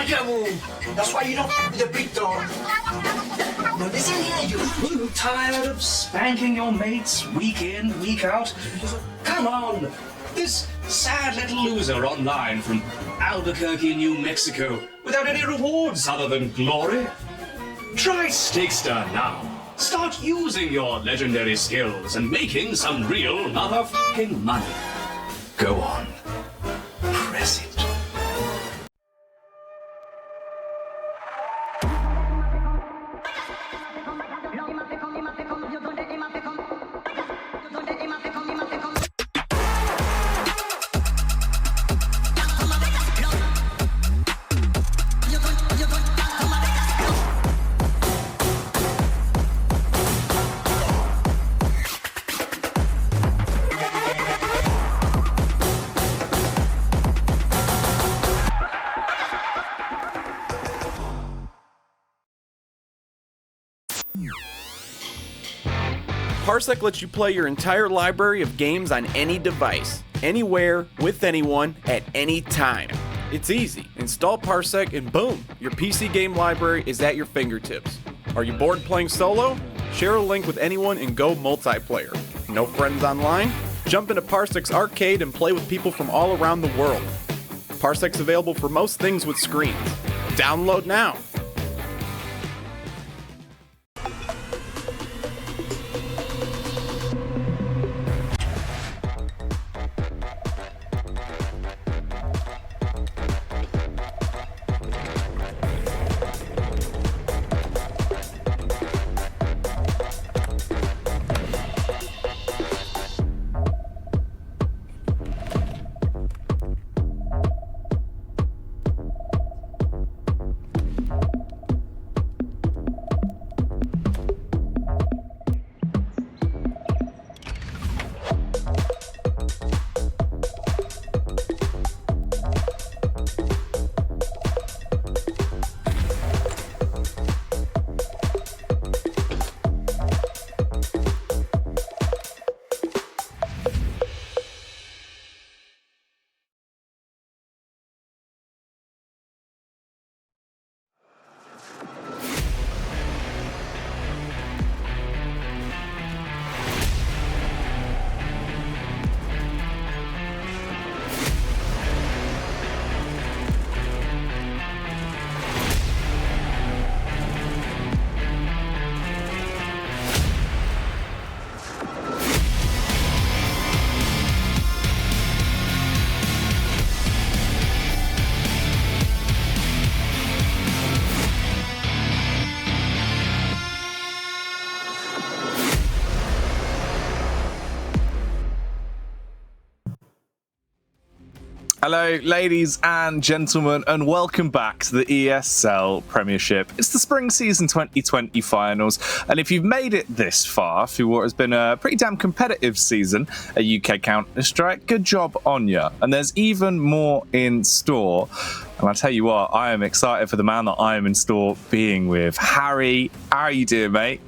your move. That's why you don't with the big dog. Now listen here, you. Tired of spanking your mates week in, week out? Come on! This sad little loser online from Albuquerque, New Mexico, without any rewards other than glory? Try Stakester now. Start using your legendary skills and making some real motherfucking money. Go on. Press it. Parsec lets you play your entire library of games on any device, anywhere, with anyone, at any time. It's easy. Install Parsec and boom, your PC game library is at your fingertips. Are you bored playing solo? Share a link with anyone and go multiplayer. No friends online? Jump into Parsec's arcade and play with people from all around the world. Parsec's available for most things with screens. Download now. Hello, ladies and gentlemen, and welcome back to the ESL Premiership. It's the Spring Season 2020 finals, and if you've made it this far through what has been a pretty damn competitive season at UK Counter-Strike, good job on ya. And there's even more in store. And I'll tell you what, I am excited for the man that I am in store being with. Harry, how are you doing, mate?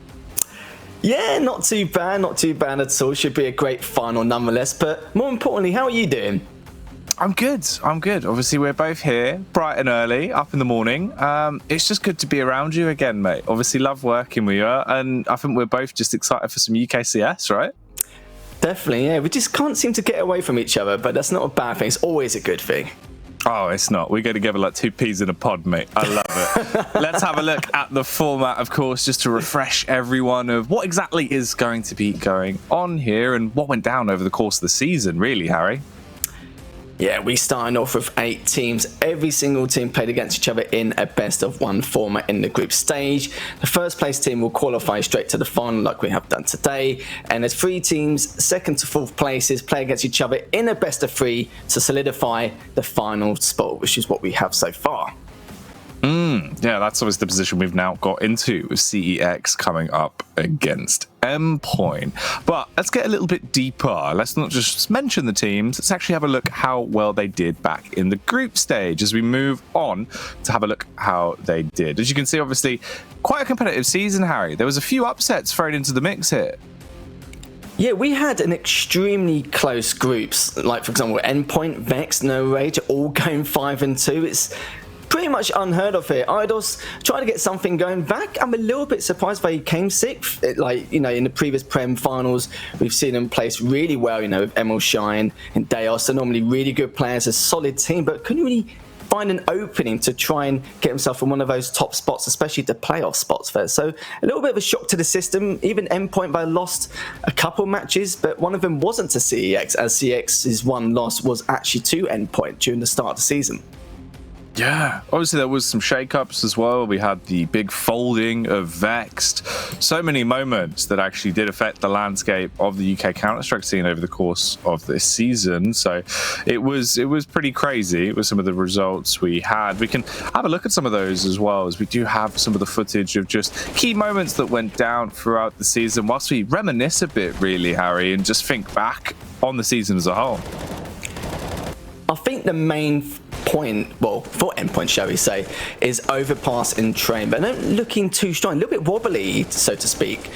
Yeah, not too bad at all. Should be a great final nonetheless, but more importantly, how are you doing? I'm good. Obviously, we're both here, bright and early, up in the morning. It's just good to be around you again, mate. Obviously, love working with you, and I think we're both just excited for some UKCS, right? Definitely, yeah. We just can't seem to get away from each other, but that's not a bad thing. It's always a good thing. Oh, it's not. We go together like two peas in a pod, mate. I love it. Let's have a look at the format, of course, just to refresh everyone of what exactly is going to be going on here and what went down over the course of the season, really, Harry. Yeah, we started off with 8 teams. Every single team played against each other in a best-of-1 format in the group stage. The first place team will qualify straight to the final like we have done today. And there's 3 teams, second to fourth places, play against each other in a best-of-3 to solidify the final spot, which is what we have so far. Yeah, that's always the position we've now got into with CEX coming up against Endpoint. But let's get a little bit deeper. Let's not just mention the teams. Let's actually have a look how well they did back in the group stage as we move on to have a look how they did. As you can see, obviously, quite a competitive season, Harry. There was a few upsets thrown into the mix here. Yeah, we had an extremely close groups. Like, for example, Endpoint, Vex, No Rage, all going 5-2. It's pretty much unheard of here. Eidos trying to get something going back. I'm a little bit surprised they came 6th. Like, you know, in the previous Prem finals, we've seen them place really well, you know, with Emil Shine and Deos. They're normally really good players, a solid team, but couldn't really find an opening to try and get himself in one of those top spots, especially the playoff spots there. So a little bit of a shock to the system. Even Endpoint, they lost a couple matches, but one of them wasn't to CEX, as CEX's one loss was actually to Endpoint during the start of the season. Yeah, obviously there was some shake-ups as well. We had the big folding of Vexed. So many moments that actually did affect the landscape of the UK Counter-Strike scene over the course of this season. So it was pretty crazy with some of the results we had. We can have a look at some of those as well, as we do have some of the footage of just key moments that went down throughout the season, whilst we reminisce a bit, really, Harry, and just think back on the season as a whole. I think the main point, well, for Endpoint, shall we say, is overpass in train, but not looking too strong, a little bit wobbly, so to speak.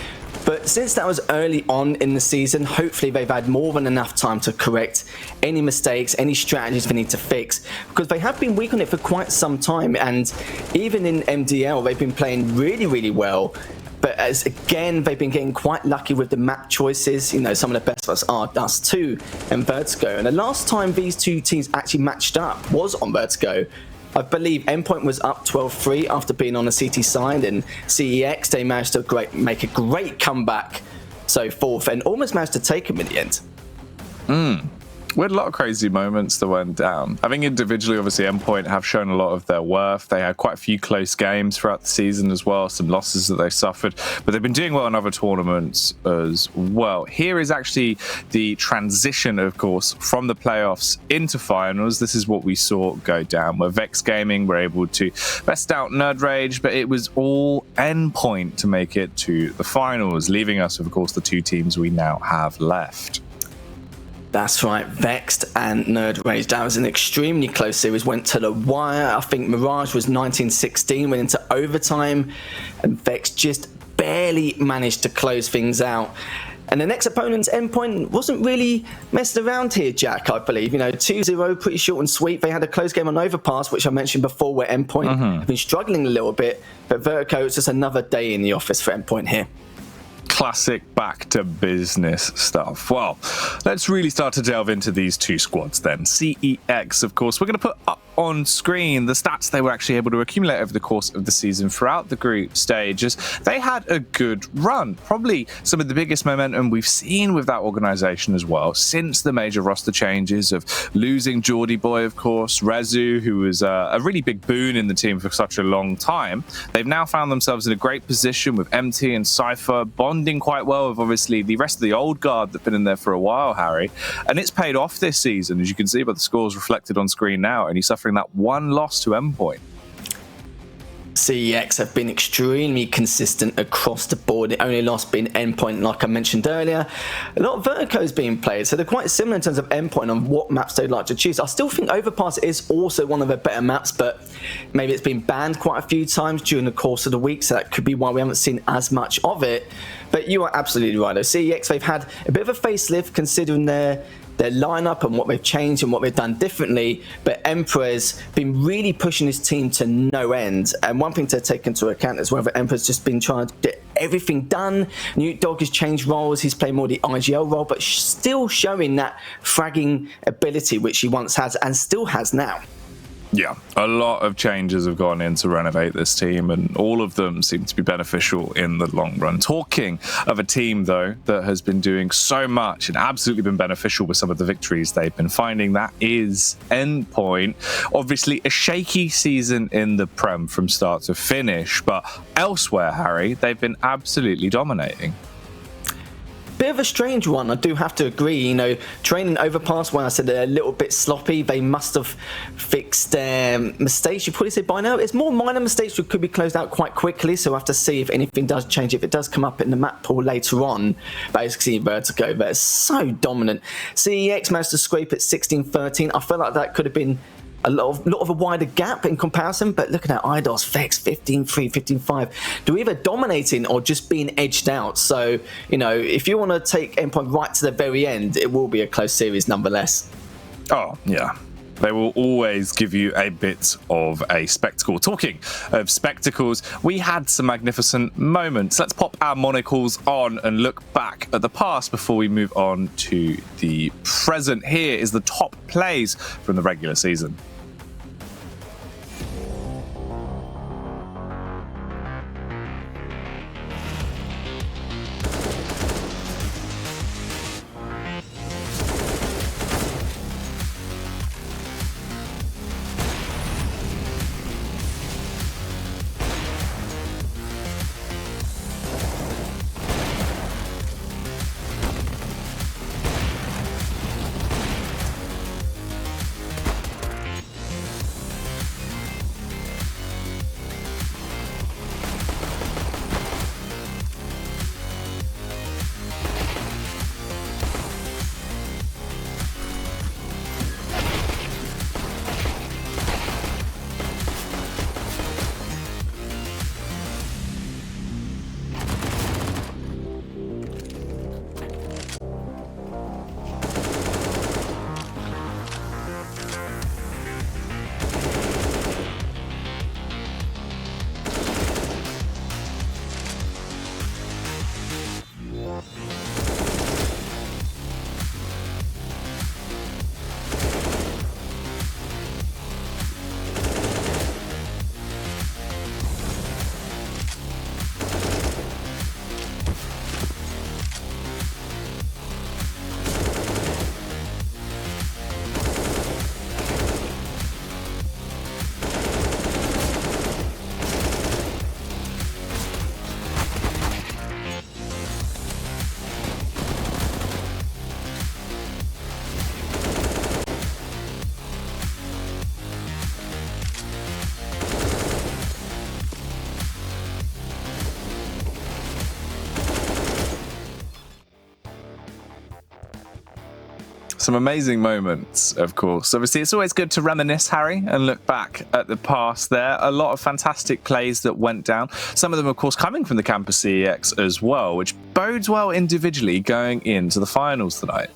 But since that was early on in the season, hopefully they've had more than enough time to correct any mistakes, any strategies they need to fix, because they have been weak on it for quite some time. And even in MDL, they've been playing really, really well. But as again, they've been getting quite lucky with the map choices. You know, some of the best of us are Dust 2 and Vertigo. And the last time these two teams actually matched up was on Vertigo. I believe Endpoint was up 12-3 after being on the CT side, and CEX, they managed to make a great comeback, so 4th, and almost managed to take him in the end. We had a lot of crazy moments that went down. I think individually, obviously, Endpoint have shown a lot of their worth. They had quite a few close games throughout the season as well, some losses that they suffered, but they've been doing well in other tournaments as well. Here is actually the transition, of course, from the playoffs into finals. This is what we saw go down, where Vex Gaming were able to best out Nerd Rage, but it was all Endpoint to make it to the finals, leaving us, of course, the two teams we now have left. That's right, Vexed and Nerd Rage. That was an extremely close series, went to the wire. I think Mirage was 19-16, went into overtime, and Vexed just barely managed to close things out. And the next opponent's Endpoint wasn't really messing around here, Jack, I believe. You know, 2-0, pretty short and sweet. They had a close game on Overpass, which I mentioned before, where Endpoint have been struggling a little bit. But Vertigo, it's just another day in the office for Endpoint here. Classic back to business stuff. Well, let's really start to delve into these two squads then. CEX, of course, we're going to put up on screen the stats they were actually able to accumulate over the course of the season throughout the group stages. They had a good run, probably some of the biggest momentum we've seen with that organization as well since the major roster changes of losing Geordie Boy, of course, Rezu, who was a really big boon in the team for such a long time. They've now found themselves in a great position with MT and Cypher bonding quite well with obviously the rest of the old guard that've been in there for a while, Harry, and it's paid off this season, as you can see by the scores reflected on screen now, and he's suffering that one loss to Endpoint. CEX have been extremely consistent across the board. The only loss being Endpoint, like I mentioned earlier. A lot of Vertigo's being played, so they're quite similar in terms of Endpoint on what maps they'd like to choose. I still think Overpass is also one of the better maps, but maybe it's been banned quite a few times during the course of the week, so that could be why we haven't seen as much of it. But you are absolutely right, though. CEX, they've had a bit of a facelift considering their lineup and what they've changed and what they've done differently, but Emperor's been really pushing his team to no end. And one thing to take into account is whether Emperor's just been trying to get everything done. Newt Dog has changed roles, he's playing more the IGL role, but still showing that fragging ability which he once has and still has now. Yeah, a lot of changes have gone in to renovate this team, and all of them seem to be beneficial in the long run. Talking of a team, though, that has been doing so much and absolutely been beneficial with some of the victories they've been finding, that is Endpoint. Obviously, a shaky season in the Prem from start to finish, but elsewhere, Harry, they've been absolutely dominating. Bit of a strange one, I do have to agree. You know, training Overpass, when I said they're a little bit sloppy, they must have fixed their mistakes. You probably say by now it's more minor mistakes which could be closed out quite quickly, so we'll have to see if anything does change, if it does come up in the map pool later on. Basically, Vertigo, but it's so dominant. CEX managed to scrape at 16-13. I feel like that could have been a lot of a wider gap in comparison, but looking at Eidos, Vex 15-3, 15-5, they're either dominating or just being edged out. So, you know, if you want to take Endpoint right to the very end, it will be a close series nonetheless. Oh, yeah. They will always give you a bit of a spectacle. Talking of spectacles, we had some magnificent moments. Let's pop our monocles on and look back at the past before we move on to the present. Here is the top plays from the regular season. Some amazing moments, of course. Obviously, it's always good to reminisce, Harry, and look back at the past there. A lot of fantastic plays that went down. Some of them, of course, coming from the campus CEX as well, which bodes well individually going into the finals tonight.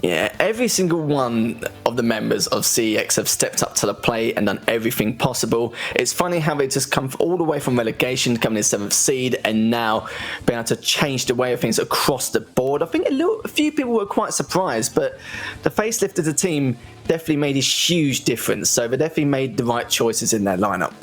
Yeah, every single one of the members of CEX have stepped up to the plate and done everything possible. It's funny how they just come all the way from relegation, coming in 7th seed, and now being able to change the way of things across the board. I think a few people were quite surprised, but the facelift of the team definitely made a huge difference. So they definitely made the right choices in their lineup.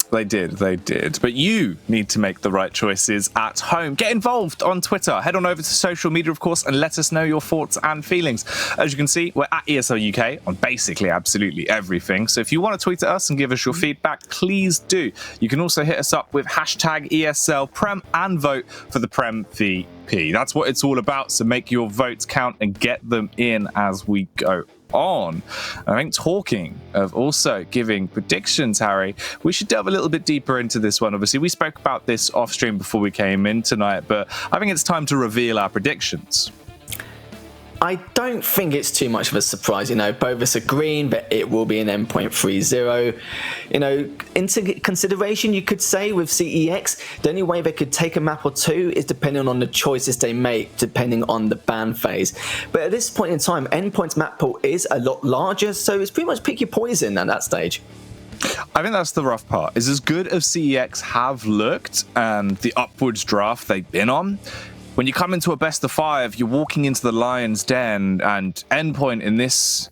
They did. But you need to make the right choices at home. Get involved on Twitter. Head on over to social media, of course, and let us know your thoughts and feelings. As you can see, we're at ESL UK on basically absolutely everything. So if you want to tweet at us and give us your feedback, please do. You can also hit us up with hashtag ESL Prem and vote for the Prem VP. That's what it's all about. So make your votes count and get them in as we go on. I think talking of also giving predictions, Harry, we should delve a little bit deeper into this one. Obviously, we spoke about this off stream before we came in tonight, but I think it's time to reveal our predictions. I don't think it's too much of a surprise. Both of us agreeing that it will be an Endpoint 3-0. Into consideration, you could say with CEX, the only way they could take a map or two is depending on the choices they make, depending on the ban phase. But at this point in time, Endpoint's map pool is a lot larger, so it's pretty much pick your poison at that stage. I think that's the rough part. Is as good as CEX have looked and the upwards draft they've been on, when you come into a best of 5, you're walking into the Lion's Den, and Endpoint in this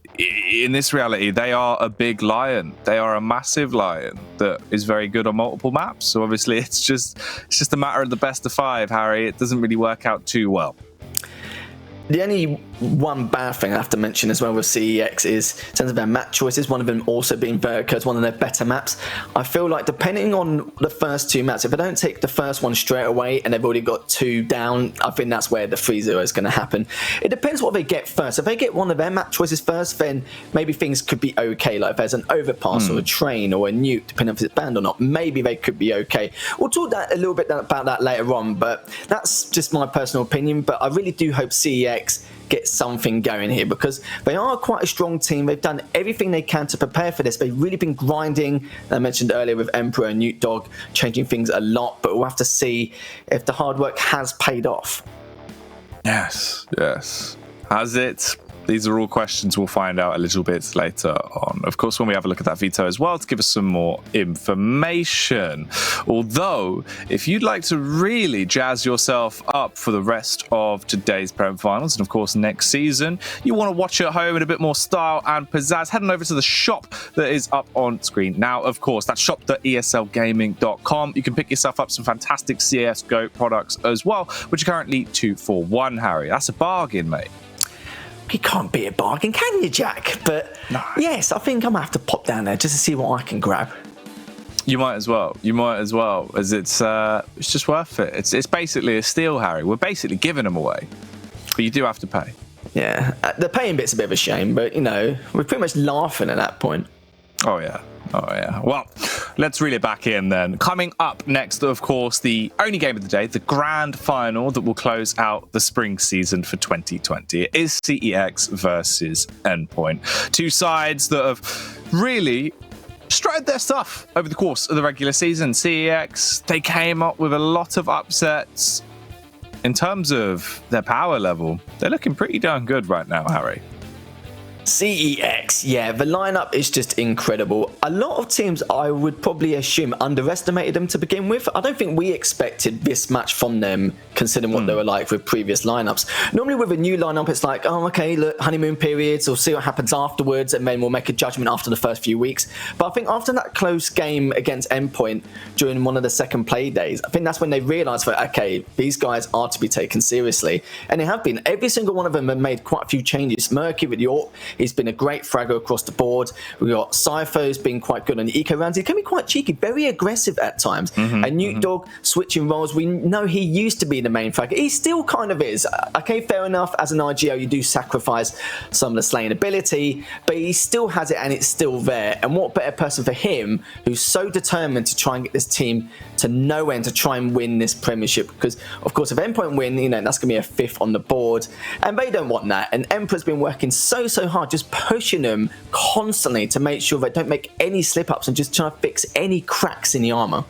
reality, they are a big lion. They are a massive lion that is very good on multiple maps. So obviously, it's just a matter of the best of 5, Harry. It doesn't really work out too well. The only one bad thing I have to mention as well with CEX is in terms of their map choices, one of them also being Veto as one of their better maps. I feel like depending on the first 2 maps, if they don't take the first one straight away and they've already got 2 down, I think that's where the 3-0 is going to happen. It depends what they get first. If they get one of their map choices first, then maybe things could be okay. Like if there's an overpass or a train or a nuke, depending on if it's banned or not, maybe they could be okay. We'll talk a little bit about that later on, but that's just my personal opinion. But I really do hope CEX get something going here, because they are quite a strong team. They've done everything they can to prepare for this. They've really been grinding. I mentioned earlier with Emperor and Newt Dog changing things a lot, but we'll have to see if the hard work has paid off. Yes. Has it? These are all questions we'll find out a little bit later on. Of course, when we have a look at that veto as well to give us some more information. Although, if you'd like to really jazz yourself up for the rest of today's Prem Finals and, of course, next season, you want to watch at home in a bit more style and pizzazz, heading over to the shop that is up on screen now. Of course, that's shop.eslgaming.com. You can pick yourself up some fantastic CSGO products as well, which are currently 2 for 1, Harry. That's a bargain, mate. You can't beat a bargain, can you, Jack? But no. Yes, I think I'm going to have to pop down there just to see what I can grab. You might as well. You might as well, as it's just worth it. It's basically a steal, Harry. We're basically giving them away, but you do have to pay. Yeah, the paying bit's a bit of a shame, but, you know, we're pretty much laughing at that point. Oh, yeah. Oh, yeah. Well, let's reel it back in then. Coming up next, of course, the only game of the day, the grand final that will close out the spring season for 2020. It is CEX versus Endpoint. Two sides that have really strode their stuff over the course of the regular season. CEX, they came up with a lot of upsets. In terms of their power level, they're looking pretty darn good right now, Harry. CEX, yeah, the lineup is just incredible. A lot of teams, I would probably assume, underestimated them to begin with. I don't think we expected this much from them, considering what they were like with previous lineups. Normally with a new lineup, it's like, oh, okay, look, honeymoon periods, we'll see what happens afterwards, and then we'll make a judgment after the first few weeks. But I think after that close game against Endpoint during one of the second play days, I think that's when they realised that, okay, these guys are to be taken seriously. And they have been. Every single one of them have made quite a few changes. Murky with York, he's been a great fragger across the board. We've got Cypher's been quite good on the eco rounds. He can be quite cheeky, very aggressive at times. And Nuke Dog switching roles. We know he used to be the main fragger. He still kind of is. Okay, fair enough. As an IGO, you do sacrifice some of the slaying ability, but he still has it and it's still there. And what better person for him, who's so determined to try and get this team to no end to try and win this Premiership? Because, of course, if Endpoint win, you know, that's going to be a 5th on the board. And they don't want that. And Emperor's been working so hard, just pushing them constantly to make sure they don't make any slip-ups and just try to fix any cracks in the armor.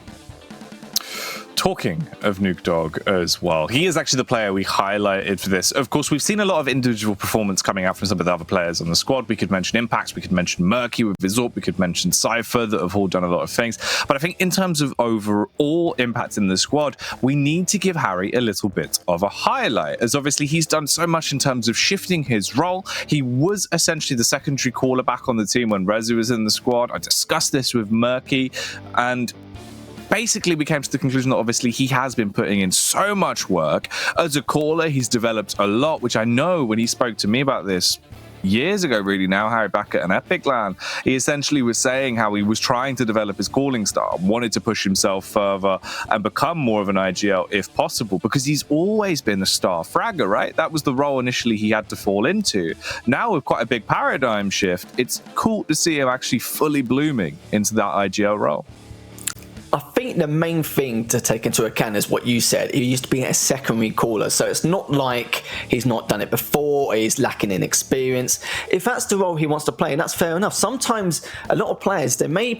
Talking of Nuke Dog as well, he is actually the player we highlighted for this. Of course, we've seen a lot of individual performance coming out from some of the other players on the squad. We could mention Impacts, we could mention Murky with Vizorp, we could mention Cypher that have all done a lot of things. But I think in terms of overall impact in the squad, we need to give Harry a little bit of a highlight, as obviously he's done so much in terms of shifting his role. He was essentially the secondary caller back on the team when Rezu was in the squad. I discussed this with Murky, and basically we came to the conclusion that obviously he has been putting in so much work. As a caller, he's developed a lot, which I know when he spoke to me about this years ago, really now, Harry, back at an Epic LAN, he essentially was saying how he was trying to develop his calling style, wanted to push himself further and become more of an IGL if possible, because he's always been a star fragger, right? That was the role initially he had to fall into. Now with quite a big paradigm shift, it's cool to see him actually fully blooming into that IGL role. I think the main thing to take into account is what you said. He used to be a secondary caller, so it's not like he's not done it before or he's lacking in experience. If that's the role he wants to play, and that's fair enough. Sometimes a lot of players, they may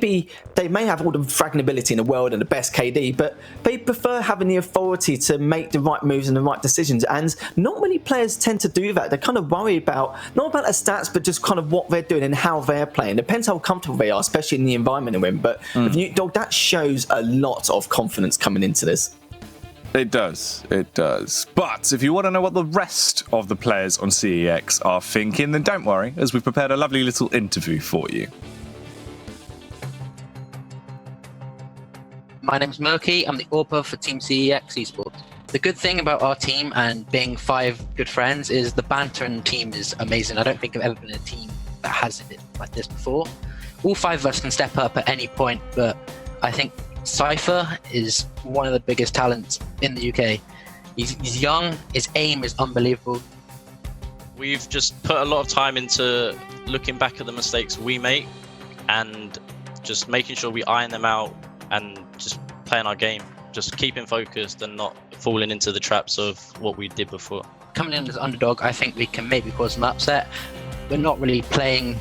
have all the fragging ability in the world and the best KD, but they prefer having the authority to make the right moves and the right decisions. And not many players tend to do that. They kind of worry about, not about their stats, but just kind of what they're doing and how they're playing. Depends how comfortable they are, especially in the environment they're in. But with Nuke Dog, that shows a lot of confidence coming into this. It does. But if you want to know what the rest of the players on CEX are thinking, then don't worry, as we've prepared a lovely little interview for you. My name's Murky. I'm the AWPer for Team CEX Esports. The good thing about our team and being 5 good friends is the banter in the team is amazing. I don't think I've ever been in a team that has it like this before. All 5 of us can step up at any point, but I think Cypher is one of the biggest talents in the UK. He's young, his aim is unbelievable. We've just put a lot of time into looking back at the mistakes we make and just making sure we iron them out and just playing our game, just keeping focused and not falling into the traps of what we did before. Coming in as underdog, I think we can maybe cause an upset. We're not really playing,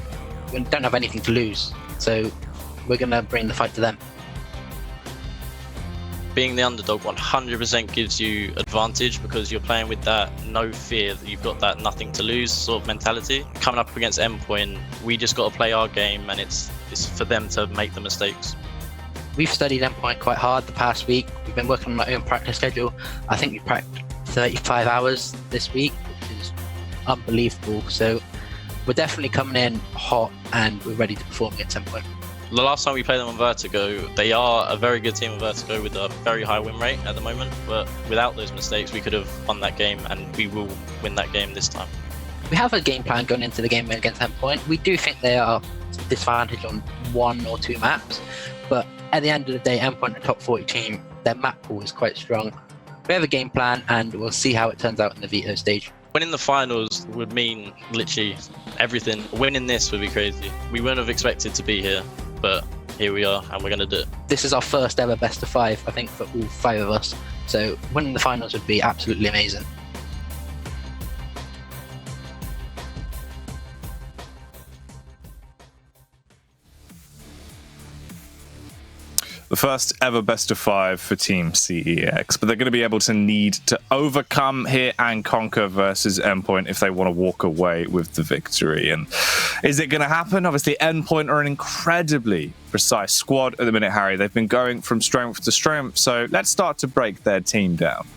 we don't have anything to lose, so we're going to bring the fight to them. being the underdog 100% gives you advantage because you're playing with that no fear, that you've got that nothing to lose sort of mentality. Coming up against Endpoint, we just got to play our game, and it's for them to make the mistakes. We've studied Endpoint quite hard the past week. We've been working on our own practice schedule. I think we've practiced 35 hours this week, which is unbelievable. So we're definitely coming in hot and we're ready to perform against Endpoint. The last time we played them on Vertigo, they are a very good team on Vertigo with a very high win rate at the moment, but without those mistakes we could have won that game, and we will win that game this time. We have a game plan going into the game against Endpoint. We do think they are disadvantaged on 1 or 2 maps, but at the end of the day, Endpoint, a top 40 team, their map pool is quite strong. We have a game plan and we'll see how it turns out in the Veto stage. Winning the finals would mean literally everything. Winning this would be crazy. We wouldn't have expected to be here, but here we are and we're going to do it. This is our first ever best of 5, I think, for all 5 of us. So winning the finals would be absolutely amazing. The first ever best of 5 for Team CEX, but they're going to be able to need to overcome here and conquer versus Endpoint if they want to walk away with the victory. And is it going to happen? Obviously, Endpoint are an incredibly precise squad at the minute, Harry. They've been going from strength to strength, so let's start to break their team down.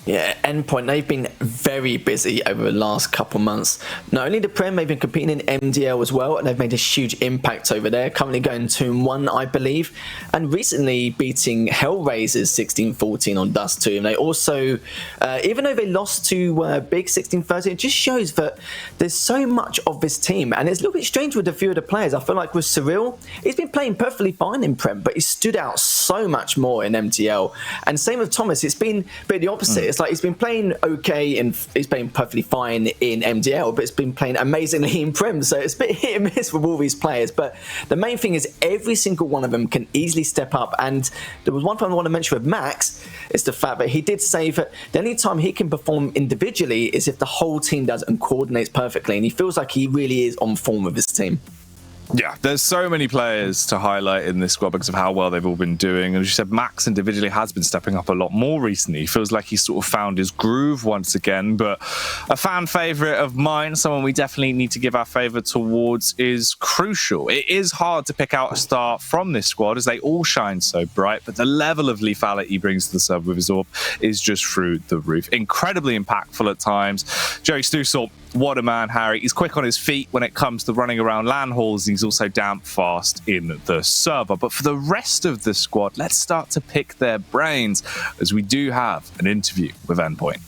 Yeah, Endpoint, they've been very busy over the last couple months. Not only the Prem, they've been competing in MDL as well, and they've made a huge impact over there, currently going 2-1, I believe, and recently beating Hellraisers 16-14 on Dust 2. And they also, even though they lost to Big 16-13, it just shows that there's so much of this team, and it's a little bit strange with a few of the players. I feel like with Cyril, he's been playing perfectly fine in Prem, but he stood out so much more in MDL. And same with Thomas, it's been a bit the opposite. It's like he's been playing okay and he's playing perfectly fine in MDL, but it's been playing amazingly in Prem. So it's a bit hit and miss with all these players. But the main thing is every single one of them can easily step up. And there was one thing I want to mention with Max, is the fact that he did say that the only time he can perform individually is if the whole team does and coordinates perfectly. And he feels like he really is on form with his team. Yeah, there's so many players to highlight in this squad because of how well they've all been doing. And as you said, Max individually has been stepping up a lot more recently. He feels like he's sort of found his groove once again. But a fan favourite of mine, someone we definitely need to give our favour towards, is Crucial. It is hard to pick out a star from this squad as they all shine so bright, but the level of lethality he brings to the sub with his AWP is just through the roof. Incredibly impactful at times. Joey Stusel, what a man, Harry. He's quick on his feet when it comes to running around LAN halls. He's also damn fast in the server. But for the rest of the squad, let's start to pick their brains as we do have an interview with Endpoint.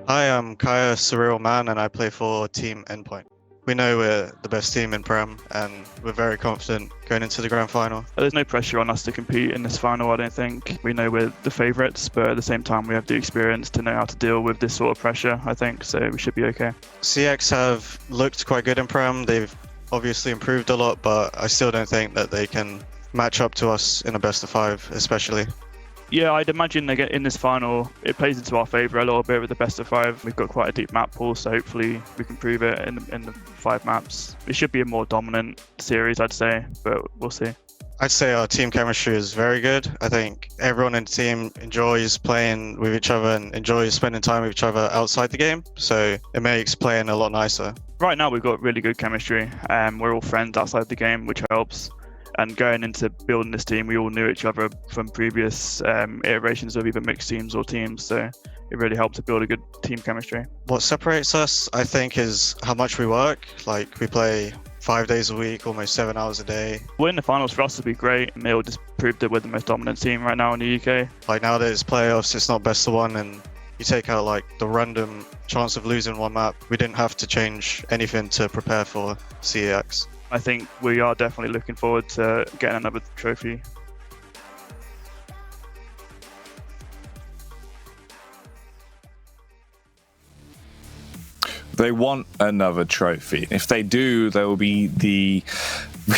Hi, I'm Kaya Surreal Man and I play for Team Endpoint. We know we're the best team in Prem and we're very confident going into the grand final. There's no pressure on us to compete in this final, I don't think. We know we're the favourites, but at the same time we have the experience to know how to deal with this sort of pressure, I think, so we should be okay. CX have looked quite good in Prem. They've obviously improved a lot, but I still don't think that they can match up to us in a best of 5, especially. Yeah, I'd imagine they get in this final. It plays into our favour a little bit with the best of 5. We've got quite a deep map pool, so hopefully we can prove it in the 5 maps. It should be a more dominant series, I'd say, but we'll see. I'd say our team chemistry is very good. I think everyone in the team enjoys playing with each other and enjoys spending time with each other outside the game, so it makes playing a lot nicer. Right now we've got really good chemistry. We're all friends outside the game, which helps. And going into building this team, we all knew each other from previous iterations of either mixed teams or teams, so it really helped to build a good team chemistry. What separates us, I think, is how much we work. Like, we play 5 days a week, almost 7 hours a day. Winning the finals for us would be great, and it'll just prove that we're the most dominant team right now in the UK. Like, nowadays playoffs, it's not best of 1, and you take out like the random chance of losing one map. We didn't have to change anything to prepare for CEX. I think we are definitely looking forward to getting another trophy. They want another trophy. If they do, there will be the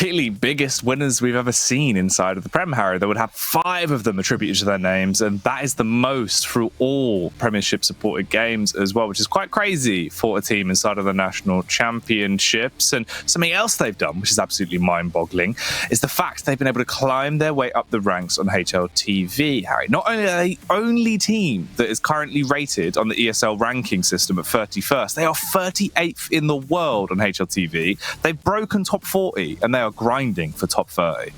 really biggest winners we've ever seen inside of the Prem, Harry. They would have 5 of them attributed to their names, and that is the most through all Premiership supported games as well, which is quite crazy for a team inside of the National Championships. And something else they've done, which is absolutely mind-boggling, is the fact they've been able to climb their way up the ranks on HLTV, Harry. Not only are they the only team that is currently rated on the ESL ranking system at 31st, they are 38th in the world on HLTV. They've broken top 40 and they are grinding for top 30.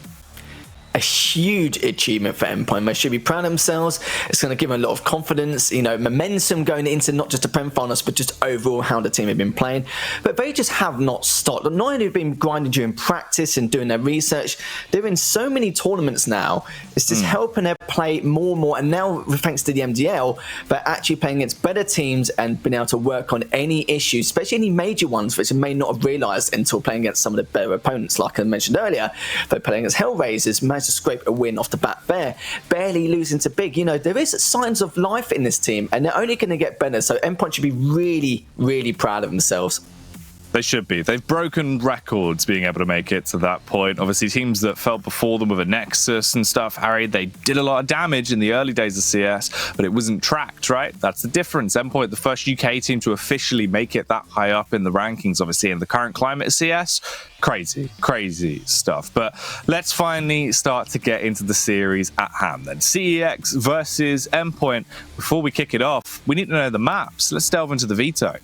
A huge achievement for Endpoint. They should be proud of themselves. It's going to give them a lot of confidence, momentum going into not just the Prem finals, but just overall how the team have been playing. But they just have not stopped. Not only have been grinding during practice and doing their research, they're in so many tournaments now. It's just helping them play more and more. And now, thanks to the MDL, they're actually playing against better teams and being able to work on any issues, especially any major ones, which they may not have realised until playing against some of the better opponents. Like I mentioned earlier, they're playing against Hellraisers, to scrape a win off the bat there, barely losing to Big. There is signs of life in this team, and they're only going to get better. So Endpoint should be really, really proud of themselves. They should be. They've broken records being able to make it to that point. Obviously, teams that fell before them with a Nexus and stuff, Harry, they did a lot of damage in the early days of CS, but it wasn't tracked, right? That's the difference. Endpoint, the first UK team to officially make it that high up in the rankings, obviously, in the current climate of CS. Crazy stuff. But let's finally start to get into the series at hand then. CEX versus Endpoint. Before we kick it off, we need to know the maps. Let's delve into the Veto.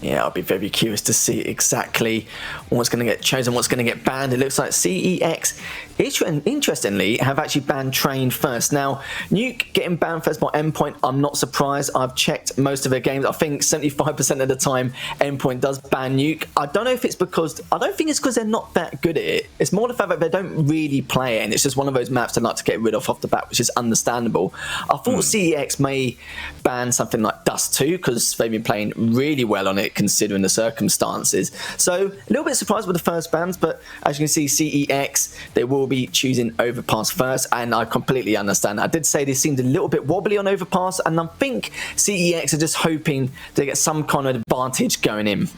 Yeah, I'll be very curious to see exactly what's going to get chosen, what's going to get banned. It looks like CEX, interestingly, have actually banned Train first. Now, Nuke getting banned first by Endpoint, I'm not surprised. I've checked most of their games. I think 75% of the time, Endpoint does ban Nuke. I don't know if it's because, I don't think it's because they're not that good at it. It's more the fact that they don't really play it, and it's just one of those maps they like to get rid of off the bat, which is understandable. I thought CEX may ban something like Dust 2, because they've been playing really well on it, considering the circumstances. So a little bit surprised with the first bans, but as you can see, CEX, they will be choosing Overpass first, and I completely understand. I did say they seemed a little bit wobbly on Overpass, and I think CEX are just hoping to get some kind of advantage going in.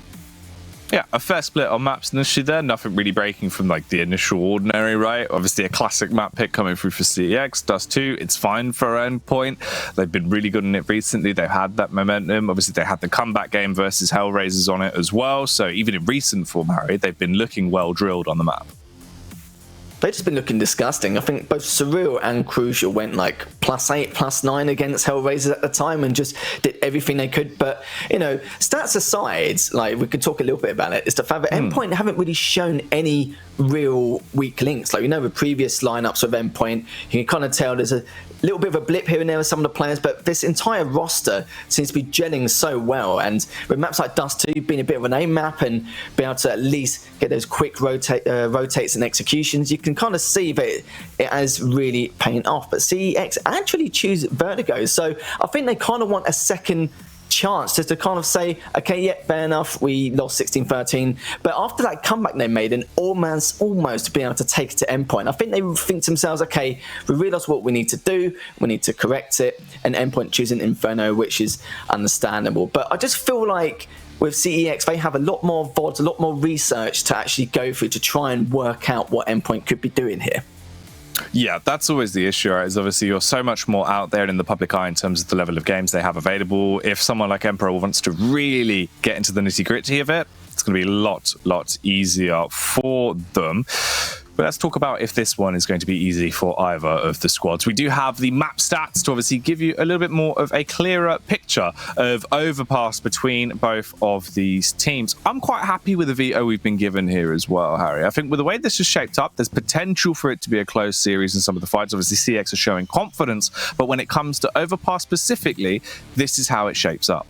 Yeah, a fair split on maps initially there. Nothing really breaking from the initial ordinary, right? Obviously a classic map pick coming through for CEX. Dust 2, it's fine for Endpoint. They've been really good in it recently. They've had that momentum. Obviously they had the comeback game versus Hellraisers on it as well. So even in recent form, Harry, they've been looking well drilled on the map. They've just been looking disgusting. I think both Surreal and Crucial went +8, +9 against Hellraisers at the time and just did everything they could. But, stats aside, we could talk a little bit about it. It's the fact that Endpoint haven't really shown any real weak links. With previous lineups with Endpoint, you can kind of tell there's a little bit of a blip here and there with some of the players, but this entire roster seems to be gelling so well. And with maps like Dust 2 being a bit of an aim map and being able to at least get those quick rotates and executions, you can kind of see that it has really paying off. But CEX actually choose Vertigo, so I think they kind of want a second chance just to kind of say, okay, yeah, fair enough, we lost 16-13, but after that comeback they made and almost being able to take it to Endpoint, I think they think to themselves, okay, we realised what we need to do, we need to correct it, and Endpoint choosing Inferno, which is understandable. But I just feel like with CEX, they have a lot more VODs, a lot more research to actually go through to try and work out what Endpoint could be doing here. Yeah, that's always the issue, right? Is obviously you're so much more out there in the public eye in terms of the level of games they have available. If someone like Emperor wants to really get into the nitty-gritty of it, it's going to be a lot easier for them. But let's talk about if this one is going to be easy for either of the squads. We do have the map stats to obviously give you a little bit more of a clearer picture of Overpass between both of these teams. I'm quite happy with the veto we've been given here as well, Harry. I think with the way this is shaped up, there's potential for it to be a close series in some of the fights. Obviously, CX are showing confidence, but when it comes to Overpass specifically, this is how it shapes up.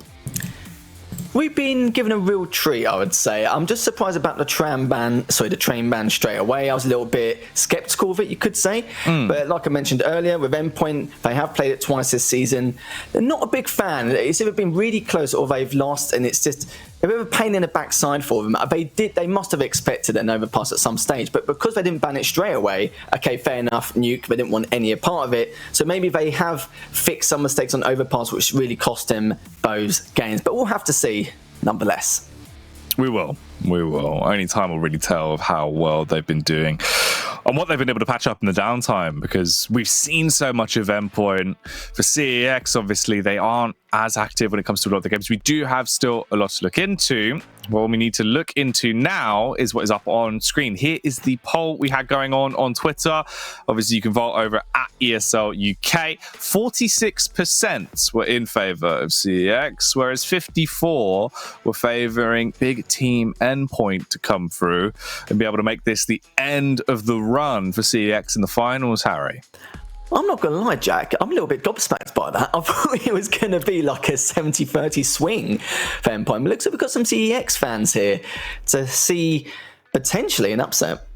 We've been given a real treat, I would say. I'm just surprised about the train ban straight away. I was a little bit skeptical of it, you could say. But like I mentioned earlier, with Endpoint, they have played it twice this season. They're not a big fan. It's either been really close or they've lost, and it's just a bit of a pain in the backside for them. They must have expected an Overpass at some stage, but because they didn't ban it straight away, okay, fair enough, Nuke, they didn't want any part of it. So maybe they have fixed some mistakes on Overpass, which really cost them those games. But we'll have to see nonetheless. We will. Only time will really tell of how well they've been doing and what they've been able to patch up in the downtime, because we've seen so much of Endpoint. For CEX, obviously, they aren't as active when it comes to a lot of the games. We do have still a lot to look into. What we need to look into now is what is up on screen. Here is the poll we had going on Twitter. Obviously, you can vote over at ESL UK. 46% were in favor of CEX, whereas 54 were favoring big team Endpoint to come through and be able to make this the end of the run for CEX in the finals, Harry. I'm not going to lie, Jack. I'm a little bit gobsmacked by that. I thought it was going to be like a 70-30 swing for Endpoint. But looks like we've got some CEX fans here to see potentially an upset.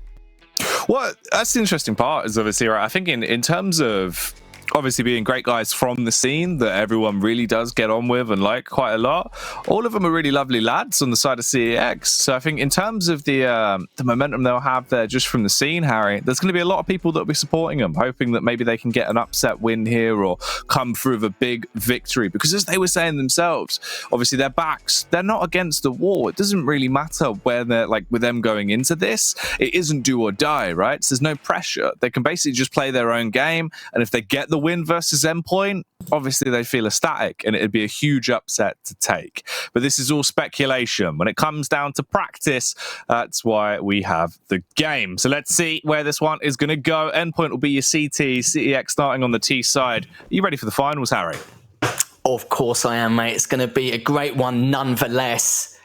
Well, that's the interesting part, is obviously, right, I think in terms of obviously being great guys from the scene that everyone really does get on with and like quite a lot, all of them are really lovely lads on the side of CEX. So I think in terms of the momentum they'll have there just from the scene, Harry, there's going to be a lot of people that will be supporting them, hoping that maybe they can get an upset win here or come through with a big victory, because as they were saying themselves, obviously their backs, they're not against the wall. It doesn't really matter where they're, like, with them going into this, it isn't do or die, right? So there's no pressure. They can basically just play their own game, and if they get the win versus Endpoint, obviously they feel ecstatic and it'd be a huge upset to take. But this is all speculation. When it comes down to practice, that's why we have the game. So let's see where this one is going to go. Endpoint will be your CT, CEX starting on the T side. Are you ready for the finals, Harry? Of course I am, mate. It's going to be a great one nonetheless,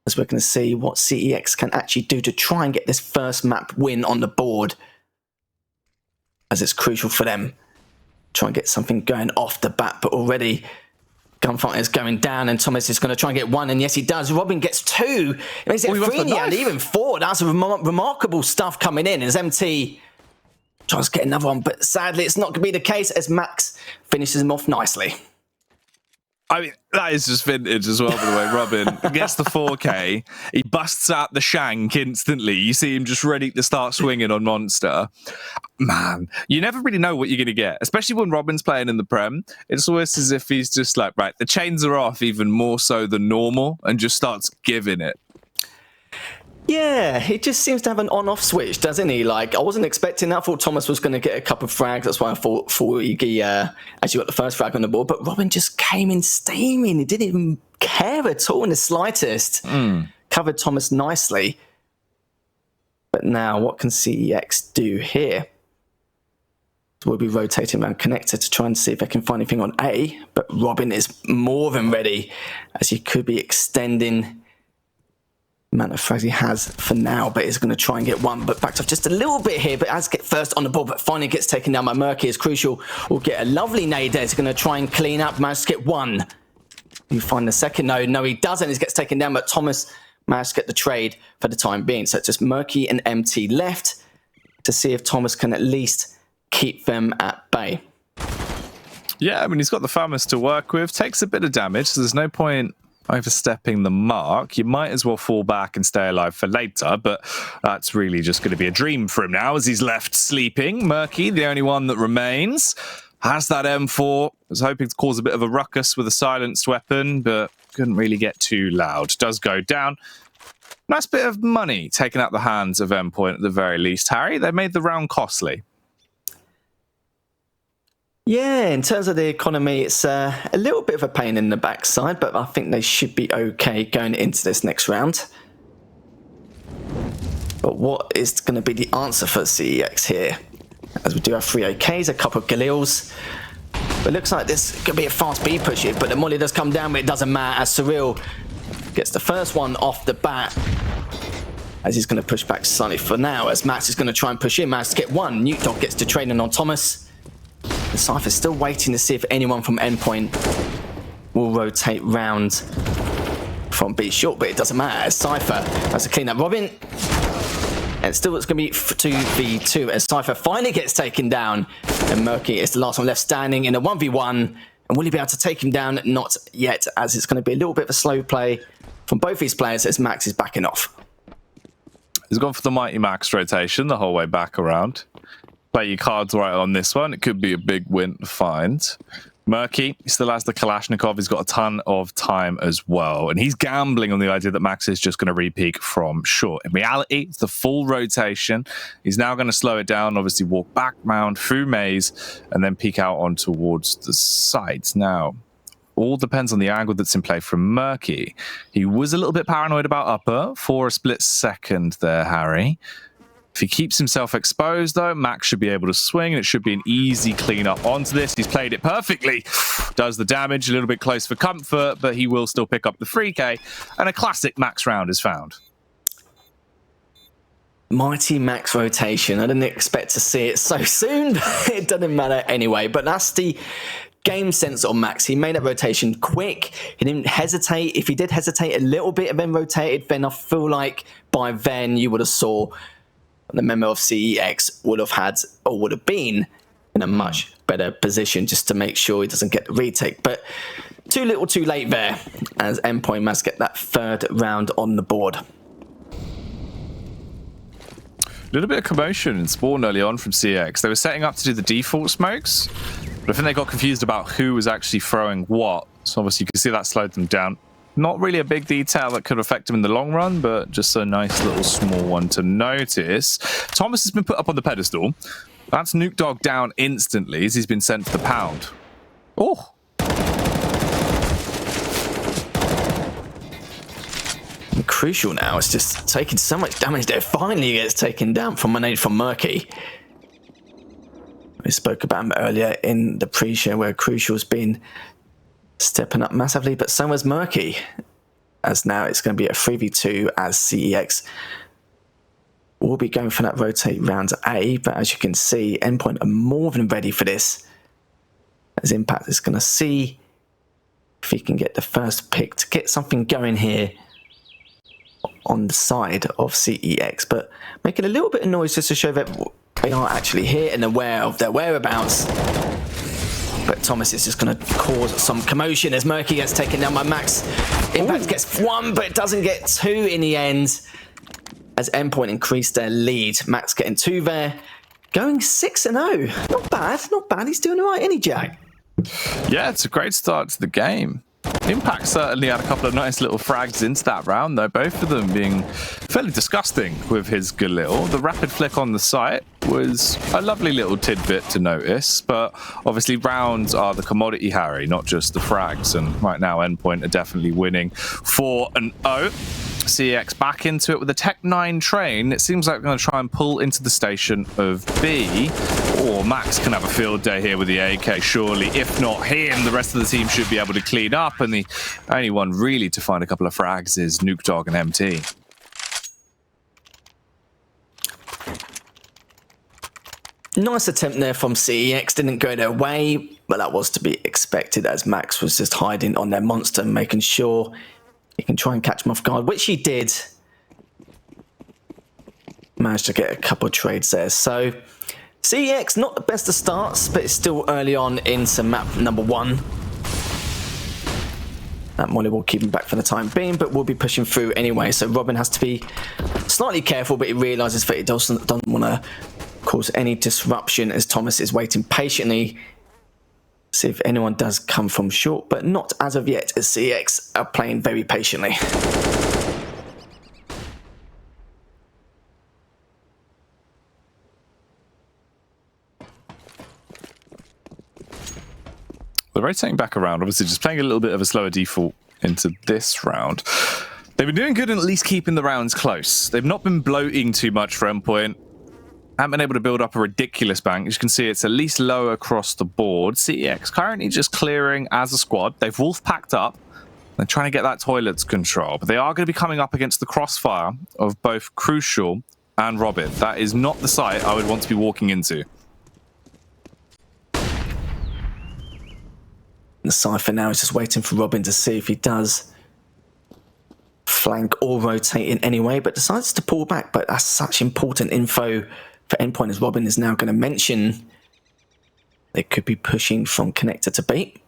as we're going to see what CEX can actually do to try and get this first map win on the board, as it's crucial for them. Try and get something going off the bat, but already gunfight is going down, and Thomas is going to try and get one, and yes, he does. Robin gets two. It makes it 3 and even 4. That's remarkable stuff coming in as MT tries to get another one, but sadly, it's not going to be the case as Max finishes him off nicely. I mean, that is just vintage as well, by the way. Robin gets the 4K. He busts out the shank instantly. You see him just ready to start swinging on Monster. Man, you never really know what you're going to get, especially when Robin's playing in the Prem. It's always as if he's just like, right, the chains are off even more so than normal, and just starts giving it. Yeah, he just seems to have an on-off switch, doesn't he? Like, I wasn't expecting that. I thought Thomas was going to get a couple of frags. That's why I thought he actually got the first frag on the board. But Robin just came in steaming. He didn't even care at all in the slightest. Covered Thomas nicely. But now, what can CEX do here? So we'll be rotating around connector to try and see if they can find anything on A. But Robin is more than ready, as he could be extending amount of frags he has for now, but he's going to try and get one, but backed off just a little bit here, but has to get first on the board, but finally gets taken down by Murky is crucial. Will get a lovely nade there. He's going to try and clean up, managed to get one. You find the second node. No, he doesn't. He gets taken down, but Thomas managed to get the trade for the time being. So it's just Murky and MT left to see if Thomas can at least keep them at bay. Yeah, I mean, he's got the Famous to work with, takes a bit of damage, so there's no point overstepping the mark. You might as well fall back and stay alive for later, but that's really just going to be a dream for him now as he's left sleeping. Murky, the only one that remains, has that M4. Was hoping to cause a bit of a ruckus with a silenced weapon, but couldn't really get too loud. Does go down. Nice bit of money taken out the hands of Endpoint at the very least, Harry. They made the round costly. Yeah, in terms of the economy, it's a little bit of a pain in the backside, but I think they should be okay going into this next round. But what is going to be the answer for CEX here? As we do have 3 AKs, a couple of Galils. But it looks like this could be a fast B push here, but the molly does come down, but it doesn't matter as Cyril gets the first one off the bat. As he's going to push back slightly for now, as Max is going to try and push in. Max to get one. Newt Dog gets to training on Thomas. The Cypher's still waiting to see if anyone from Endpoint will rotate round from B short, but it doesn't matter as Cypher has to clean up Robin. And still it's going to be 2v2 as Cypher finally gets taken down. And Murky is the last one left standing in a 1v1. And will he be able to take him down? Not yet, as it's going to be a little bit of a slow play from both these players as Max is backing off. He's gone for the Mighty Max rotation the whole way back around. Play your cards right on this one. It could be a big win to find. Murky still has the Kalashnikov. He's got a ton of time as well. And he's gambling on the idea that Max is just going to re-peek from short. In reality, it's the full rotation. He's now going to slow it down, obviously walk back round through maze, and then peek out on towards the sides. Now, all depends on the angle that's in play from Murky. He was a little bit paranoid about upper for a split second there, Harry. If he keeps himself exposed, though, Max should be able to swing, and it should be an easy clean-up onto this. He's played it perfectly. Does the damage, a little bit close for comfort, but he will still pick up the 3k, and a classic Max round is found. Mighty Max rotation. I didn't expect to see it so soon, but it doesn't matter anyway. But that's the game sense on Max. He made that rotation quick. He didn't hesitate. If he did hesitate a little bit and then rotated, then I feel like by then you would have saw the member of CEX would have had, or would have been, in a much better position just to make sure he doesn't get the retake. But too little too late there, as Endpoint must get that third round on the board. A little bit of commotion in spawn early on from CX. They were setting up to do the default smokes, but I think they got confused about who was actually throwing what. So obviously you can see that slowed them down. Not really a big detail that could affect him in the long run, but just a nice little small one to notice. Thomas has been put up on the pedestal. That's Nuke Dog down instantly as he's been sent to the pound. Oh! And Crucial now is just taking so much damage there. Finally gets taken down from a nade from Murky. We spoke about him earlier in the pre-show where Crucial's been stepping up massively, but so has Murky. As now it's going to be a 3v2 as CEX will be going for that rotate round A, but as you can see, Endpoint are more than ready for this. As Impact is going to see if he can get the first pick to get something going here on the side of CEX, but making a little bit of noise just to show that they are actually here and aware of their whereabouts. But Thomas is just going to cause some commotion as Murky gets taken down by Max. Impact gets one, but it doesn't get two in the end. As Endpoint increased their lead. Max getting two there. Going 6-0. Not bad, not bad. He's doing all right, isn't he, Jack? Yeah, it's a great start to the game. Impact certainly had a couple of nice little frags into that round, though, both of them being fairly disgusting with his Galil. The rapid flick on the site was a lovely little tidbit to notice, but obviously rounds are the commodity, Harry, not just the frags, and right now Endpoint are definitely winning 4-0. CX back into it with a Tech 9 train. It seems like they're going to try and pull into the station of B. Or Max can have a field day here with the AK, surely. If not him, the rest of the team should be able to clean up. And the only one really to find a couple of frags is Nuke Dog and MT. Nice attempt there from CEX. Didn't go their way, but that was to be expected as Max was just hiding on their monster, making sure he can try and catch him off guard, which he did. Managed to get a couple of trades there. So CEX, not the best of starts, but it's still early on into map number 1. That Molly will keep him back for the time being, but we'll be pushing through anyway. So Robin has to be slightly careful, but he realises that he doesn't want to cause any disruption as Thomas is waiting patiently. See if anyone does come from short, but not as of yet, as CX are playing very patiently. They're rotating back around, obviously just playing a little bit of a slower default into this round. They've been doing good in at least keeping the rounds close. They've not been bloating too much for Endpoint. Haven't been able to build up a ridiculous bank. As you can see, it's at least low across the board. CEX currently just clearing as a squad. They've wolf packed up. They're trying to get that toilets control, but they are going to be coming up against the crossfire of both Crucial and Robin. That is not the site I would want to be walking into. The Cypher now is just waiting for Robin to see if he does flank or rotate in any way, but decides to pull back. But that's such important info for Endpoint, as Robin is now going to mention they could be pushing from connector to bait.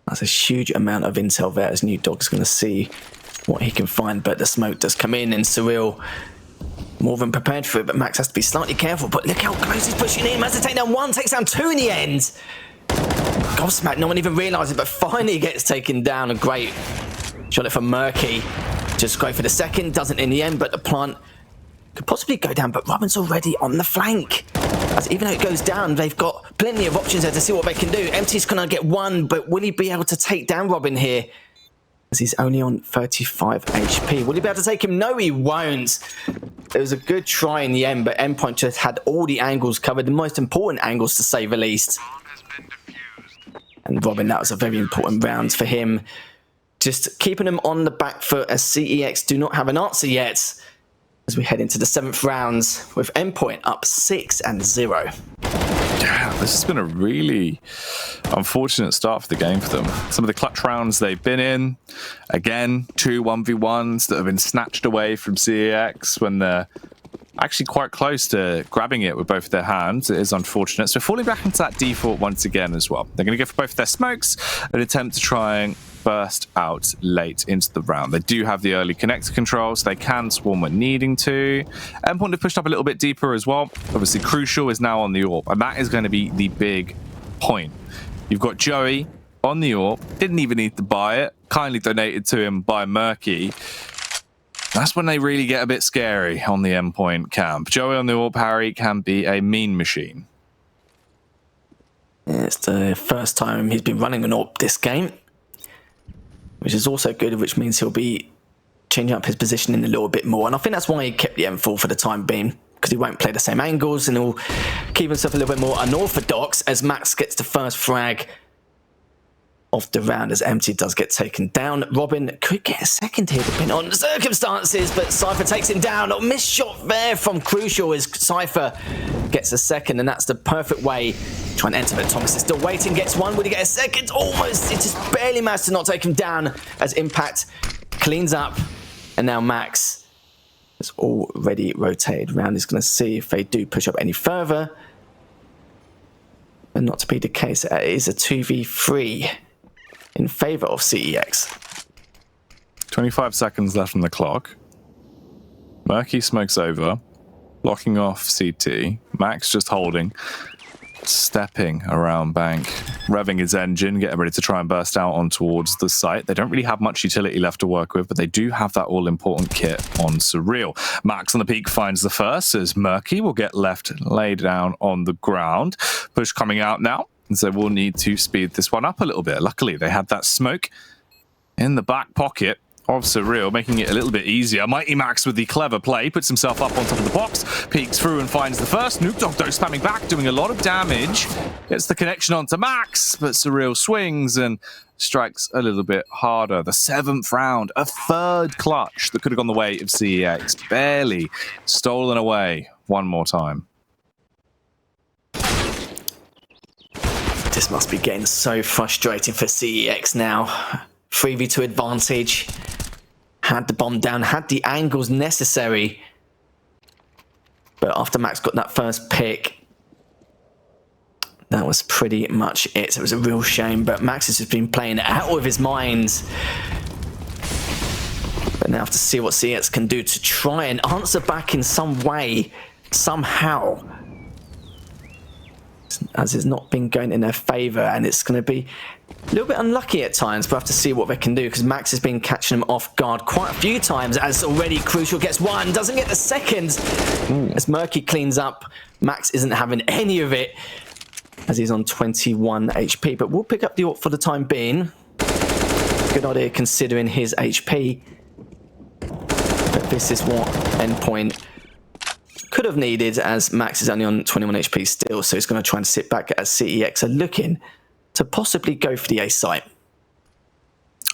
That's a huge amount of intel there, as Nuke Dog is going to see what he can find, but the smoke does come in, and Surreal more than prepared for it, but Max has to be slightly careful. But look how close he's pushing in. Has to take down one, takes down two in the end. gobsmacked. No one even realised it, but finally gets taken down. A great shot it from Murky. Just go for the second, doesn't in the end, but the plant could possibly go down, but Robin's already on the flank. As even though it goes down, they've got plenty of options there to see what they can do. MT's gonna get one, but will he be able to take down Robin here? As he's only on 35 HP. Will he be able to take him? No, he won't. It was a good try in the end, but Endpoint just had all the angles covered, the most important angles to say the least. And Robin, that was a very important round for him. Just keeping him on the back foot as CEX do not have an answer yet. As we head into the 7th rounds with Endpoint up 6-0. Yeah, this has been a really unfortunate start for the game for them. Some of the clutch rounds they've been in, again, 2 1v1s that have been snatched away from CEX when they're actually quite close to grabbing it with both their hands. It is unfortunate. So falling back into that default once again as well. They're going to go for both their smokes and attempt to try and burst out late into the round. They do have the early connector controls. They can swarm when needing to. Endpoint have pushed up a little bit deeper as well. Obviously, Crucial is now on the AWP, and that is going to be the big point. You've got Joey on the AWP. Didn't even need to buy it. Kindly donated to him by Murky. That's when they really get a bit scary on the Endpoint camp. Joey on the AWP, Harry, can be a mean machine. Yeah, it's the first time he's been running an AWP this game, which is also good, which means he'll be changing up his positioning a little bit more. And I think that's why he kept the M4 for the time being, because he won't play the same angles and he'll keep himself a little bit more unorthodox as Max gets the first frag of the round as MT does get taken down. Robin could get a second here depending on the circumstances, but Cypher takes him down. A missed shot there from Crucial as Cypher gets a second, and that's the perfect way to try and enter. But Thomas is still waiting, gets one. Would he get a second? Almost. It just barely managed to not take him down as Impact cleans up, and now Max has already rotated round. He's going to see if they do push up any further, but not to be the case. It is a 2v3 in favor of CEX. 25 seconds left on the clock. Murky smokes over, blocking off CT. Max just holding, stepping around bank, revving his engine, getting ready to try and burst out on towards the site. They don't really have much utility left to work with, but they do have that all-important kit on Surreal. Max on the peak finds the first as Murky will get left laid down on the ground. Push coming out now. So we'll need to speed this one up a little bit. Luckily, they had that smoke in the back pocket of Surreal, making it a little bit easier. Mighty Max with the clever play, puts himself up on top of the box, peeks through and finds the first. Nuke Dog, though, spamming back, doing a lot of damage. Gets the connection onto Max, but Surreal swings and strikes a little bit harder. The 7th round, a third clutch that could have gone the way of CEX. Barely stolen away one more time. This must be getting so frustrating for CEX now. 3v2 advantage. Had the bomb down, had the angles necessary. But after Max got that first pick, that was pretty much it. It was a real shame, but Max has just been playing it out of his mind. But now have to see what CEX can do to try and answer back in some way, somehow. As it's not been going in their favour, and it's going to be a little bit unlucky at times. We'll have to see what they can do, because Max has been catching them off guard quite a few times, as already Crucial gets one, doesn't get the second. As Murky cleans up, Max isn't having any of it, as he's on 21 HP, but we'll pick up the AWP for the time being. Good idea considering his HP, but this is what Endpoint could have needed, as Max is only on 21 HP still, so he's going to try and sit back as CEX are looking to possibly go for the A site.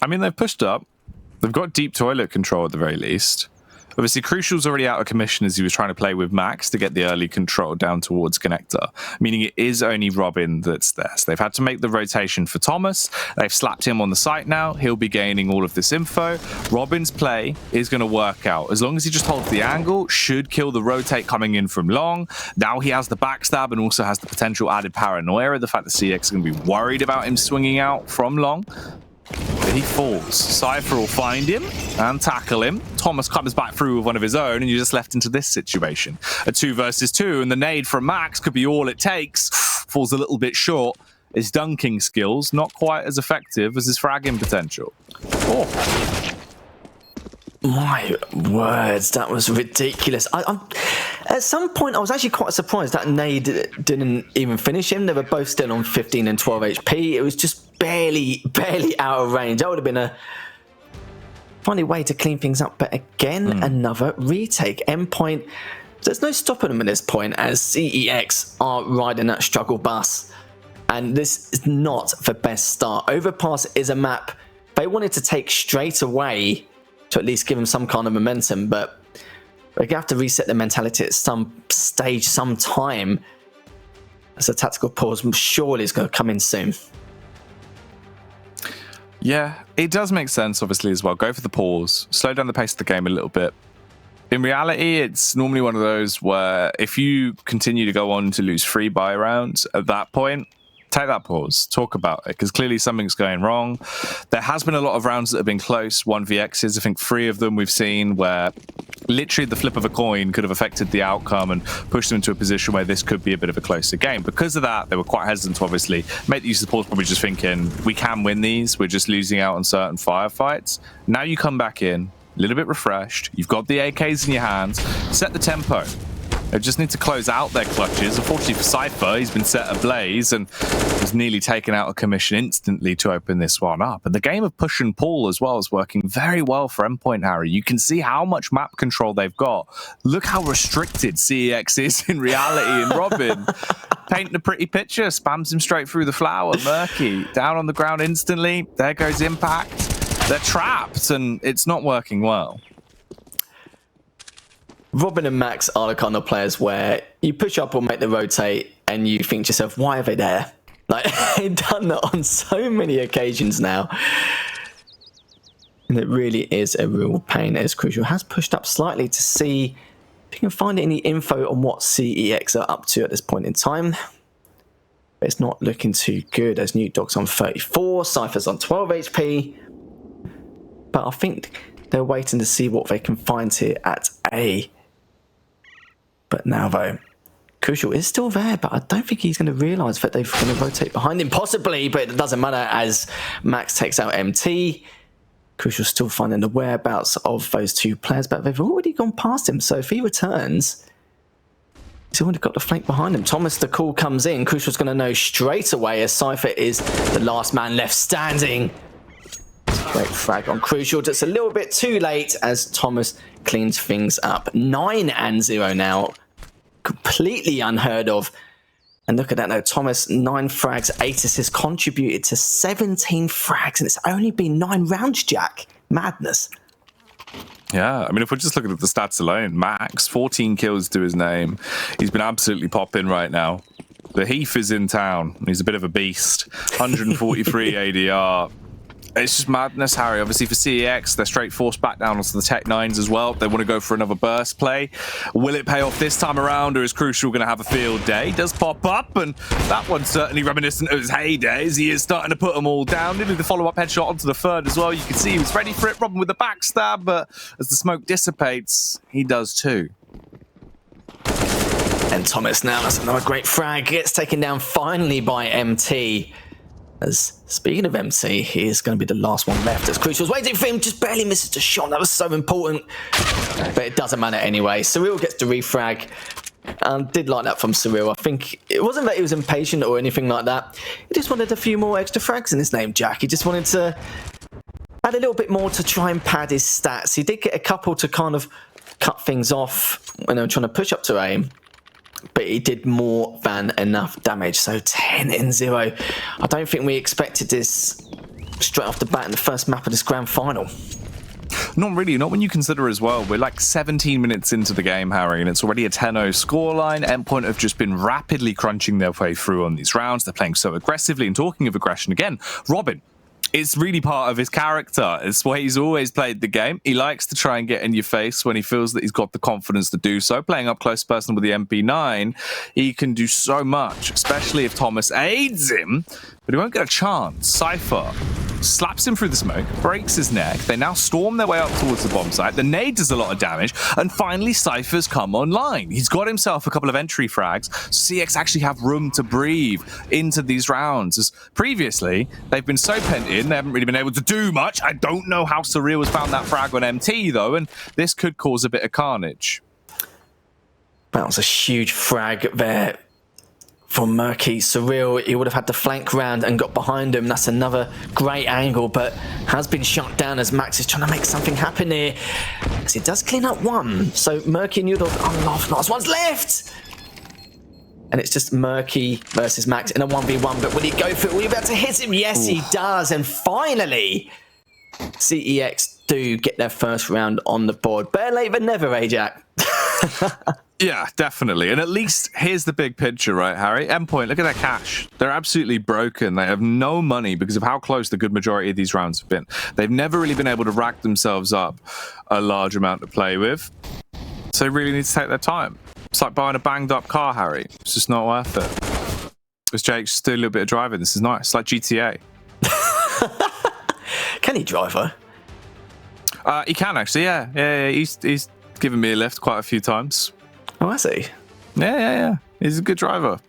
I mean, they've pushed up. They've got deep toilet control at the very least. Obviously, Crucial's already out of commission as he was trying to play with Max to get the early control down towards Connector, meaning it is only Robin that's there. So they've had to make the rotation for Thomas. They've slapped him on the site now. He'll be gaining all of this info. Robin's play is going to work out. As long as he just holds the angle, should kill the rotate coming in from long. Now he has the backstab and also has the potential added paranoia of the fact that CX is going to be worried about him swinging out from long. But he falls. Cypher will find him and tackle him. Thomas comes back through with one of his own, and you're just left into this situation. A 2 versus 2, and the nade from Max could be all it takes. Falls a little bit short, His dunking skills, not quite as effective as his fragging potential. Oh. My words, that was ridiculous. At some point, I was actually quite surprised that nade didn't even finish him. They were both still on 15 and 12 HP. It was just barely out of range. That would have been a funny way to clean things up. But again, another retake. Endpoint, there's no stopping them at this point as CEX are riding that struggle bus. And this is not the best start. Overpass is a map they wanted to take straight away to at least give them some kind of momentum, but they're going to have to reset their mentality at some stage, some time, as a tactical pause surely is going to come in soon. Yeah, it does make sense, obviously, as well. Go for the pause, slow down the pace of the game a little bit. In reality, it's normally one of those where if you continue to go on to lose 3 buy rounds, at that point, take that pause, talk about it, because clearly something's going wrong. There has been a lot of rounds that have been close, 1vx's. I think 3 of them we've seen where literally the flip of a coin could have affected the outcome and pushed them into a position where this could be a bit of a closer game. Because of that, they were quite hesitant to obviously make the use of the pause, probably just thinking, we can win these, we're just losing out on certain firefights. Now you come back in, a little bit refreshed, you've got the AKs in your hands, set the tempo. They just need to close out their clutches. Unfortunately for Cypher, he's been set ablaze and was nearly taken out of commission instantly to open this one up. And the game of push and pull as well is working very well for Endpoint, Harry. You can see how much map control they've got. Look how restricted CEX is in reality. And Robin, painting a pretty picture, spams him straight through the flower. Murky, down on the ground instantly. There goes Impact. They're trapped and it's not working well. Robin and Max are the kind of players where you push up or make the rotate and you think to yourself, why are they there? Like, they've done that on so many occasions now. And it really is a real pain. As Crucial has pushed up slightly to see if you can find any info on what CEX are up to at this point in time. But it's not looking too good as Nuke Dog's on 34, Cypher's on 12 HP. But I think they're waiting to see what they can find here at A. But now, though, Crucial is still there, but I don't think he's going to realise that they're going to rotate behind him. Possibly, but it doesn't matter as Max takes out MT. Crucial's still finding the whereabouts of those 2 players, but they've already gone past him. So if he returns, he's already got the flank behind him. Thomas, the call comes in. Crucial's going to know straight away as Cypher is the last man left standing. Great frag on Crucial. Just a little bit too late as Thomas cleans things up. 9 and 0 now. Completely unheard of. And look at that now. Thomas, 9 frags, 8 assists, contributed to 17 frags. And it's only been 9 rounds, Jack. Madness. Yeah, I mean, if we're just looking at the stats alone, Max, 14 kills to his name. He's been absolutely popping right now. The Heath is in town. He's a bit of a beast. 143 ADR. It's just madness, Harry. Obviously for CEX, they're straight forced back down onto the Tech 9s as well. They want to go for another burst play. Will it pay off this time around, or is Crucial going to have a field day? He does pop up, and that one's certainly reminiscent of his heydays. He is starting to put them all down. Nearly the follow-up headshot onto the 3rd as well. You can see he was ready for it. Robin with the backstab, but as the smoke dissipates, he does too. And Thomas now, that's another great frag. Gets taken down finally by MT. As speaking of MC, he is going to be the last one left. As Crucial's waiting for him, just barely misses the shot. That was so important. But it doesn't matter anyway. Cyril gets the refrag. Did like that from Cyril. I think it wasn't that he was impatient or anything like that. He just wanted a few more extra frags in his name, Jack. He just wanted to add a little bit more to try and pad his stats. He did get a couple to kind of cut things off when they were trying to push up to aim. But he did more than enough damage. So 10 and 0. I don't think we expected this straight off the bat in the first map of this grand final. Not really, not when you consider as well. We're like 17 minutes into the game, Harry, and it's already a 10-0 scoreline. Endpoint have just been rapidly crunching their way through on these rounds. They're playing so aggressively. And talking of aggression again, Robin, it's really part of his character. It's the way he's always played the game. He likes to try and get in your face when he feels that he's got the confidence to do so. Playing up close person with the MP9, he can do so much, especially if Thomas aids him, but he won't get a chance. Cypher slaps him through the smoke, breaks his neck. They now storm their way up towards the bomb site. The nade does a lot of damage, and finally Cypher's come online. He's got himself a couple of entry frags, so CX actually have room to breathe into these rounds. As previously, they've been so pent in, they haven't really been able to do much. I don't know how Surreal has found that frag on MT, though, and this could cause a bit of carnage. That was a huge frag there for Murky. Surreal, he would have had to flank round and got behind him. That's another great angle, but has been shot down as Max is trying to make something happen here. As he does clean up one. So Murky and Udor, oh, last one's left! And it's just Murky versus Max in a 1v1, but will he go for it? Will he be able to hit him? Yes, he does. And finally, CEX do get their first round on the board. Better late than never, Ajax. Yeah, definitely. And at least here's the big picture, right, Harry? Endpoint, look at their cash. They're absolutely broken. They have no money because of how close the good majority of these rounds have been. They've never really been able to rack themselves up a large amount to play with. So they really need to take their time. It's like buying a banged up car, Harry. It's just not worth it. Because Jake's just do a little bit of driving. This is nice. It's like GTA. Can he drive her? He can actually, yeah. He's given me a lift quite a few times. Oh, I see. Yeah. He's a good driver. Are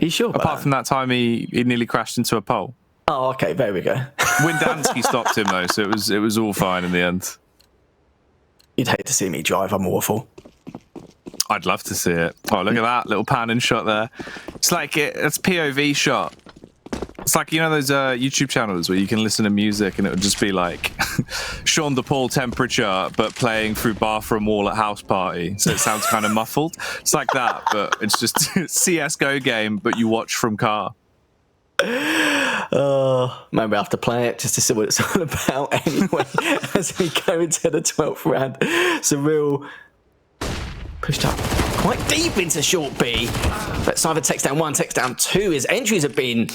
you sure? Apart from that time he nearly crashed into a pole. Oh, okay. There we go. Windansky stopped him though, so it was all fine in the end. You'd hate to see me drive. I'm awful. I'd love to see it. Oh, look at that little pan and shot there. It's like it's POV shot. It's like, you know, those YouTube channels where you can listen to music and it would just be like Sean DePaul temperature, but playing through bathroom wall at house party. So it sounds kind of muffled. It's like that, but it's just CSGO game, but you watch from car. Maybe I have to play it just to see what it's all about anyway. As we go into the 12th round, Surreal pushed up quite deep into short B. But Cypher takes down one, takes down two. His entries have been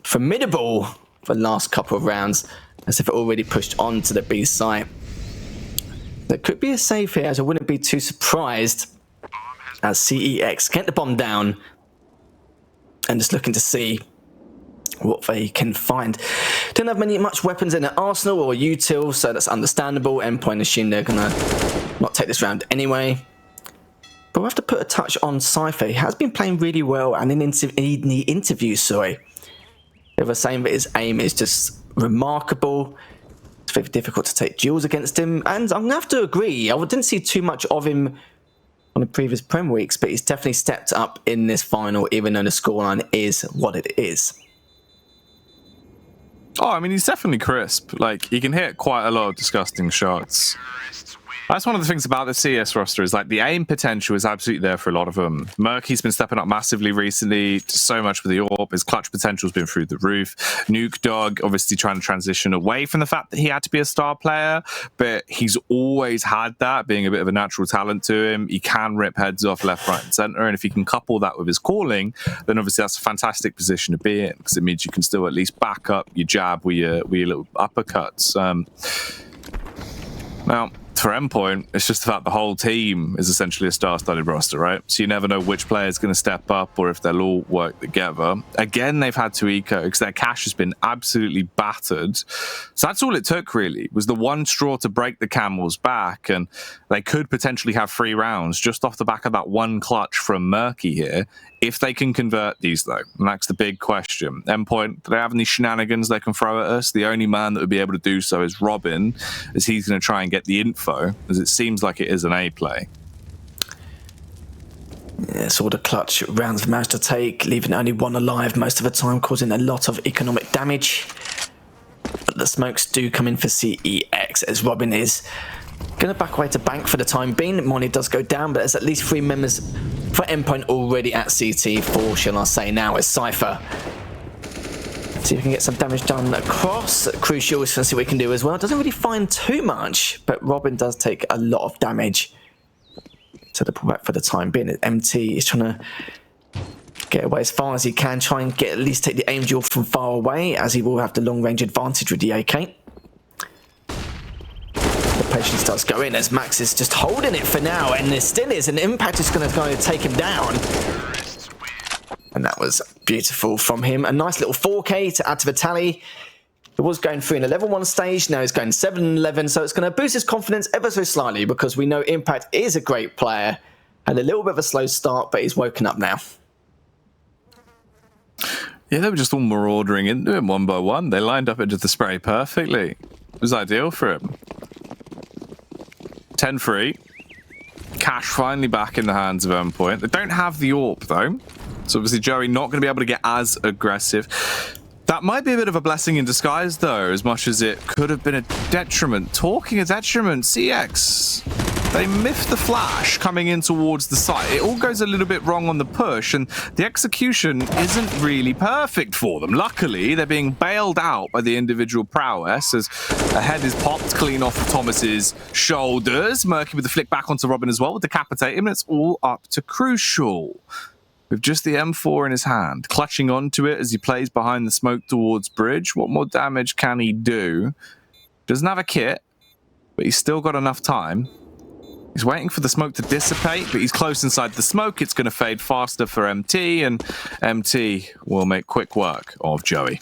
formidable for the last couple of rounds, as if it already pushed on to the B site. There could be a save here, as I wouldn't be too surprised, as CEX get the bomb down and just looking to see what they can find. Don't have much weapons in their arsenal or util, so that's understandable. Endpoint assume they're gonna not take this round anyway. But we'll have to put a touch on Cypher. He has been playing really well, and in the interview, they were saying that his aim is just remarkable. It's very difficult to take duels against him, and I'm gonna have to agree. I didn't see too much of him on the previous Prem weeks, but he's definitely stepped up in this final, even though the scoreline is what it is. Oh, I mean, he's definitely crisp. Like, he can hit quite a lot of disgusting shots. That's one of the things about the CS roster is like the aim potential is absolutely there for a lot of them. Murky's been stepping up massively recently, so much with the AWP. His clutch potential's been through the roof. Nuke Dog obviously trying to transition away from the fact that he had to be a star player, but he's always had that, being a bit of a natural talent to him. He can rip heads off left, right, and center, and if he can couple that with his calling, then obviously that's a fantastic position to be in, because it means you can still at least back up your jab with your little uppercuts. Now, for Endpoint, it's just the fact the whole team is essentially a star-studded roster, right? So you never know which player is going to step up or if they'll all work together. Again, they've had to eco because their cash has been absolutely battered. So that's all it took, really, was the one straw to break the camel's back, and they could potentially have 3 rounds just off the back of that one clutch from Murky here, if they can convert these, though. And that's the big question. Endpoint, do they have any shenanigans they can throw at us? The only man that would be able to do so is Robin, as he's going to try and get the info, as it seems like it is an A play. Yeah, so all the clutch rounds have managed to take, leaving only one alive most of the time, causing a lot of economic damage. But the smokes do come in for CEX, as Robin is going to back away to bank for the time being. Money does go down, but there's at least 3 members for Endpoint already at CT. 4, shall I say, now is Cypher. See if we can get some damage done across. Crucial is to see what we can do as well. Doesn't really find too much, but Robin does take a lot of damage. So the pullback for the time being. MT is trying to get away as far as he can, try and get at least take the aim duel from far away, as he will have the long range advantage with the AK. The patience does go in as Max is just holding it for now, and there still is an impact is going to take him down. And that was beautiful from him. A nice little 4K to add to the tally. It was going 3 in a level 1 stage, now he's going 7 in 11, so it's going to boost his confidence ever so slightly because we know Impact is a great player. Had a little bit of a slow start, but he's woken up now. Yeah, they were just all marauding into him one by one. They lined up into the spray perfectly. It was ideal for him. 10-3. Cash finally back in the hands of Endpoint. They don't have the AWP though, so obviously Joey not going to be able to get as aggressive. That might be a bit of a blessing in disguise though, as much as it could have been a detriment. Talking of detriment, CX, they miffed the flash coming in towards the site. It all goes a little bit wrong on the push, and the execution isn't really perfect for them. Luckily, they're being bailed out by the individual prowess as a head is popped clean off of Thomas's shoulders. Murky with the flick back onto Robin as well, with decapitate him, and it's all up to Crucial, with just the M4 in his hand, clutching onto it as he plays behind the smoke towards bridge. What more damage can he do? Doesn't have a kit, but he's still got enough time. He's waiting for the smoke to dissipate, but he's close inside the smoke. It's going to fade faster for MT, and MT will make quick work of Joey.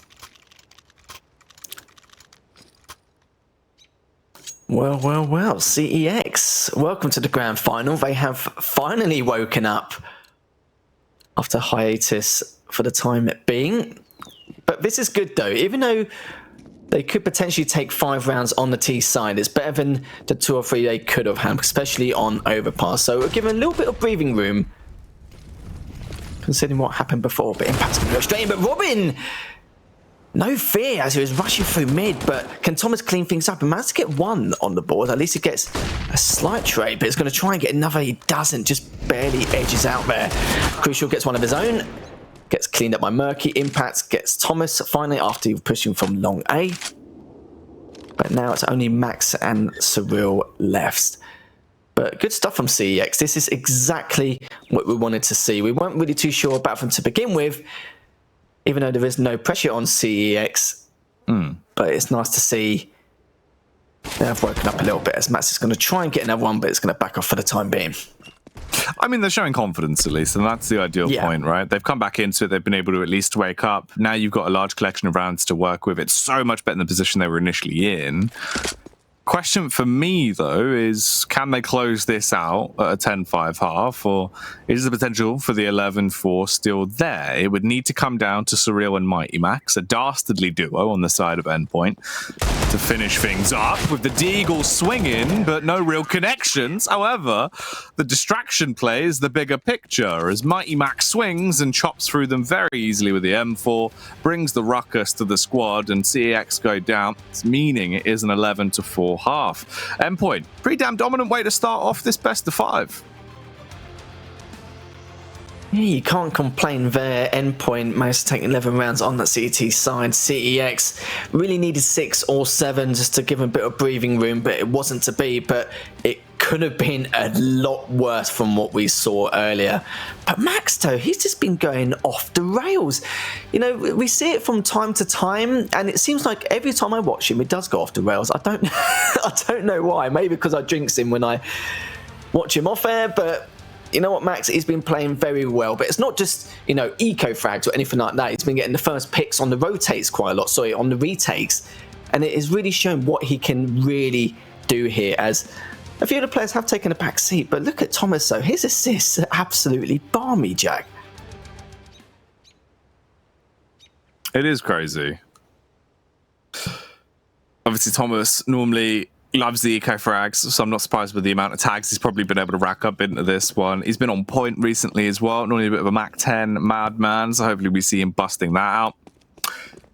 Well, well, well, CEX, welcome to the grand final. They have finally woken up after hiatus for the time being. But this is good though, even though they could potentially take 5 rounds on the T side. It's better than the 2 or 3 they could have had, especially on overpass. So we're given a little bit of breathing room, considering what happened before. But Impact's going to go straight in. But Robin, no fear as he was rushing through mid. But can Thomas clean things up and manage to get 1 on the board? At least he gets a slight trade, but he's going to try and get another. He doesn't, just barely edges out there. Crucial gets 1 of his own. Gets cleaned up by Murky. Impact gets Thomas finally after pushing from long A. But now it's only Max and Cyril left. But good stuff from CEX. This is exactly what we wanted to see. We weren't really too sure about them to begin with, even though there is no pressure on CEX. But it's nice to see they have woken up a little bit as Max is going to try and get another one, but it's going to back off for the time being. I mean, they're showing confidence at least, and that's the ideal point, right? They've come back into it. They've been able to at least wake up. Now you've got a large collection of rounds to work with. It's so much better than the position they were initially in. Question for me, though, is can they close this out at a 10-5 half, or is the potential for the 11-4 still there? It would need to come down to Surreal and Mighty Max, a dastardly duo on the side of Endpoint, to finish things up, with the Deagle swinging, but no real connections. However, the distraction play is the bigger picture, as Mighty Max swings and chops through them very easily with the M4, brings the ruckus to the squad, and CEX go down, meaning it is an 11-4 half. Endpoint, pretty damn dominant way to start off this best of 5. Yeah, you can't complain there. Endpoint managed to take 11 rounds on the CT side. CEX really needed 6 or 7 just to give him a bit of breathing room, but it wasn't to be. But it could have been a lot worse from what we saw earlier. But Max, though, he's just been going off the rails. You know, we see it from time to time, and it seems like every time I watch him, it does go off the rails. I don't know why. Maybe because I jinx him when I watch him off air, but you know what, Max? He's been playing very well, but it's not just, you know, eco frags or anything like that. He's been getting the first picks on the rotates quite a lot, sorry, on the retakes, and it has really shown what he can really do here, as a few of the players have taken a back seat. But look at Thomas, though. His assists are absolutely balmy, Jack. It is crazy. Obviously, Thomas normally loves the eco frags, so I'm not surprised with the amount of tags he's probably been able to rack up into this one. He's been on point recently as well, normally a bit of a Mac 10 madman, so hopefully we see him busting that out.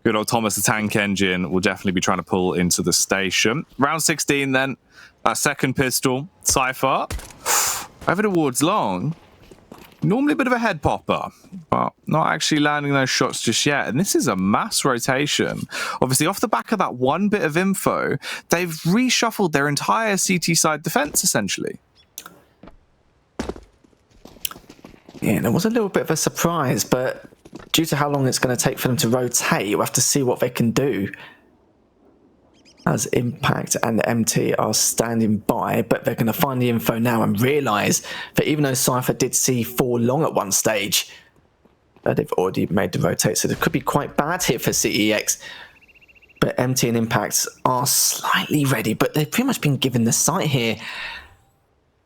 Good old Thomas, the tank engine, will definitely be trying to pull into the station. Round 16 then, second pistol, Cypher, over towards long. Normally a bit of a head popper, but not actually landing those shots just yet. And this is a mass rotation. Obviously, off the back of that one bit of info, they've reshuffled their entire CT side defense, essentially. Yeah, there was a little bit of a surprise, but due to how long it's going to take for them to rotate, we'll have to see what they can do, as Impact and MT are standing by. But they're going to find the info now and realise that even though Cypher did see 4 long at one stage, they've already made the rotate, so it could be quite bad here for CEX. But MT and Impact are slightly ready, but they've pretty much been given the site here.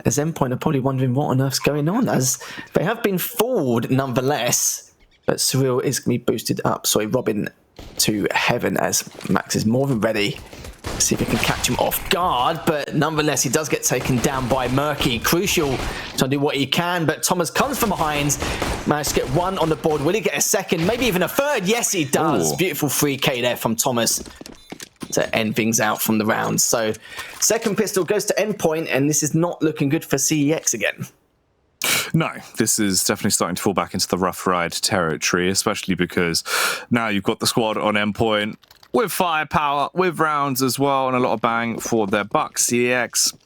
As Endpoint are probably wondering what on earth's going on, as they have been fooled nonetheless. But Surreal is going to be boosted up. Sorry, Robin to heaven as Max is more than ready. See if he can catch him off guard, but nonetheless he does get taken down by Murky. Crucial to do what he can, but Thomas comes from behind, managed to get one on the board. Will he get a second, maybe even a third? Yes, he does. Ooh. Beautiful 3K there from Thomas to end things out from the round. So second pistol goes to Endpoint, and this is not looking good for CEX again. No, this is definitely starting to fall back into the rough ride territory, especially because now you've got the squad on Endpoint with firepower, with rounds as well, and a lot of bang for their buck. CEX,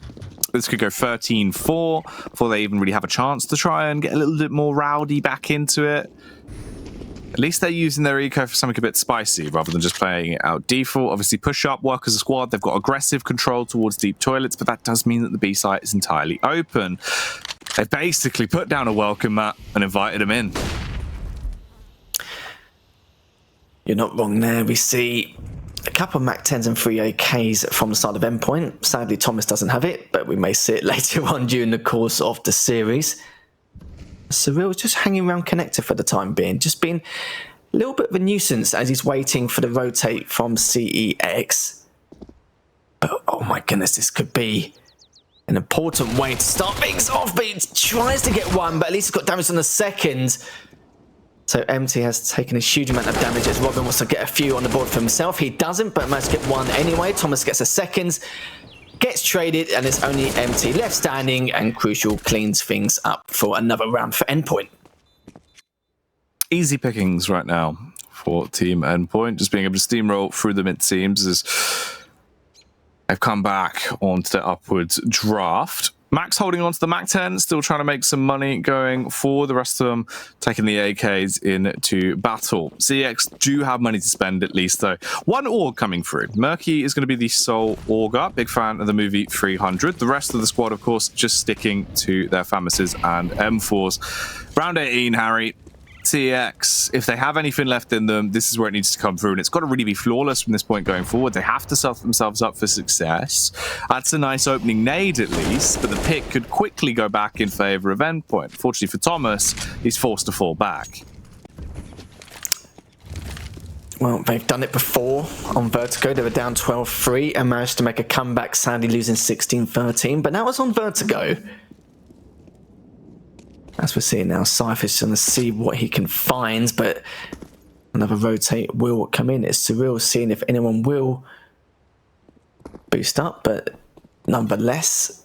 this could go 13-4 before they even really have a chance to try and get a little bit more rowdy back into it. At least they're using their eco for something a bit spicy rather than just playing it out default. Obviously, push up, work as a squad. They've got aggressive control towards deep toilets, but that does mean that the B site is entirely open. They've basically put down a welcome mat and invited him in. You're not wrong there. We see a couple of Mac 10s and 3 AKs from the side of Endpoint. Sadly, Thomas doesn't have it, but we may see it later on during the course of the series. Surreal is just hanging around connector for the time being, just being a little bit of a nuisance as he's waiting for the rotate from CEX. But oh my goodness, this could be an important way to start things off. But he tries to get one, but at least he's got damage on the second. So MT has taken a huge amount of damage as Robin wants to get a few on the board for himself. He doesn't, but managed to get one anyway. Thomas gets a second, gets traded, and it's only MT left standing, and Crucial cleans things up for another round for Endpoint. Easy pickings right now for Team Endpoint, just being able to steamroll through them, it seems, as they've come back onto the upwards draft. Max holding on to the Mac 10, still trying to make some money going forward. The rest of them taking the AKs into battle. CX do have money to spend at least, though. One org coming through. Murky is going to be the sole orger. Big fan of the movie 300. The rest of the squad, of course, just sticking to their Famises and M4s. Round 18, Harry. CX, if they have anything left in them, this is where it needs to come through, and it's got to really be flawless from this point going forward. They have to set themselves up for success. That's a nice opening nade at least, but the pick could quickly go back in favor of Endpoint. Fortunately for Thomas, he's forced to fall back. Well, they've done it before on Vertigo. They were down 12-3 and managed to make a comeback, sadly losing 16-13, but that was on Vertigo. As we're seeing now, Cypher's going to see what he can find, but another rotate will come in. It's Surreal seeing if anyone will boost up, but nonetheless,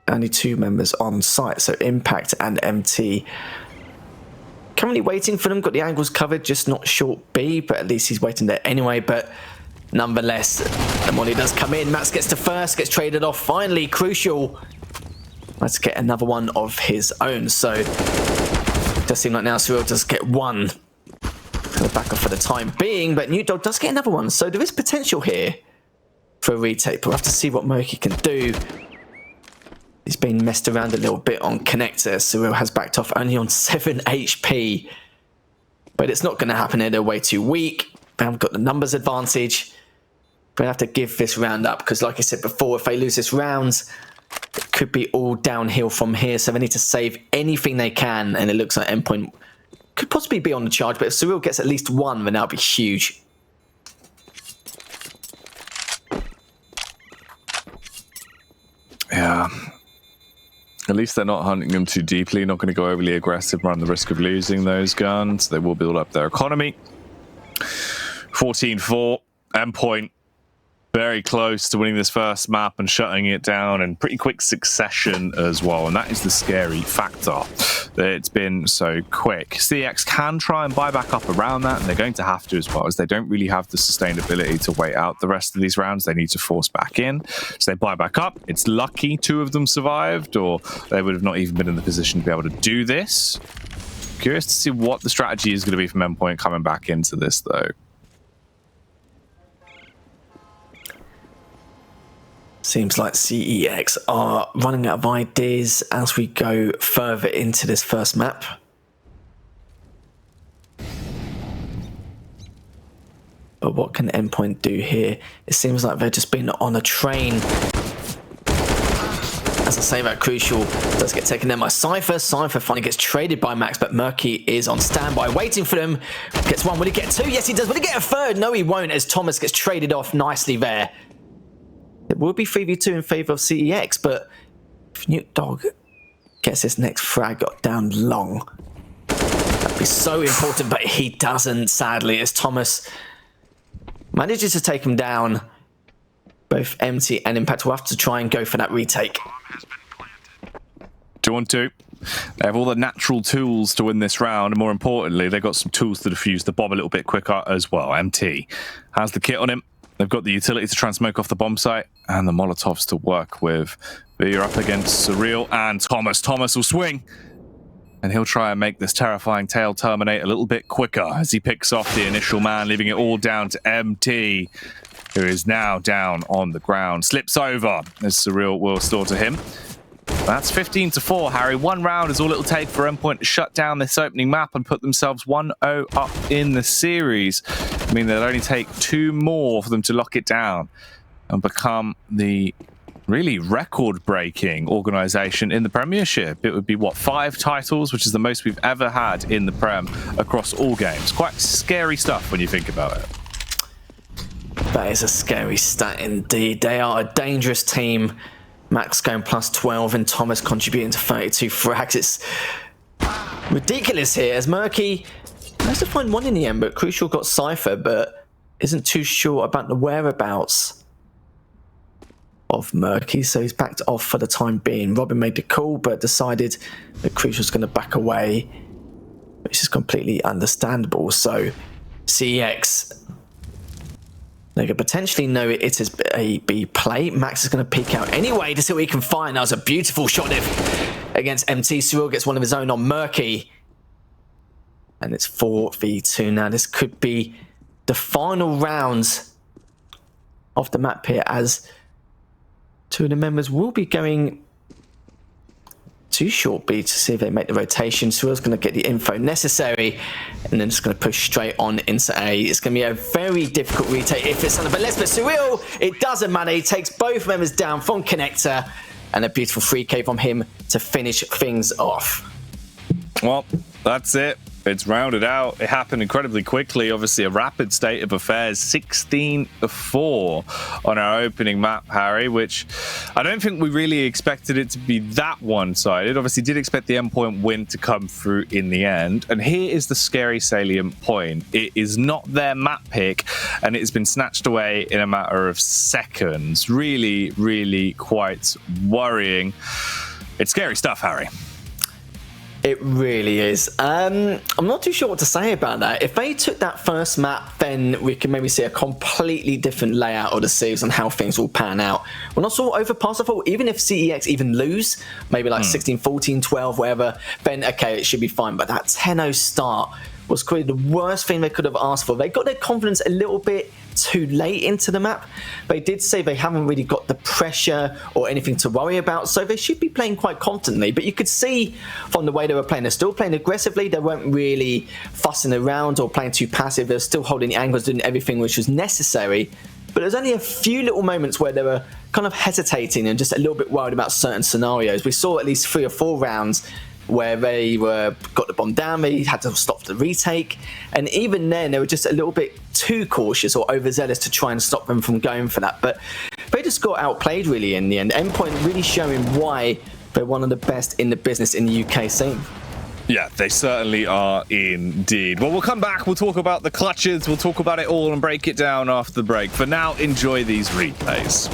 only two members on site. So Impact and MT currently waiting for them. Got the angles covered, just not short B, but at least he's waiting there anyway. But nonetheless, the money does come in. Max gets to first, gets traded off. Finally, Crucial. Let's get another one of his own. So it does seem like now Surreal does get one. Kind of back off for the time being, but New Dog does get another one. So there is potential here for a retake. We'll have to see what Murky can do. He's been messed around a little bit on connector. Surreal has backed off only on 7 HP. But it's not going to happen here. They're way too weak. They haven't got the numbers advantage. We're going to have to give this round up because, like I said before, if they lose this round, it could be all downhill from here, so they need to save anything they can, and it looks like Endpoint could possibly be on the charge, but if Surreal gets at least one, then that would be huge. Yeah. At least they're not hunting them too deeply, not going to go overly aggressive, run the risk of losing those guns. They will build up their economy. 14-4, Endpoint. Very close to winning this first map and shutting it down in pretty quick succession as well. And that is the scary factor, that it's been so quick. CX can try and buy back up around that, and they're going to have to as well, as they don't really have the sustainability to wait out the rest of these rounds. They need to force back in. So they buy back up. It's lucky two of them survived, or they would have not even been in the position to be able to do this. Curious to see what the strategy is going to be from Endpoint coming back into this, though. Seems like CEX are running out of ideas as we go further into this first map. But what can Endpoint do here? It seems like they've just been on a train. As I say, that Crucial does get taken down by Cypher. Cypher finally gets traded by Max, but Murky is on standby, waiting for them. Gets one. Will he get two? Yes, he does. Will he get a third? No, he won't, as Thomas gets traded off nicely there. It will be 3v2 in favour of CEX, but if Nuke Dog gets his next frag down long, that'd be so important, but he doesn't, sadly, as Thomas manages to take him down. Both MT and Impact will have to try and go for that retake. 2-on-2. They have all the natural tools to win this round, and more importantly, they've got some tools to defuse the bomb a little bit quicker as well. MT has the kit on him. They've got the utility to try and smoke off the bomb site, and the Molotovs to work with. But you're up against Surreal and Thomas. Thomas will swing, and he'll try and make this terrifying tail terminate a little bit quicker as he picks off the initial man, leaving it all down to MT, who is now down on the ground. Slips over as Surreal will slaughter him. That's 15-4, Harry. One round is all it'll take for Endpoint to shut down this opening map and put themselves 1-0 up in the series. I mean, it'll only take 2 more for them to lock it down and become the really record-breaking organisation in the Premiership. It would be, what, 5 titles, which is the most we've ever had in the Prem across all games. Quite scary stuff when you think about it. That is a scary stat indeed. They are a dangerous team. Max going plus 12 and Thomas contributing to 32 frags. It's ridiculous here as Murky has to find one in the end, but Crucial got Cypher, but isn't too sure about the whereabouts of Murky, so he's backed off for the time being. Robin made the call, but decided that Crucial's going to back away, which is completely understandable. So CEX, they could potentially know it is a B play. Max is going to peek out anyway to see what he can find. That was a beautiful shot against MT. Cyril gets one of his own on Murky. And it's 4v2 now. This could be the final round of the map here, as 2 of the members will be going to short B to see if they make the rotation. Cyril's going to get the info necessary and then it's going to push straight on into A. It's going to be a very difficult retake if it's under, but let's put Cyril. It doesn't matter. He takes both members down from Connector, and a beautiful free K from him to finish things off. Well, that's it. It's rounded out. It happened incredibly quickly. Obviously, a rapid state of affairs. 16-4 on our opening map, Harry, which I don't think we really expected it to be that one-sided. Obviously, did expect the Endpoint win to come through in the end. And here is the scary salient point. It is not their map pick, and it has been snatched away in a matter of seconds. Really, really quite worrying. It's scary stuff, Harry. It really is. I'm not too sure what to say about that. If they took that first map, then we can maybe see a completely different layout of the series on how things will pan out. We're not so overpass. I thought even if CEX even lose, maybe like 16, 14, 12, whatever, then okay, it should be fine. But that 10-0 start was clearly the worst thing they could have asked for. They got their confidence a little bit too late into the map. They did say they haven't really got the pressure or anything to worry about, so they should be playing quite confidently. But you could see from the way they were playing, they're still playing aggressively. They weren't really fussing around or playing too passive. They're still holding the angles, doing everything which was necessary. But there's only a few little moments where they were kind of hesitating and just a little bit worried about certain scenarios. We saw at least 3 or 4 rounds where they got the bomb down, they had to stop the retake, and even then they were just a little bit too cautious or overzealous to try and stop them from going for that. But they just got outplayed really in the end. Endpoint really showing why they're one of the best in the business in the UK scene. Yeah, they certainly are indeed. Well, we'll come back, we'll talk about the clutches, we'll talk about it all and break it down after the break. For now, enjoy these replays.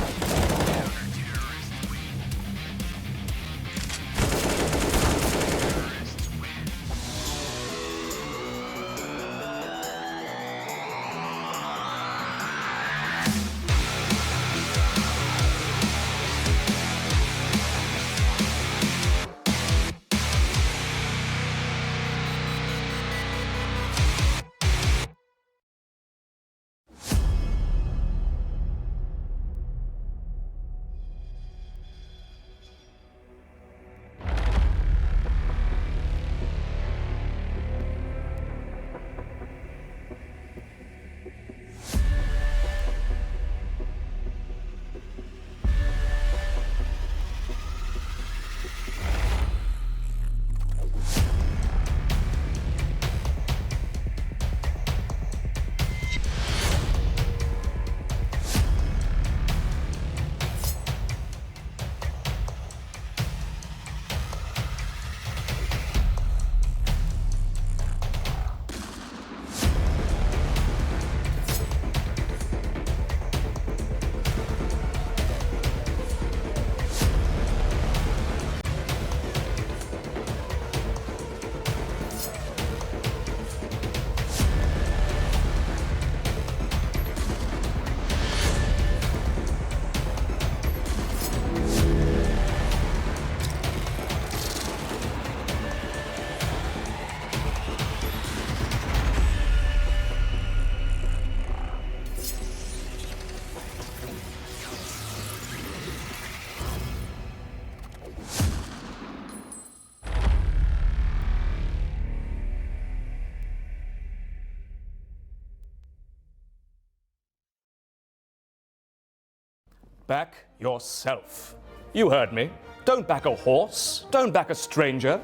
Back yourself. You heard me. Don't back a horse. Don't back a stranger.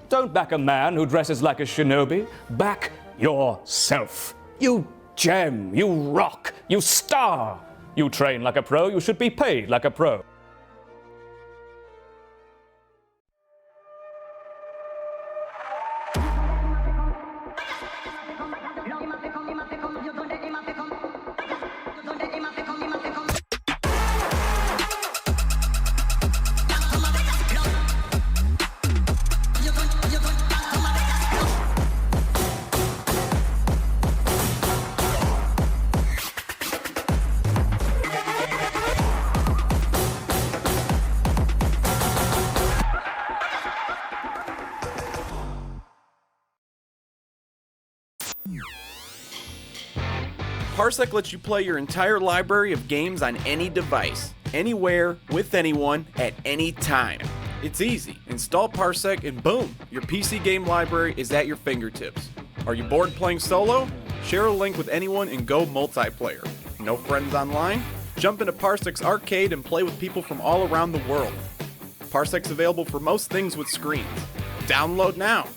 Don't back a man who dresses like a shinobi. Back yourself. You gem. You rock. You star. You train like a pro. You should be paid like a pro. Parsec lets you play your entire library of games on any device, anywhere, with anyone, at any time. It's easy. Install Parsec and boom, your PC game library is at your fingertips. Are you bored playing solo? Share a link with anyone and go multiplayer. No friends online? Jump into Parsec's arcade and play with people from all around the world. Parsec's available for most things with screens. Download now.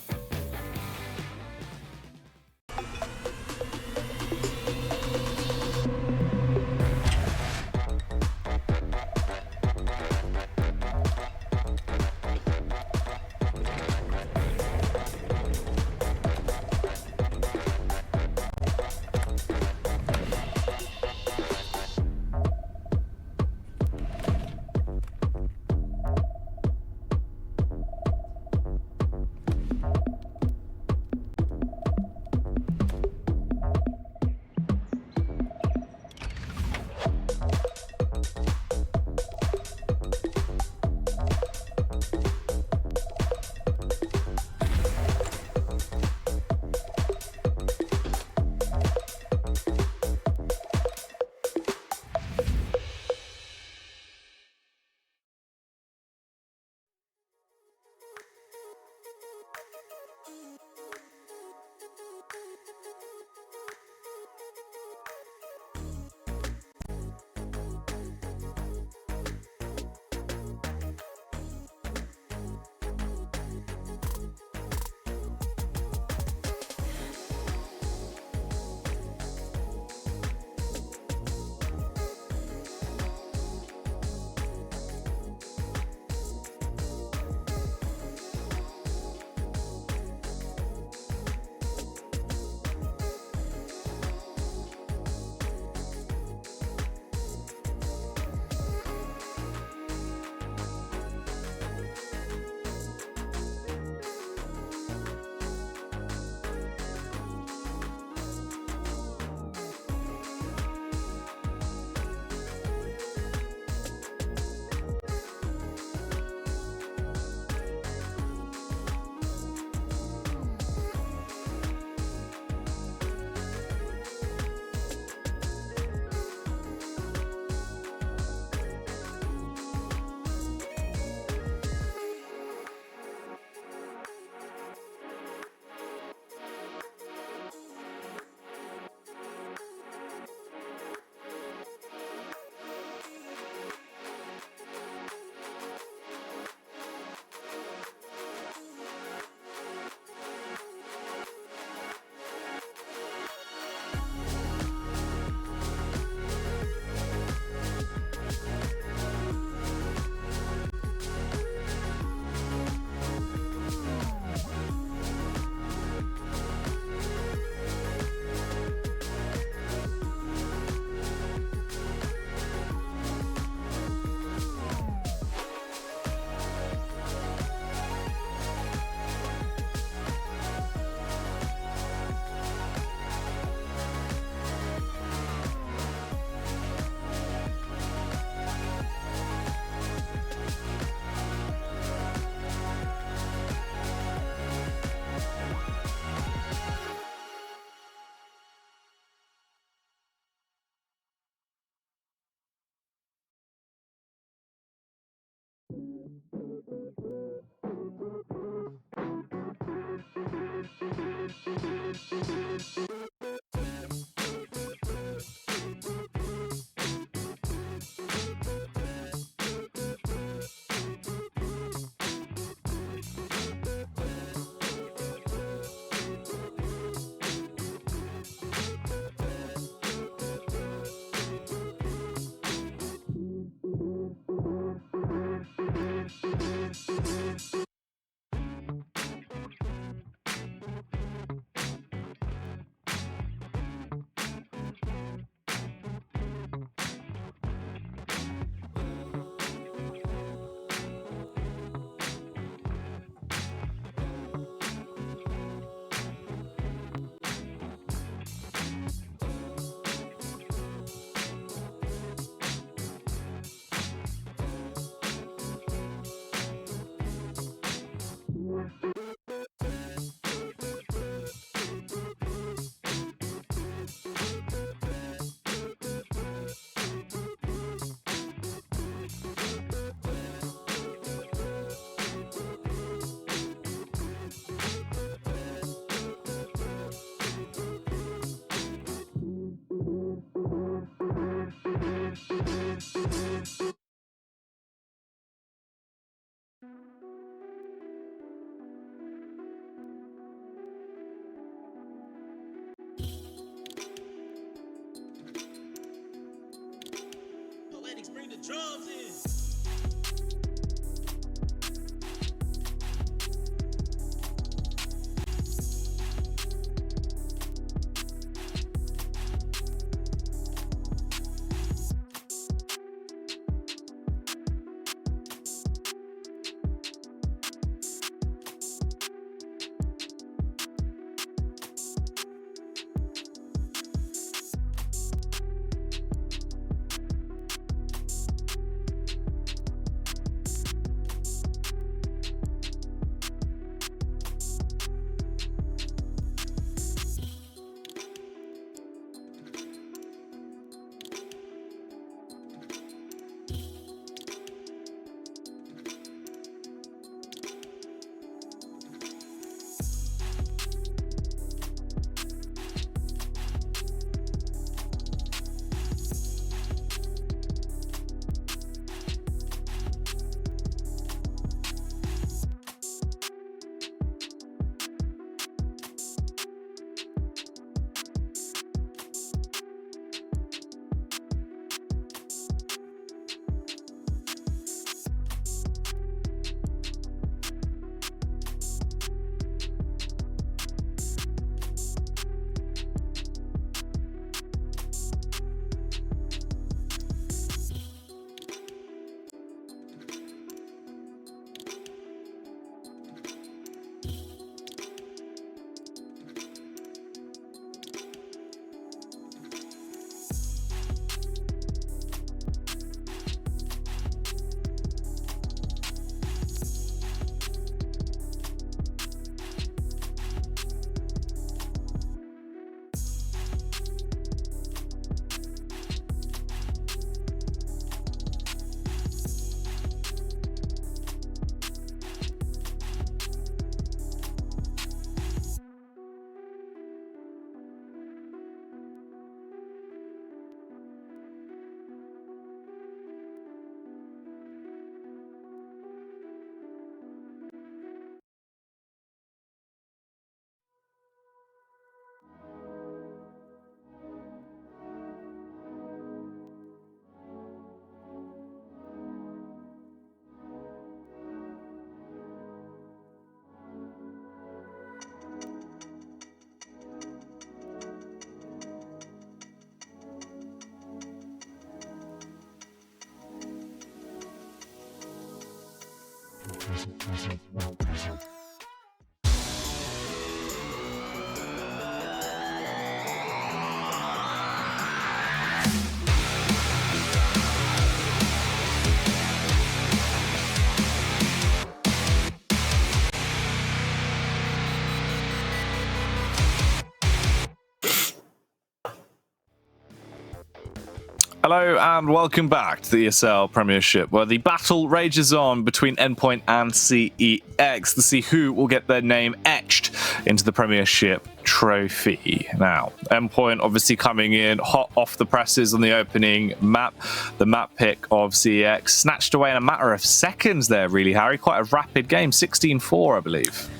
Hello and welcome back to the ESL Premiership, where the battle rages on between Endpoint and CEX to see who will get their name etched into the Premiership trophy. Now, Endpoint obviously coming in hot off the presses on the opening map. The map pick of CEX snatched away in a matter of seconds there, really, Harry. Quite a rapid game, 16-4, I believe.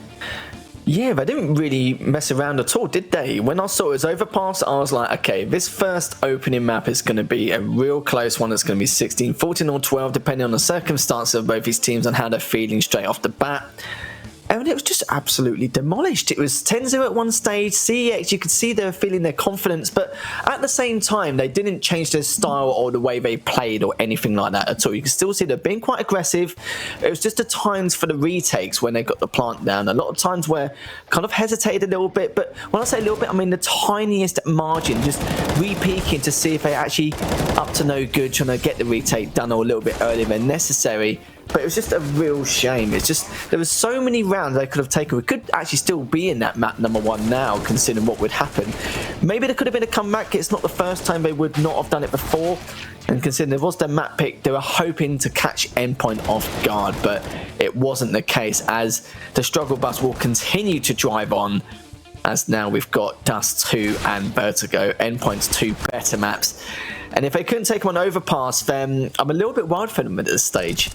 Yeah, they didn't really mess around at all, did they? When I saw it was overpass, I was like, okay, this first opening map is going to be a real close one. It's going to be 16, 14 or 12, depending on the circumstances of both these teams and how they're feeling straight off the bat. And it was just absolutely demolished. It was 10-0 at one stage. CEX, you could see they were feeling their confidence, but at the same time, they didn't change their style or the way they played or anything like that at all. You can still see they're being quite aggressive. It was just the times for the retakes when they got the plant down. A lot of times where kind of hesitated a little bit, but when I say a little bit, I mean the tiniest margin, just re-peeking to see if they're actually up to no good, trying to get the retake done or a little bit earlier than necessary. But it was just a real shame. It's just, there was so many rounds they could have taken. We could actually still be in that map number one now, considering what would happen. Maybe there could have been a comeback. It's not the first time they would not have done it before. And considering there was their map pick, they were hoping to catch Endpoint off guard, but it wasn't the case, as the struggle bus will continue to drive on, as now we've got Dust 2 and Vertigo, Endpoint's two better maps. And if they couldn't take them on overpass, then I'm a little bit worried for them at this stage.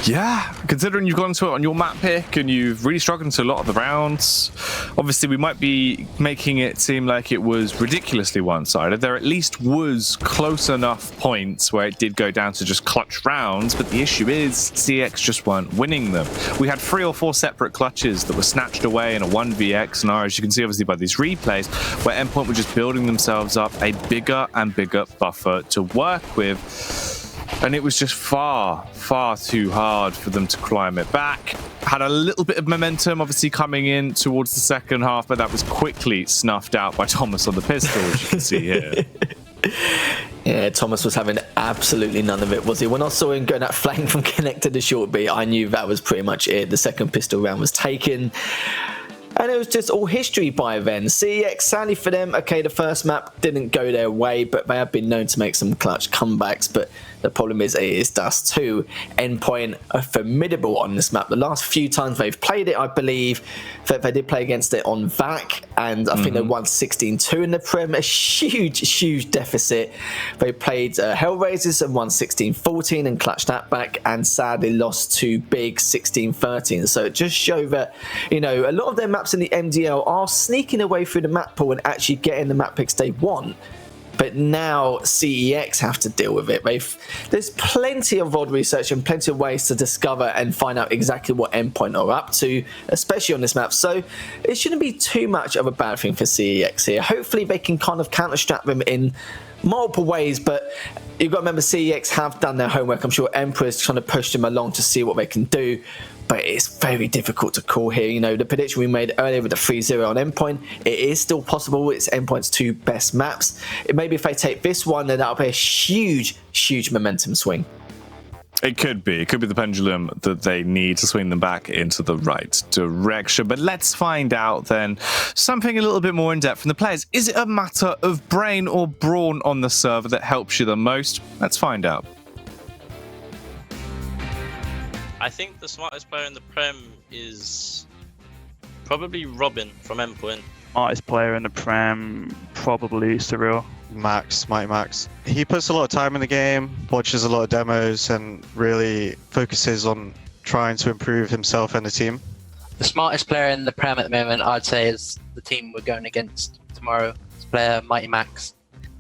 Yeah, considering you've gone to it on your map pick and you've really struggled into a lot of the rounds, obviously we might be making it seem like it was ridiculously one-sided. There at least was close enough points where it did go down to just clutch rounds, but the issue is CX just weren't winning them. We had 3 or 4 separate clutches that were snatched away in a 1vx scenario, as you can see obviously by these replays, where Endpoint were just building themselves up a bigger and bigger buffer to work with. And it was just far too hard for them to climb it back. Had a little bit of momentum, obviously, coming in towards the second half, but that was quickly snuffed out by Thomas on the pistol, as you can see here. Yeah, Thomas was having absolutely none of it, was he? When I saw him going that flank from connected to short B, I knew that was pretty much it. The second pistol round was taken. And it was just all history by then. CEX, sadly for them, okay, the first map didn't go their way, but they have been known to make some clutch comebacks. But the problem is, it is Dust 2. Endpoint are formidable on this map. The last few times they've played it, I believe, that they did play against it on VAC, and I think they won 16-2 in the Prem. A huge deficit. They played Hellraisers and won 16-14 and clutched that back, and sadly lost to Big 16-13. So it just showed that, you know, a lot of their maps in the MDL are sneaking away through the map pool and actually getting the map picks they want. But now CEX have to deal with it. There's plenty of VOD research and plenty of ways to discover and find out exactly what Endpoint are up to, especially on this map. So it shouldn't be too much of a bad thing for CEX here. Hopefully they can kind of counter-strap them in multiple ways, but you've got to remember CEX have done their homework. I'm sure Emperor's trying to push them along to see what they can do. But it's very difficult to call here. You know, the prediction we made earlier with the 3-0 on Endpoint, it is still possible. It's Endpoint's 2 best maps. Maybe if they take this one, then that'll be a huge momentum swing. It could be the pendulum that they need to swing them back into the right direction. But let's find out then something a little bit more in depth from the players. Is it a matter of brain or brawn on the server that helps you the most? Let's find out. I think the smartest player in the Prem is probably Robin from Endpoint. Smartest player in the Prem, probably Surreal. Mighty Max. He puts a lot of time in the game, watches a lot of demos, and really focuses on trying to improve himself and the team. The smartest player in the Prem at the moment, I'd say, is the team we're going against tomorrow. This player, Mighty Max.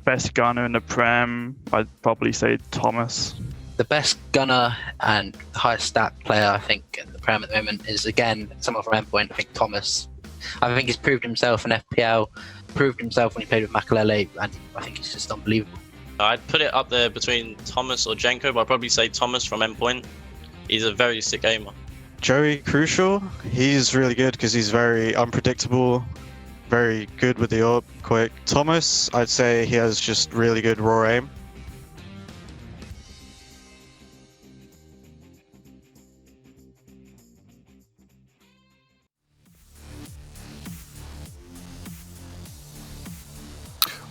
Best gunner in the Prem, I'd probably say Thomas. The best gunner and the highest stat player, I think, in the Prem at the moment is, again, someone from Endpoint. I think Thomas. I think he's proved himself in FPL, proved himself when he played with Makalele, and I think he's just unbelievable. I'd put it up there between Thomas or Jenko, but I'd probably say Thomas from Endpoint. He's a very sick gamer. Joey Crucial, he's really good because he's very unpredictable, very good with the AWP, quick. Thomas, I'd say he has just really good raw aim.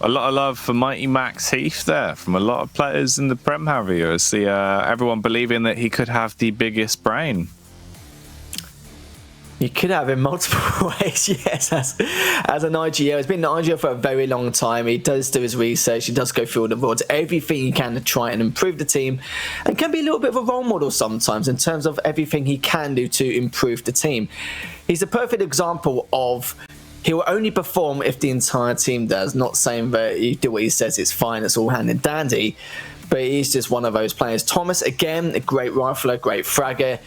A lot of love for Mighty Max Heath there from a lot of players in the Prem, Harry. I see everyone believing that he could have the biggest brain. You could have in multiple ways, yes, as an IGL. He's been an IGL for a very long time. He does do his research. He does go through all the VODs, everything he can to try and improve the team, and can be a little bit of a role model sometimes in terms of everything he can do to improve the team. He's a perfect example of he will only perform if the entire team does. Not saying that you do what he says, it's fine, it's all hand and dandy, but he's just one of those players. Thomas, again, a great rifler, great fragger.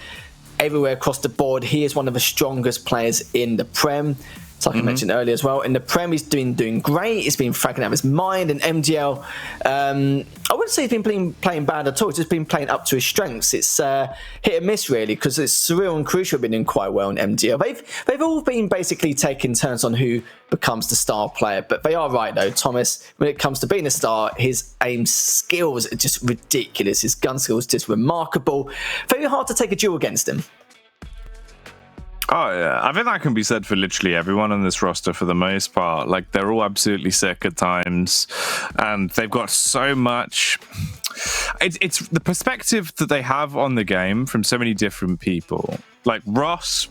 Everywhere across the board, he is one of the strongest players in the Prem. So like I mentioned earlier as well, in the Prem he's doing great. He's been fragging out of his mind. In MDL, I wouldn't say he's been playing bad at all. He's just been playing up to his strengths. It's hit and miss really, because it's Surreal and Crucial have been doing quite well in MDL. They've all been basically taking turns on who becomes the star player. But they are right though, Thomas. When it comes to being a star, his aim skills are just ridiculous. His gun skills just remarkable. Very hard to take a duel against him. Oh yeah, I think that can be said for literally everyone on this roster for the most part. Like, they're all absolutely sick at times, and they've got so much. It's the perspective that they have on the game from so many different people. Like Ross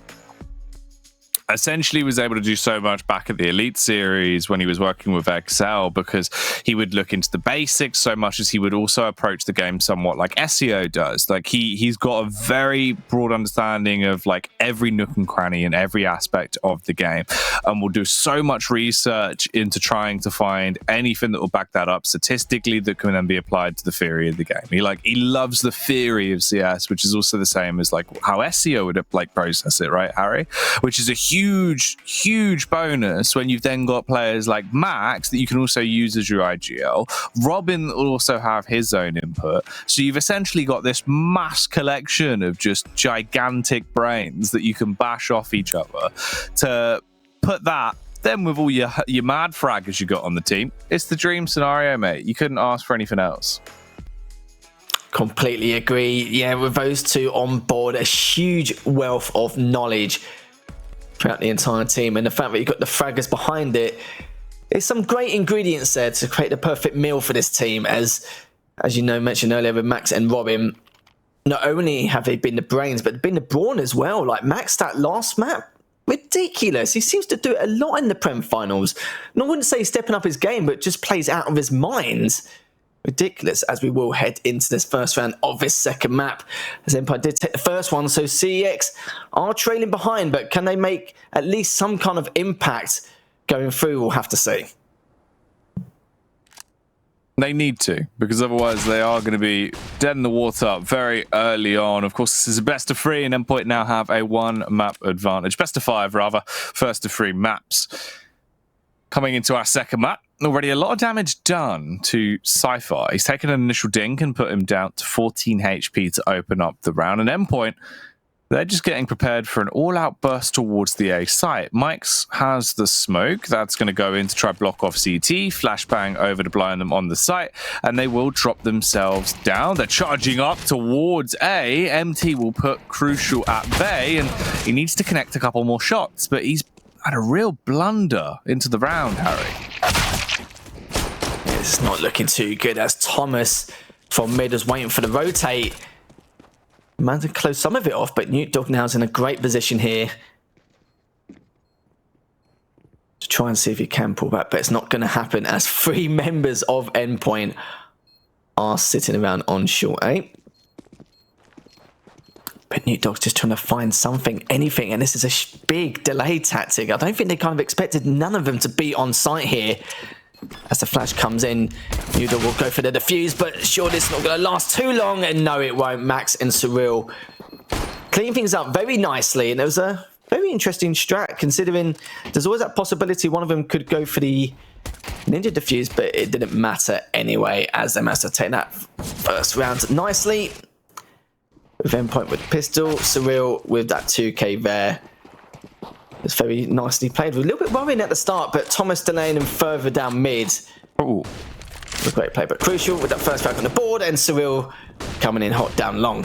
essentially was able to do so much back at the Elite Series when he was working with Excel, because he would look into the basics so much as he would also approach the game somewhat like SEO does. Like he's got a very broad understanding of like every nook and cranny and every aspect of the game, and will do so much research into trying to find anything that will back that up statistically that can then be applied to the theory of the game. He loves the theory of CS, which is also the same as like how SEO would like process it, right, Harry? Which is a huge bonus when you've then got players like Max that you can also use as your IGL. Robin will also have his own input. So you've essentially got this mass collection of just gigantic brains that you can bash off each other. To put that then with all your mad fraggers you got on the team, it's the dream scenario, mate. You couldn't ask for anything else. Completely agree. Yeah, with those two on board, a huge wealth of knowledge throughout the entire team, and the fact that you've got the fraggers behind it, there's some great ingredients there to create the perfect meal for this team. As you know, mentioned earlier with Max and Robin, not only have they been the brains, but they've been the brawn as well. Like Max, that last map, ridiculous. He seems to do it a lot in the Prem finals. And I wouldn't say he's stepping up his game, but just plays out of his mind. Ridiculous, as we will head into this first round of this second map, as Empire did take the first one. So CEX are trailing behind, but can they make at least some kind of impact going through? We'll have to see. They need to, because otherwise they are going to be dead in the water very early on. Of course, this is a best of 3, and Endpoint now have a 1 map advantage. Best of 5, rather. First of 3 maps. Coming into our second map, already a lot of damage done to Cypher. He's taken an initial dink and put him down to 14 HP to open up the round. And Endpoint, they're just getting prepared for an all-out burst towards the A site. Mike's has the smoke. That's going to go in to try block off CT, flashbang over to blind them on the site, and they will drop themselves down. They're charging up towards A. MT will put Crucial at bay, and he needs to connect a couple more shots, but he's had a real blunder into the round, Harry. It's not looking too good, as Thomas from mid is waiting for the rotate. Man to close some of it off, but Newt Dog now is in a great position here to try and see if he can pull back, but it's not going to happen, as 3 members of Endpoint are sitting around on short A. But Newt Dog's just trying to find something, anything, and this is a big delay tactic. I don't think they kind of expected none of them to be on site here. As the flash comes in, Newt Dog will go for the defuse, but sure, this is not going to last too long, and no, it won't. Max and Surreal clean things up very nicely, and it was a very interesting strat, considering there's always that possibility one of them could go for the ninja defuse, but it didn't matter anyway, as they managed to take that first round nicely. With Endpoint with pistol, Surreal with that 2k there. It's very nicely played. We're a little bit worrying at the start, but Thomas delaying him further down mid. Ooh. A great play, but Crucial with that first frag on the board, and Surreal coming in hot down long.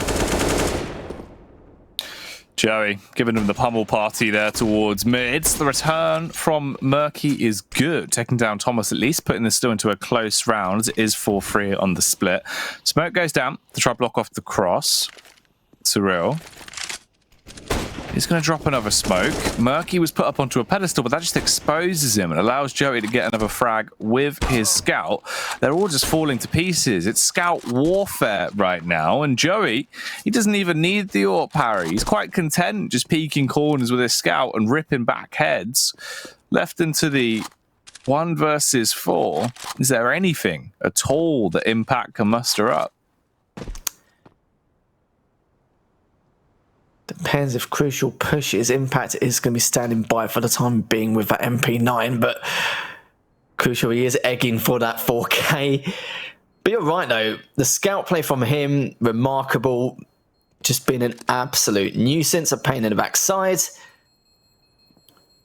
Joey giving them the pummel party there towards mid. The return from Murky is good, taking down Thomas at least, putting this still into a close round. It is 4-3 on the split. Smoke goes down to try block off the cross. Surreal. He's going to drop another smoke. Murky was put up onto a pedestal, but that just exposes him and allows Joey to get another frag with his scout. They're all just falling to pieces. It's scout warfare right now, and Joey, he doesn't even need the AWP parry. He's quite content just peeking corners with his scout and ripping back heads. Left into the 1 versus 4. Is there anything at all that Impact can muster up? Depends if Crucial pushes. Impact is going to be standing by for the time being with that MP9, but Crucial, he is egging for that 4K. But you're right, though. The scout play from him, remarkable. Just been an absolute nuisance, a pain in the backside.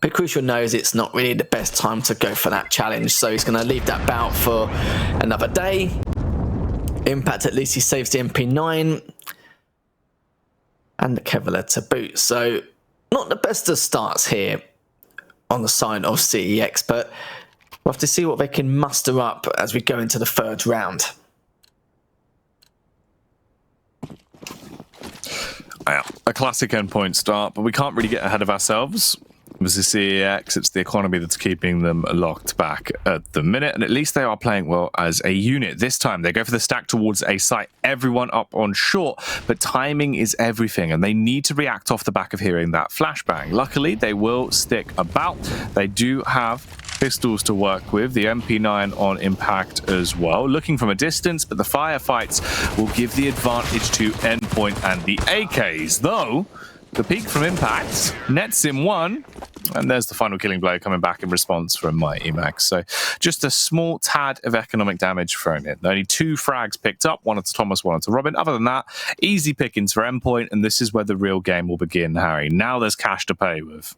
But Crucial knows it's not really the best time to go for that challenge, so he's going to leave that bout for another day. Impact, at least he saves the MP9. And the Kevlar to boot. So not the best of starts here on the side of CEX, but we'll have to see what they can muster up as we go into the third round. Yeah, a classic Endpoint start, but we can't really get ahead of ourselves. Obviously, CEX, it's the economy that's keeping them locked back at the minute, and at least they are playing well as a unit. This time, they go for the stack towards a site, everyone up on short, but timing is everything, and they need to react off the back of hearing that flashbang. Luckily, they will stick about. They do have pistols to work with, the MP9 on impact as well, looking from a distance, but the firefights will give the advantage to Endpoint and the AKs, though the peak from impact nets him one, and there's the final killing blow coming back in response from Mighty Max. So just a small tad of economic damage thrown in. Only 2 frags picked up, one to Thomas, one to Robin. Other than that, easy pickings for Endpoint, and this is where the real game will begin, Harry. Now there's cash to pay with.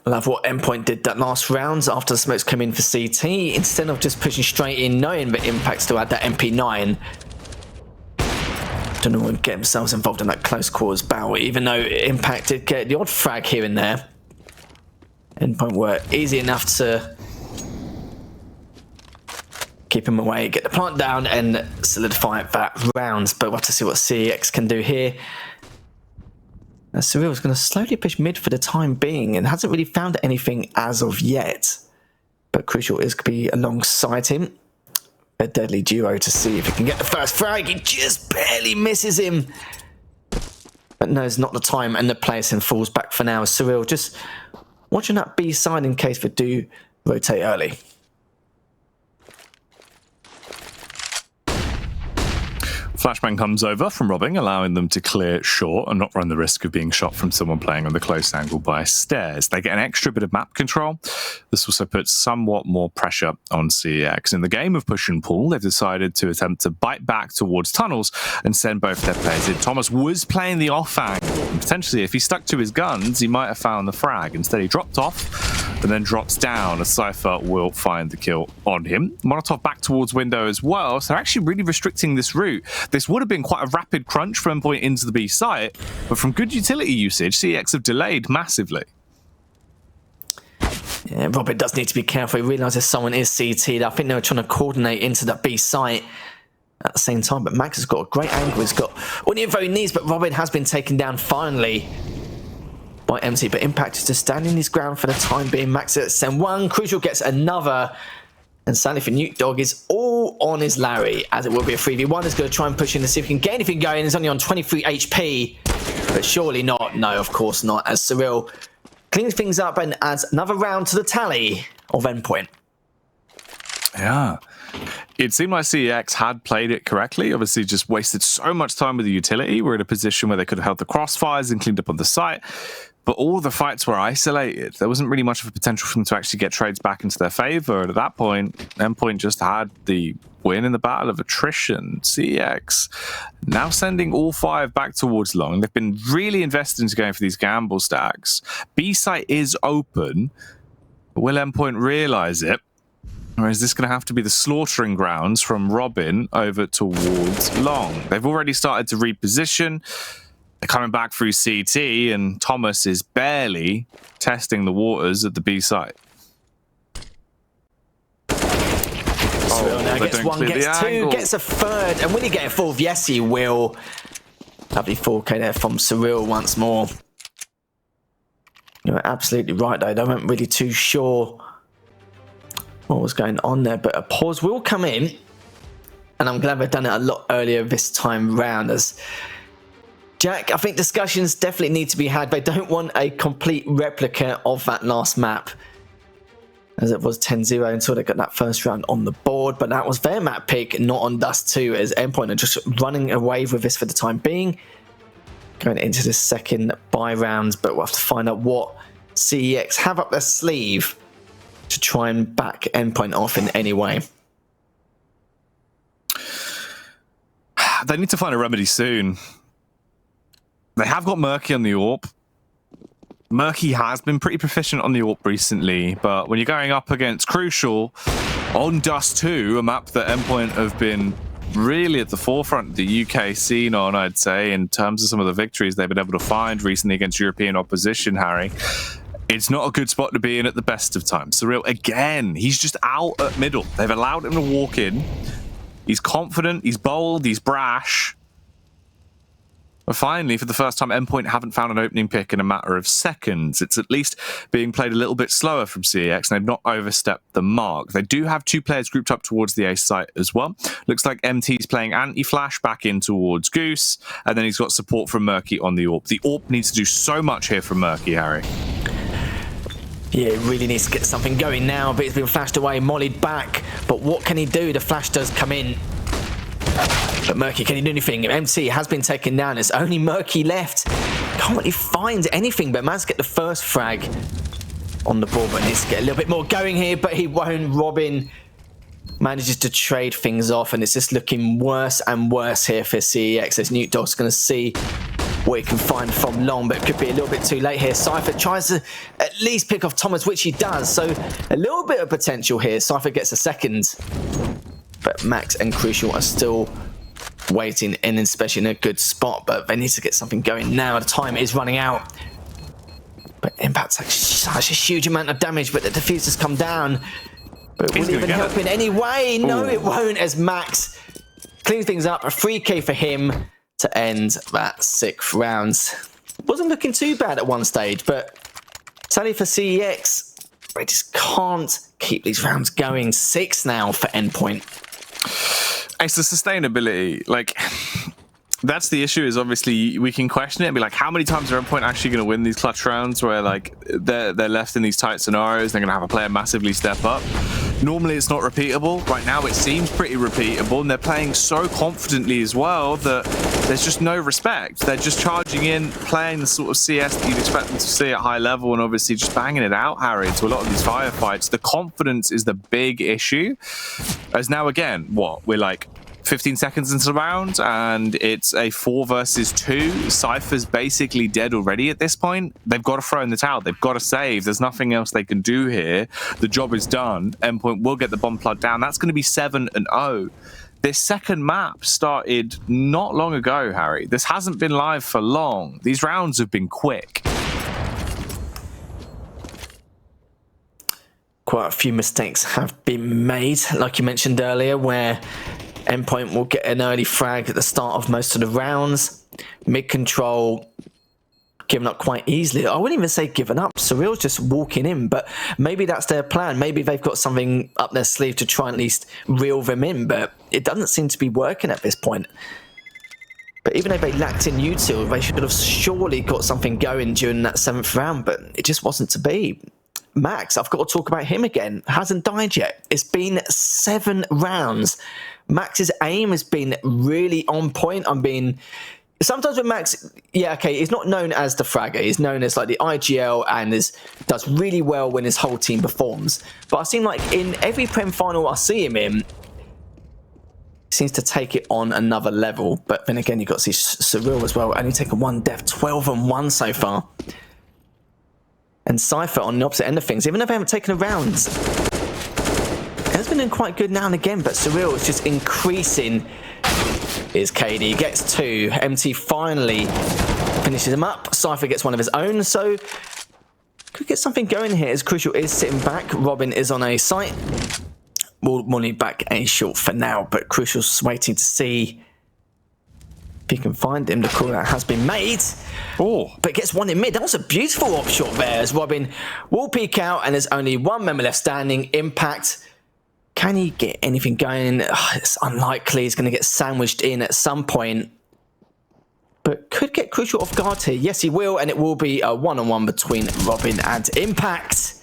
I love what Endpoint did that last round after the smokes come in for CT. Instead of just pushing straight in, knowing that Impact still had that MP9, don't know, get themselves involved in that close quarters battle, even though Impact did get the odd frag here and there. Endpoint were easy enough to keep him away, get the plant down, and solidify that round. But we'll have to see what CEX can do here. Surreal is going to slowly push mid for the time being and hasn't really found anything as of yet. But Crucial is going to be alongside him. A deadly duo to see if he can get the first frag. He just barely misses him. But no, it's not the time, and the place and falls back for now. Surreal just watching that B side in case they do rotate early. Flashbang comes over from Robbing, allowing them to clear short and not run the risk of being shot from someone playing on the close angle by stairs. They get an extra bit of map control. This also puts somewhat more pressure on CEX. In the game of push and pull, they've decided to attempt to bite back towards tunnels and send both their players in. Thomas was playing the off angle, and potentially if he stuck to his guns, he might have found the frag. Instead, he dropped off and then drops down. A Cypher will find the kill on him. Molotov back towards window as well, so they're actually really restricting this route. This would have been quite a rapid crunch from Endpoint into the B site, but from good utility usage, CX have delayed massively. Yeah, Robert does need to be careful. He realises someone is CT'd. I think they were trying to coordinate into that B site at the same time, but Max has got a great angle. He's got all the info he needs, but Robert has been taken down finally by MC, but Impact is just standing his ground for the time being. Max at send one, Crucial gets another, and sadly for Nuke Dog is all on his Larry, as it will be a 3v1. He's going to try and push in to see if he can get anything going. He's only on 23 HP, but surely not. No, of course not, as Cyril cleans things up and adds another round to the tally of Endpoint. Yeah. It seemed like CEX had played it correctly, obviously just wasted so much time with the utility. We're in a position where they could have held the crossfires and cleaned up on the site, but all the fights were isolated. There wasn't really much of a potential for them to actually get trades back into their favor. And at that point, Endpoint just had the win in the battle of attrition. CEX now sending all 5 back towards long. They've been really invested into going for these gamble stacks. B site is open, but will Endpoint realize it? Or is this going to have to be the slaughtering grounds from Robin over towards long? They've already started to reposition. They're coming back through CT, and Thomas is barely testing the waters at the B site. Now gets one, gets two, gets a third, and will he get a fourth? Yes, he will. Lovely 4K there from Cyril once more. You're absolutely right, though. They weren't really too sure what was going on there, but a pause will come in, and I'm glad they've done it a lot earlier this time round. As Jack, I think discussions definitely need to be had. They don't want a complete replica of that last map, as it was 10-0 until they got that first round on the board, but that was their map pick, not on Dust 2, as Endpoint are just running away with this for the time being, going into the second buy round. But we'll have to find out what CEX have up their sleeve to try and back Endpoint off in any way. They need to find a remedy soon. They have got Murky on the AWP. Murky has been pretty proficient on the AWP recently, but when you're going up against Crucial on Dust 2, a map that Endpoint have been really at the forefront of the UK scene on, I'd say, in terms of some of the victories they've been able to find recently against European opposition, Harry, it's not a good spot to be in at the best of times. Surreal, again, he's just out at middle. They've allowed him to walk in. He's confident, he's bold, he's brash. But finally, for the first time, Endpoint haven't found an opening pick in a matter of seconds. It's at least being played a little bit slower from CEX, and they've not overstepped the mark. They do have 2 players grouped up towards the A site as well. Looks like MT's playing anti-flash back in towards Goose, and then he's got support from Murky on the AWP. The AWP needs to do so much here from Murky, Harry. Yeah, he really needs to get something going now, but he's been flashed away, mollied back. But what can he do? The flash does come in. But Murky, can he do anything? MC has been taken down. It's only Murky left. Can't really find anything, but managed to get the first frag on the board. But needs to get a little bit more going here, but he won't. Robin manages to trade things off, and it's just looking worse and worse here for CEX. As Newt Dog's going to see what he can find from long, but it could be a little bit too late here. Cypher tries to at least pick off Thomas, which he does. So a little bit of potential here. Cypher gets a second. But Max and Crucial are still waiting, and especially in a good spot, but they need to get something going now. The time is running out. But Impact's like such a huge amount of damage, but the defusers come down. But it won't even help in any way. No, it won't, as Max cleans things up. A free K for him to end that 6th round. Wasn't looking too bad at one stage, but sadly for CEX, they just can't keep these rounds going. 6 now for Endpoint. It's the sustainability. Like, that's the issue, is obviously we can question it and be like, how many times are Endpoint actually going to win these clutch rounds where like they're left in these tight scenarios, they're going to have a player massively step up. Normally it's not repeatable. Right now it seems pretty repeatable, and they're playing so confidently as well that there's just no respect. They're just charging in, playing the sort of CS that you'd expect them to see at high level, and obviously just banging it out, Harry, into a lot of these firefights. The confidence is the big issue. As now again, what, we're like 15 seconds into the round, and it's a 4 versus 2. Cypher's basically dead already at this point. They've got to throw in the towel. They've got to save. There's nothing else they can do here. The job is done. Endpoint will get the bomb plug down. That's going to be 7-0. This second map started not long ago, Harry. This hasn't been live for long. These rounds have been quick. Quite a few mistakes have been made, like you mentioned earlier, where Endpoint will get an early frag at the start of most of the rounds. Mid control given up quite easily. I wouldn't even say given up. Surreal's just walking in, but maybe that's their plan. Maybe they've got something up their sleeve to try and at least reel them in, but it doesn't seem to be working at this point. But even if they lacked in util, they should have surely got something going during that 7th round, but it just wasn't to be. Max, I've got to talk about him again. Hasn't died yet. It's been 7 rounds. Max's aim has been really on point. Sometimes with Max, yeah, okay, he's not known as the fragger. He's known as like the IGL and does really well when his whole team performs. But I seem like in every Prem final I see him in, he seems to take it on another level. But then again, you've got to see Surreal as well. Only taken 1 death, 12-1 so far. And Cypher on the opposite end of things, even though they haven't taken a round, has been doing quite good now and again, but Surreal is just increasing his KD. Gets 2. MT finally finishes him up. Cypher gets one of his own, so could get something going here as Crucial is sitting back. Robin is on a site. We'll need back a short for now, but Crucial's waiting to see if he can find him. The call out has been made. Oh, but gets one in mid. That was a beautiful op shot there as Robin will peek out, and there's only 1 member left standing. Impact. Can he get anything going? It's unlikely. He's going to get sandwiched in at some point. But could get Crucial off guard here. Yes, he will, and it will be a one-on-one between Robin and Impact.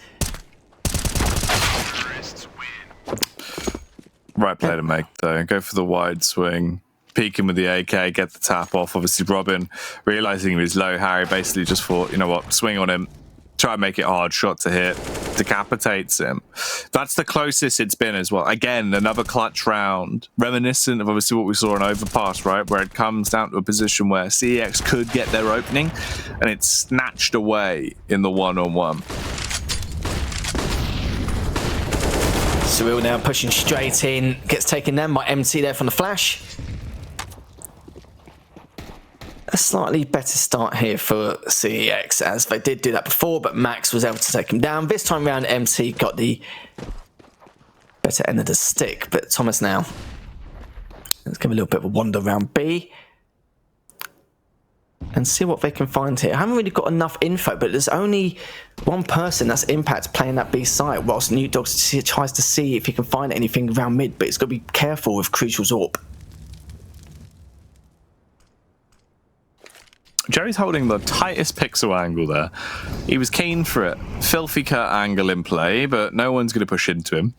Right play to make, though. Go for the wide swing. Peek him with the AK, get the tap off. Obviously, Robin, realizing he was low, Harry basically just thought, you know what, swing on him. Try and make it hard, shot to hit, decapitates him. That's the closest it's been as well. Again, another clutch round, reminiscent of obviously what we saw in Overpass, right? Where it comes down to a position where CEX could get their opening, and it's snatched away in the one-on-one. Surreal now pushing straight in, gets taken down by MT there from the flash. A slightly better start here for CEX, as they did do that before, but Max was able to take him down. This time round, MT got the better end of the stick, but Thomas now. Let's give him a little bit of a wander around B. and see what they can find here. I haven't really got enough info, but there's only one person that's Impact playing that B site, whilst New Dogs tries to see if he can find anything around mid, but he's got to be careful with Crucial's AWP. Jerry's holding the tightest pixel angle there. He was keen for it. Filthy cut angle in play, but no one's going to push into him.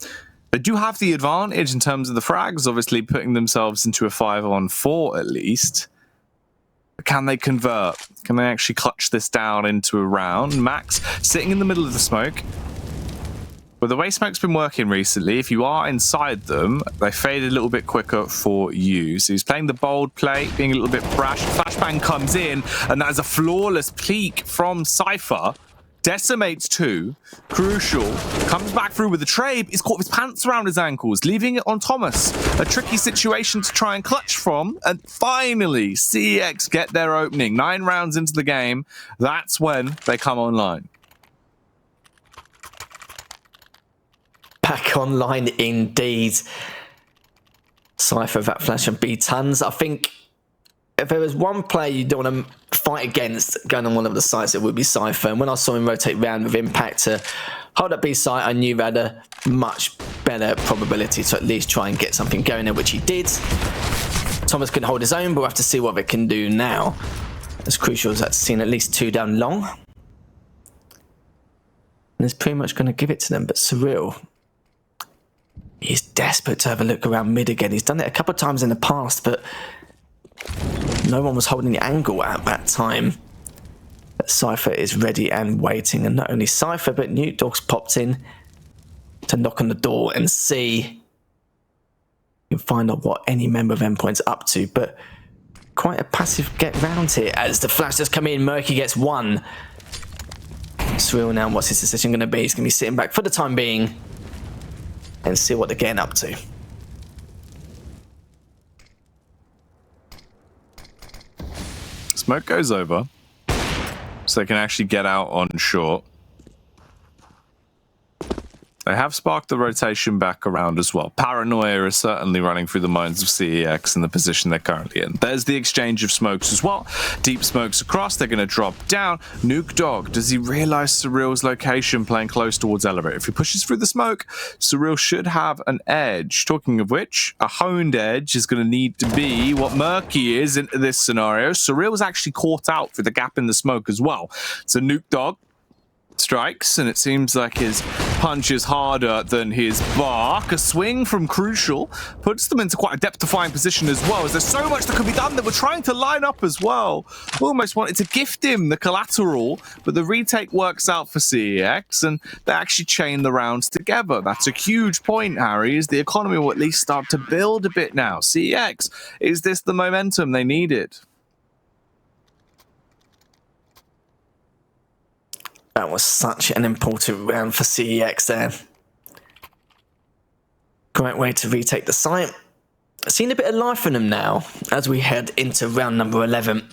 They do have the advantage in terms of the frags, obviously putting themselves into a 5-on-4 at least. But can they convert? Can they actually clutch this down into a round? Max sitting in the middle of the smoke. Well, the way smoke's been working recently, if you are inside them, they fade a little bit quicker for you. So he's playing the bold play, being a little bit brash. Flashbang comes in, and that is a flawless peek from Cypher. Decimates 2. Crucial comes back through with the trade. He's caught his pants around his ankles, leaving it on Thomas. A tricky situation to try and clutch from. And finally, CEX get their opening. 9 rounds into the game. That's when they come online. Back online indeed. Cypher, that flash and B tons. I think if there was one player you don't want to fight against going on one of the sites, it would be Cypher. And when I saw him rotate round with Impact to hold up B site, I knew they had a much better probability to at least try and get something going there, which he did. Thomas can hold his own, but we'll have to see what they can do now. As Crucial as that's seen at least 2 down long. And it's pretty much going to give it to them, but Surreal, he's desperate to have a look around mid again. He's done it a couple of times in the past, but no one was holding the angle at that time. But Cypher is ready and waiting, and not only Cypher, but New Dogs popped in to knock on the door and see. You can find out what any member of Endpoint's up to, but quite a passive get round here as the flash does come in. Murky gets 1. Surreal now, what's his decision going to be? He's going to be sitting back for the time being and see what they're getting up to. Smoke goes over, so they can actually get out on short. They have sparked the rotation back around as well. Paranoia is certainly running through the minds of CEX in the position they're currently in. There's the exchange of smokes as well. Deep smokes across, they're going to drop down. Nuke Dog, does he realize Surreal's location playing close towards elevator? If he pushes through the smoke, Surreal should have an edge. Talking of which, a honed edge is going to need to be what Murky is in this scenario. Surreal's actually caught out through the gap in the smoke as well. So Nuke Dog strikes, and it seems like his punch is harder than his bark. A swing from Crucial puts them into quite a depth-defying position as well, as there's so much that can be done that we're trying to line up as well. Almost wanted to gift him the collateral, but the retake works out for CEX, and they actually chain the rounds together. That's a huge point, Harry, as the economy will at least start to build a bit now. CEX, is this the momentum they needed? That was such an important round for CEX there. Great way to retake the site. Seen a bit of life in them now as we head into round number 11.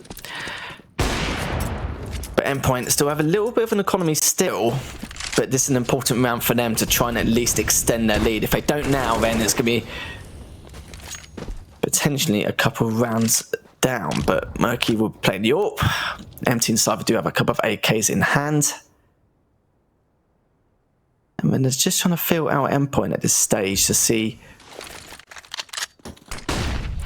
But Endpoint still have a little bit of an economy still, but this is an important round for them to try and at least extend their lead. If they don't now, then it's going to be potentially a couple of rounds down, but Murky will play the AWP. Empty and Cypher do have a couple of AKs in hand. And then they're just trying to feel out Endpoint at this stage to see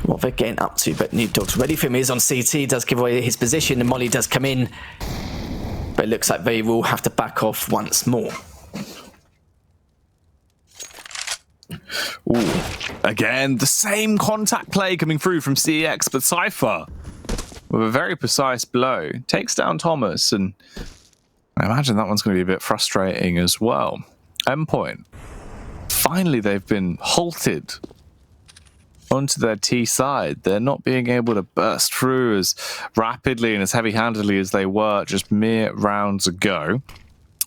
what they're getting up to. But New Dog's ready for him. He's on CT, does give away his position, and Molly does come in. But it looks like they will have to back off once more. Ooh. Again, the same contact play coming through from CEX, but Cypher, with a very precise blow, takes down Thomas, and I imagine that one's going to be a bit frustrating as well. Endpoint, finally they've been halted onto their T side. They're not being able to burst through as rapidly and as heavy-handedly as they were just mere rounds ago.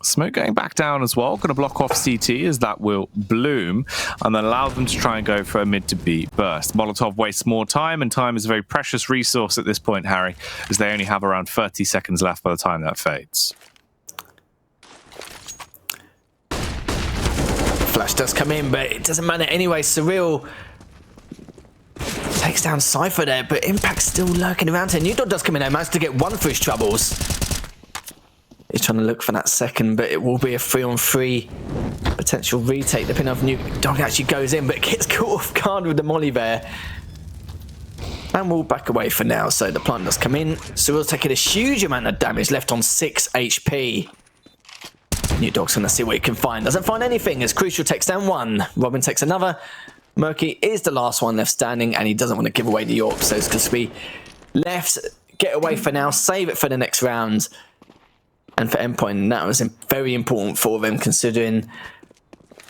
Smoke going back down as well, going to block off CT as that will bloom and then allow them to try and go for a mid to B burst. Molotov wastes more time, and time is a very precious resource at this point, Harry, as they only have around 30 seconds left by the time that fades. Flash does come in, but it doesn't matter anyway. Surreal Takes down Cypher there, but Impact's still lurking around here. New Dog does come in there, managed to get one for his troubles. He's trying to look for that second, but it will be a 3-on-3 potential retake, depending on if New Dog actually goes in, but gets caught off guard with the molly there. And we'll back away for now, so the plant does come in. Cyril's taking a huge amount of damage, left on 6 HP. New Dog's going to see what he can find. Doesn't find anything as Crucial takes down one. Robin takes another. Murky is the last one left standing, and he doesn't want to give away the AWP, so it's going to be left, get away for now, save it for the next round. And for Endpoint, that was very important for them, considering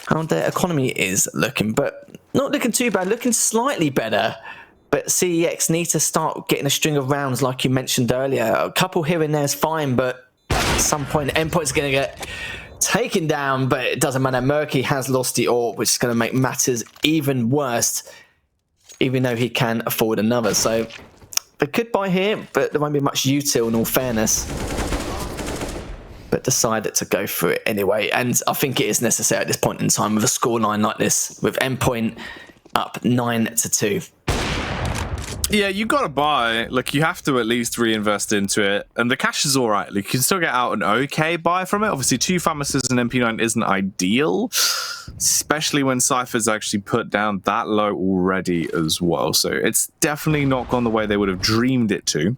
how their economy is looking. But not looking too bad, looking slightly better. But CEX need to start getting a string of rounds, like you mentioned earlier. A couple here and there is fine, but at some point, Endpoint's going to get taken down. But it doesn't matter. Murky has lost the AWP, which is going to make matters even worse, even though he can afford another. So they could buy here, but there won't be much util in all fairness. But decided to go for it anyway, and I think it is necessary at this point in time with a scoreline like this, with Endpoint up 9-2. Yeah, you got to buy. Like, you have to at least reinvest into it, and the cash is all right. Like, you can still get out an okay buy from it. Obviously, 2 Pharmacists and MP9 isn't ideal, especially when Cypher's actually put down that low already as well. So it's definitely not gone the way they would have dreamed it to.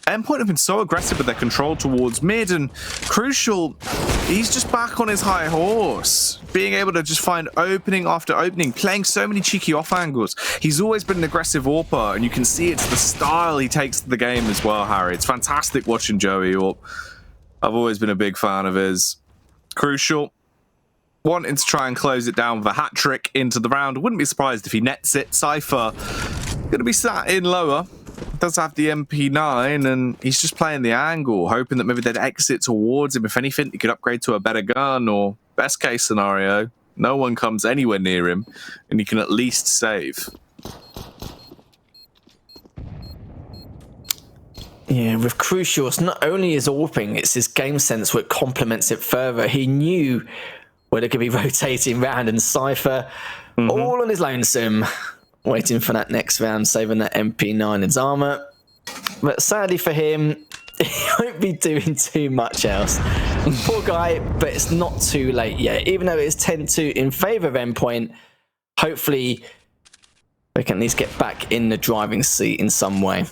Endpoint have been so aggressive with their control towards mid, and Crucial, he's just back on his high horse, being able to just find opening after opening, playing so many cheeky off angles. He's always been an aggressive AWPer, and you can see it's the style he takes to the game as well, Harry. It's fantastic watching Joey AWP. I've always been a big fan of his. Crucial, wanting to try and close it down with a hat trick into the round. Wouldn't be surprised if he nets it. Cypher going to be sat in lower. Does have the MP9, and he's just playing the angle, hoping that maybe they'd exit towards him. If anything, he could upgrade to a better gun, or best case scenario, no one comes anywhere near him, and he can at least save. Yeah, with Crucial, it's not only his AWPing, it's his game sense which complements it further. He knew where they could be rotating round, and Cypher, all on his lonesome, waiting for that next round, saving that MP9 in his armor. But sadly for him, he won't be doing too much else. Poor guy, but it's not too late yet. Even though it's 10-2 in favor of Endpoint, hopefully they can at least get back in the driving seat in some way.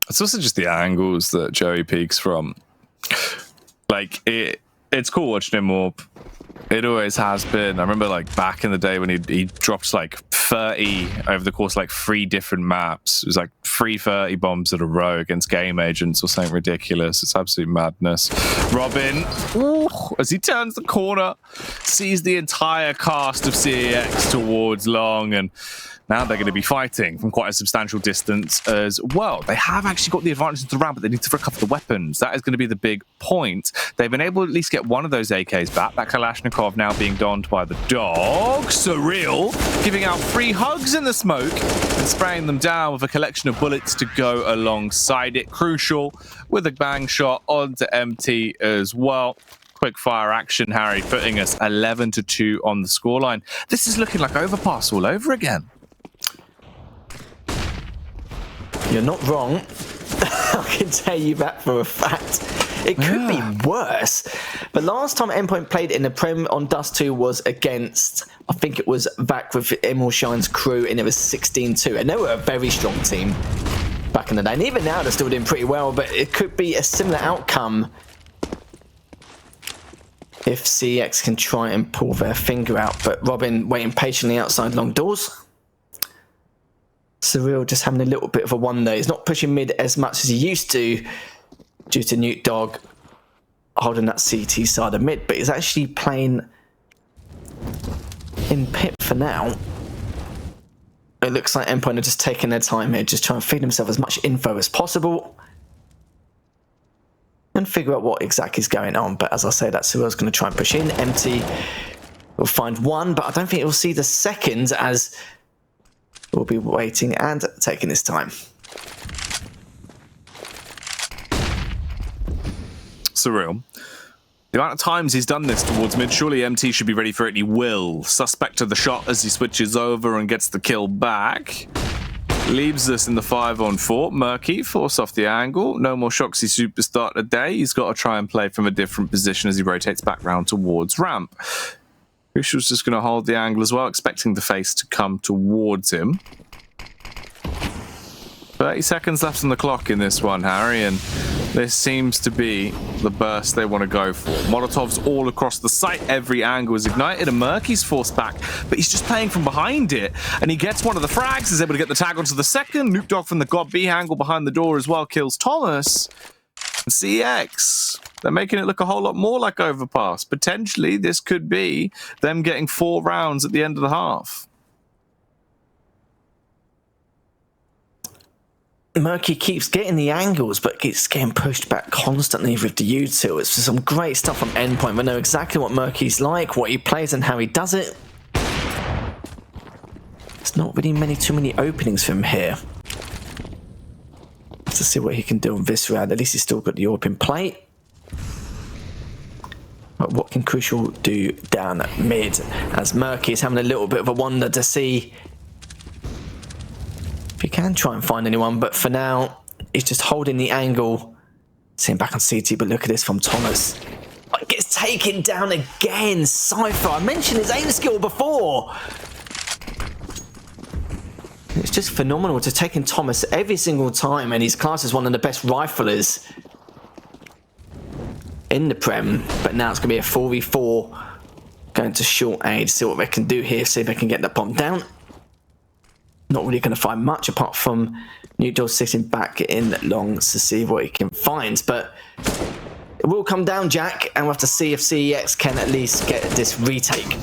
It's also just the angles that Joey peaks from. Like, it's cool watching him warp. It always has been. I remember, like, back in the day when he dropped like 30 over the course of like 3 different maps. It was like 330 bombs in a row against game agents or something ridiculous. It's absolute madness. Robin, as he turns the corner, sees the entire cast of CEX towards long, and now they're going to be fighting from quite a substantial distance as well. They have actually got the advantage of the round, but they need to recover the weapons. That is going to be the big point. They've been able to at least get one of those AKs back. That Kalashnikov now being donned by the dog. Surreal, giving out 3 hugs in the smoke and spraying them down with a collection of bullets to go alongside it. Crucial with a bang shot onto MT as well. Quick fire action, Harry, putting us 11-2 on the scoreline. This is looking like Overpass all over again. You're not wrong. I can tell you that for a fact. It could be worse. But last time Endpoint played in the Prem on Dust 2 was against, I think it was back with Emerald Shine's crew, and it was 16-2. And they were a very strong team back in the day. And even now they're still doing pretty well, but it could be a similar outcome if CEX can try and pull their finger out. But Robin waiting patiently outside long doors. Surreal just having a little bit of a wonder. He's not pushing mid as much as he used to due to Nuke Dog holding that CT side of mid, but he's actually playing in pit for now. It looks like Endpoint are just taking their time here, just trying to feed himself as much info as possible and figure out what exactly is going on. But as I say, that Surreal's going to try and push in. Empty will find one, but I don't think he'll see the second, as we'll be waiting and taking his time. Surreal The amount of times he's done this towards mid, surely MT should be ready for it, and he will. Suspect to the shot as he switches over and gets the kill back. Leaves us in the 5-on-4. Murky force off the angle. No more Shoxy Superstar today. He's got to try and play from a different position as he rotates back round towards ramp. Crucial's just going to hold the angle as well, expecting the face to come towards him. 30 seconds left on the clock in this one, Harry, and this seems to be the burst they want to go for. Molotovs all across the site, every angle is ignited, and Murky's forced back, but he's just playing from behind it, and he gets one of the frags, is able to get the tag onto the second. Nuke Dog from the God B angle behind the door as well kills Thomas. And CX, they're making it look a whole lot more like Overpass. Potentially, this could be them getting 4 rounds at the end of the half. Murky keeps getting the angles, but keeps getting pushed back constantly with the util. It's some great stuff from Endpoint. We know exactly what Murky's like, what he plays, and how he does it. There's not really too many openings for him here. Let's see what he can do on this round. At least he's still got the AWP in play. But what can Crucial do down at mid? As Murky is having a little bit of a wonder to see if he can try and find anyone, but for now, he's just holding the angle. Seeing back on CT, but look at this from Thomas. Oh, he gets taken down again. Cypher, I mentioned his aim skill before. It's just phenomenal to taking Thomas every single time, and he's classed as one of the best riflers in the Prem. But now it's going to be a 4v4 going to short age. See what they can do here, see if they can get the bomb down. Not really going to find much apart from Nuke Dog sitting back in long to see what he can find. But it will come down, Jack, and we'll have to see if CEX can at least get this retake.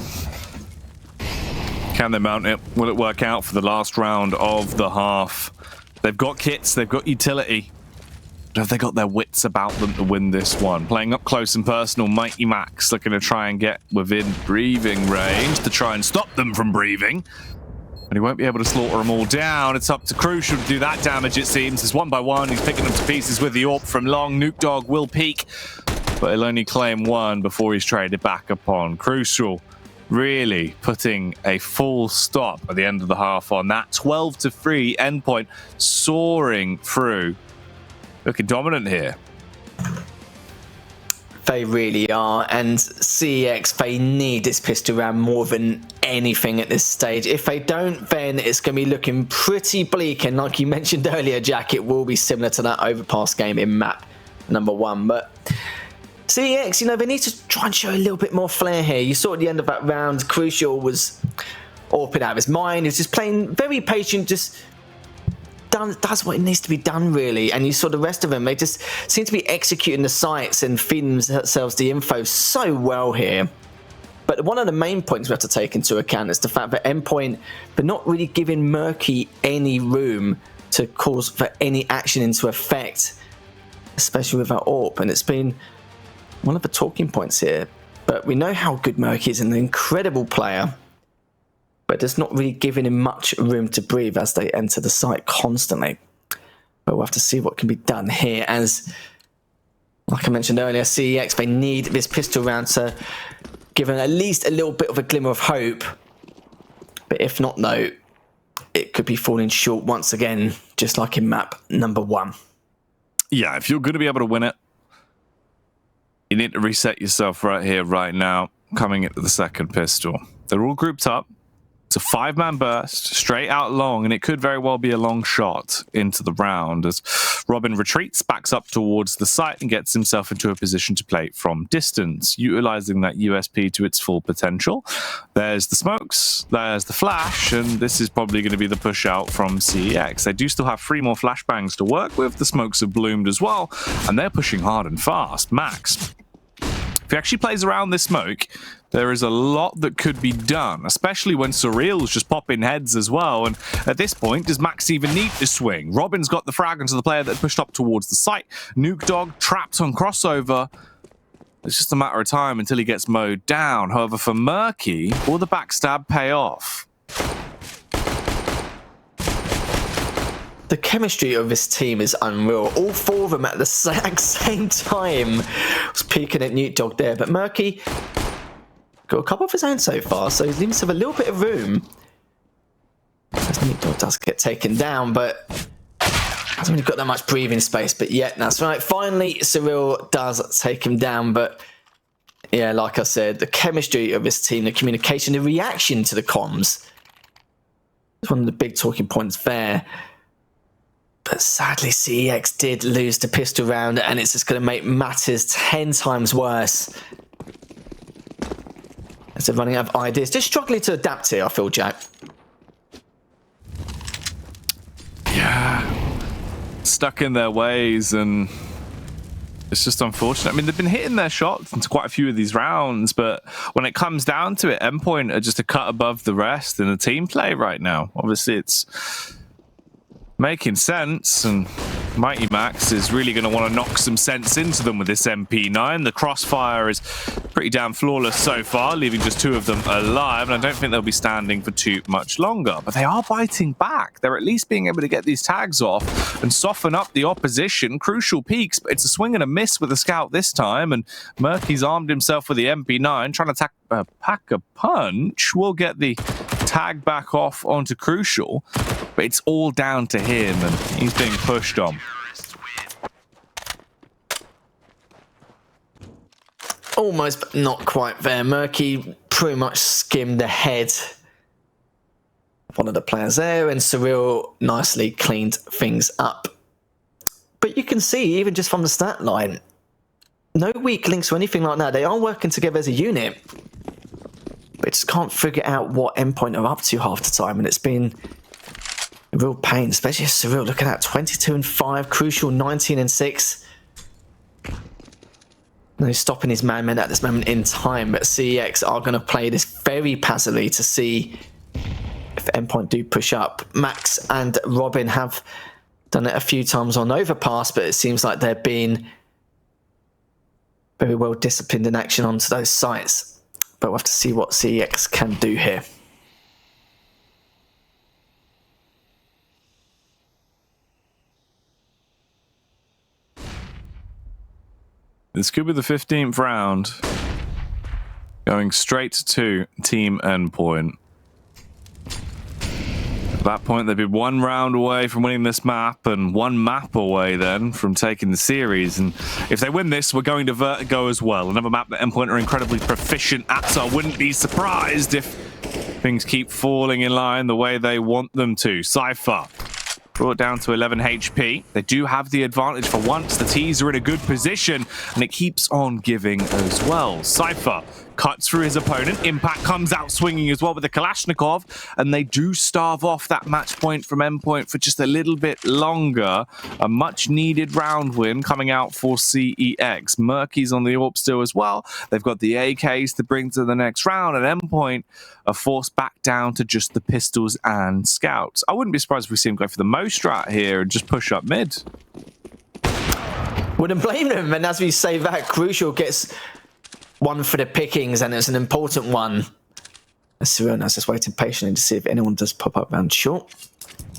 Can they mount it? Will it work out for the last round of the half? They've got kits, they've got utility. But have they got their wits about them to win this one? Playing up close and personal, Mighty Max looking to try and get within breathing range to try and stop them from breathing. And he won't be able to slaughter them all down. It's up to Crucial to do that damage, it seems. It's 1 by 1. He's picking them to pieces with the AWP from long. Nuke Dog will peek, but he'll only claim 1 before he's traded back upon. Crucial really putting a full stop at the end of the half on that. 12-3, Endpoint soaring through. Looking dominant here. They really are, and CEX, they need this pistol round more than anything at this stage. If they don't, then it's going to be looking pretty bleak, and like you mentioned earlier, Jack, it will be similar to that Overpass game in map number 1. But CEX, you know, they need to try and show a little bit more flair here. You saw at the end of that round, Crucial was AWPing out of his mind. He was just playing very patient, just does what it needs to be done, really. And you saw the rest of them, they just seem to be executing the sites and feeding themselves the info so well here. But one of the main points we have to take into account is the fact that Endpoint, they're not really giving Murky any room to cause for any action into effect, especially with our AWP. And it's been one of the talking points here. But we know how good Murky is, an incredible player, but it's not really giving him much room to breathe as they enter the site constantly. But we'll have to see what can be done here, as, like I mentioned earlier, CEX, they need this pistol round to give them at least a little bit of a glimmer of hope. But if not, though, it could be falling short once again, just like in map number 1. Yeah, if you're going to be able to win it, you need to reset yourself right here, right now, coming into the second pistol. They're all grouped up. It's a 5-man burst, straight out long, and it could very well be a long shot into the round as Robin retreats, backs up towards the site, and gets himself into a position to play from distance, utilizing that USP to its full potential. There's the smokes, there's the flash, and this is probably going to be the push out from CEX. They do still have 3 more flashbangs to work with. The smokes have bloomed as well, and they're pushing hard and fast. Max, if he actually plays around this smoke, there is a lot that could be done, especially when Surreal's just popping heads as well. And at this point, does Max even need to swing? Robin's got the frag onto the player that pushed up towards the site. Nuke Dog trapped on crossover. It's just a matter of time until he gets mowed down. However, for Murky, will the backstab pay off? The chemistry of this team is unreal. All 4 of them at the exact same time. Was peeking at Newt Dog there, but Murky got a couple of his own so far, so he leaves himself a little bit of room. As Newt Dog does get taken down, but hasn't really got that much breathing space. But yeah, that's right. Finally, Cyril does take him down, but yeah, like I said, the chemistry of this team, the communication, the reaction to the comms is one of the big talking points there. But sadly, CEX did lose the pistol round, and it's just going to make matters 10 times worse. As they're running out of ideas. Just struggling to adapt here, I feel, Jack. Yeah. Stuck in their ways, and it's just unfortunate. I mean, they've been hitting their shots into quite a few of these rounds, but when it comes down to it, Endpoint are just a cut above the rest in the team play right now. Obviously, it's making sense, and Mighty Max is really going to want to knock some sense into them with this MP9. The crossfire is pretty damn flawless so far, leaving just 2 of them alive, and I don't think they'll be standing for too much longer. But they are biting back. They're at least being able to get these tags off and soften up the opposition. Crucial peaks, but it's a swing and a miss with the scout this time, and Murky's armed himself with the MP9, trying to pack a punch. We'll get the tag back off onto Crucial, but it's all down to him, and he's being pushed on. Almost, but not quite there. Murky pretty much skimmed ahead of one of the players there, and Cyril nicely cleaned things up. But you can see, even just from the stat line, no weak links or anything like that. They are working together as a unit, but just can't figure out what Endpoint are up to half the time, and it's been a real pain, especially Cyril looking at 22 and 5, Crucial 19 and 6. No stopping his man at this moment in time, but CEX are going to play this very passively to see if Endpoint do push up. Max and Robin have done it a few times on overpass, but it seems like they're being very well disciplined in action onto those sites. But we'll have to see what CEX can do here. This could be the 15th round. Going straight to Team Endpoint. At that point, they'd be 1 round away from winning this map, and 1 map away then from taking the series. And if they win this, we're going to Vertigo as well. Another map that Endpoint are incredibly proficient at, so I wouldn't be surprised if things keep falling in line the way they want them to. Cypher brought down to 11 HP. They do have the advantage for once. The T's are in a good position, and it keeps on giving as well. Cypher cuts through his opponent. Impact comes out swinging as well with the Kalashnikov, and they do starve off that match point from Endpoint for just a little bit longer. A much-needed round win coming out for CEX. Murky's on the AWP still as well. They've got the AKs to bring to the next round, and Endpoint are forced back down to just the pistols and scouts. I wouldn't be surprised if we see him go for the most strat here and just push up mid. Wouldn't blame them, and as we say that, Crucial gets one for the pickings, and it's an important one. Serena's just waiting patiently to see if anyone does pop up round short.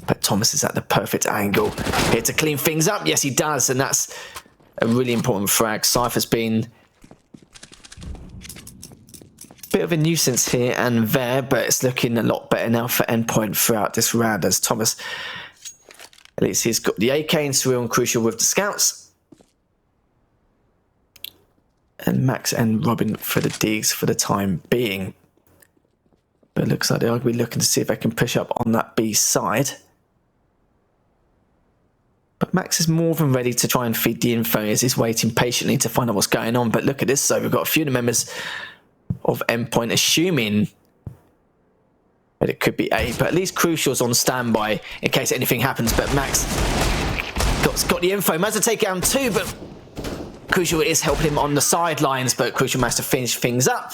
But Thomas is at the perfect angle here to clean things up. Yes, he does, and that's a really important frag. Cypher's been a bit of a nuisance here and there, but it's looking a lot better now for Endpoint throughout this round, as Thomas, at least he's got the AK, and Cyril and Crucial with the scouts. And Max and Robin for the digs for the time being. But it looks like they are going to be looking to see if they can push up on that B side. But Max is more than ready to try and feed the info as he's waiting patiently to find out what's going on. But look at this, so we've got a few of the members of Endpoint assuming that it could be A, but at least Crucial's on standby in case anything happens. But Max got the info. Managed to take down 2, but Crucial is helping him on the sidelines, but Crucial managed to finish things up.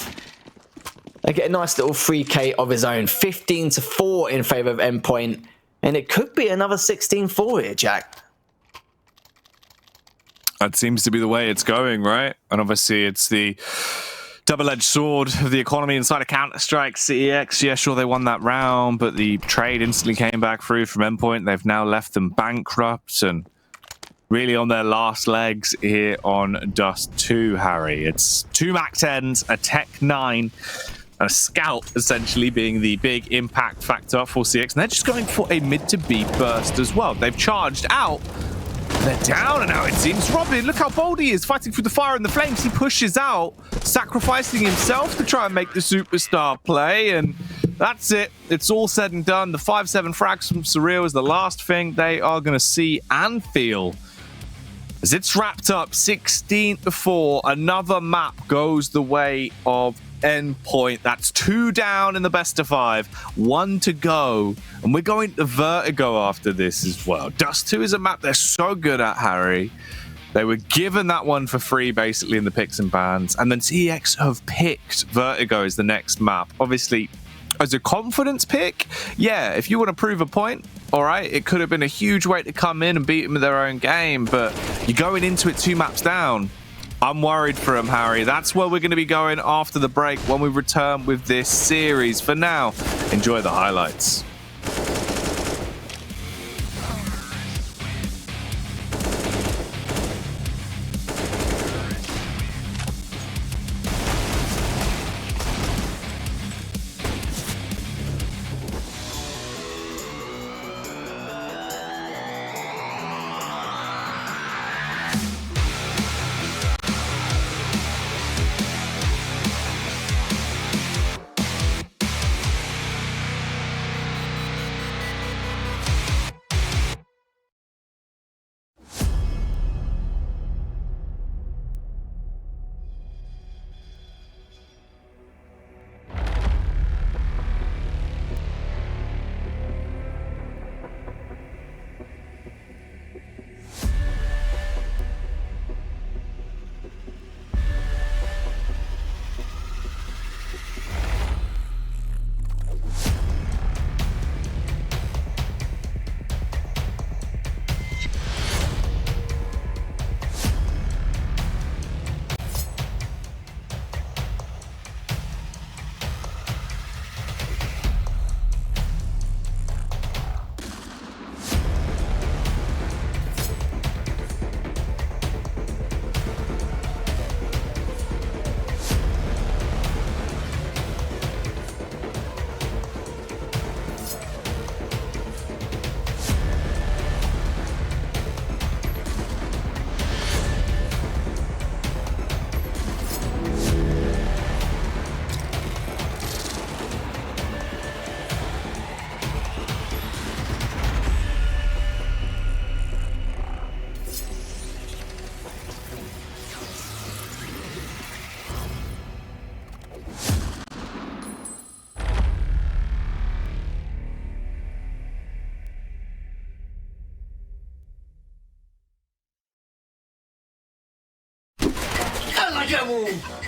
They get a nice little 3K of his own. 15-4 in favour of Endpoint, and it could be another 16-4 here, Jack. That seems to be the way it's going, right? And obviously it's the double-edged sword of the economy inside of Counter-Strike. CEX, yeah, sure, they won that round, but the trade instantly came back through from Endpoint. They've now left them bankrupt and really on their last legs here on Dust 2, Harry. It's 2 Mac 10s, a Tech 9, a Scout essentially being the big impact factor for CX, and they're just going for a mid to B burst as well. They've charged out. They're down, and now it seems Robin, look how bold he is, fighting through the fire and the flames. He pushes out, sacrificing himself to try and make the superstar play, and that's it. It's all said and done. The 5-7 frags from Surreal is the last thing they are going to see and feel. As it's wrapped up 16-4, another map goes the way of Endpoint. That's 2 down in the best of 5, 1 to go, and we're going to Vertigo after this as well. Dust 2 is a map they're so good at, Harry. They were given that one for free basically in the picks and bans, and then TX have picked Vertigo as the next map. Obviously, as a confidence pick, yeah, if you want to prove a point, all right, it could have been a huge way to come in and beat them in their own game, but you're going into it 2 maps down. I'm worried for him, Harry. That's where we're going to be going after the break when we return with this series. For now, enjoy the highlights.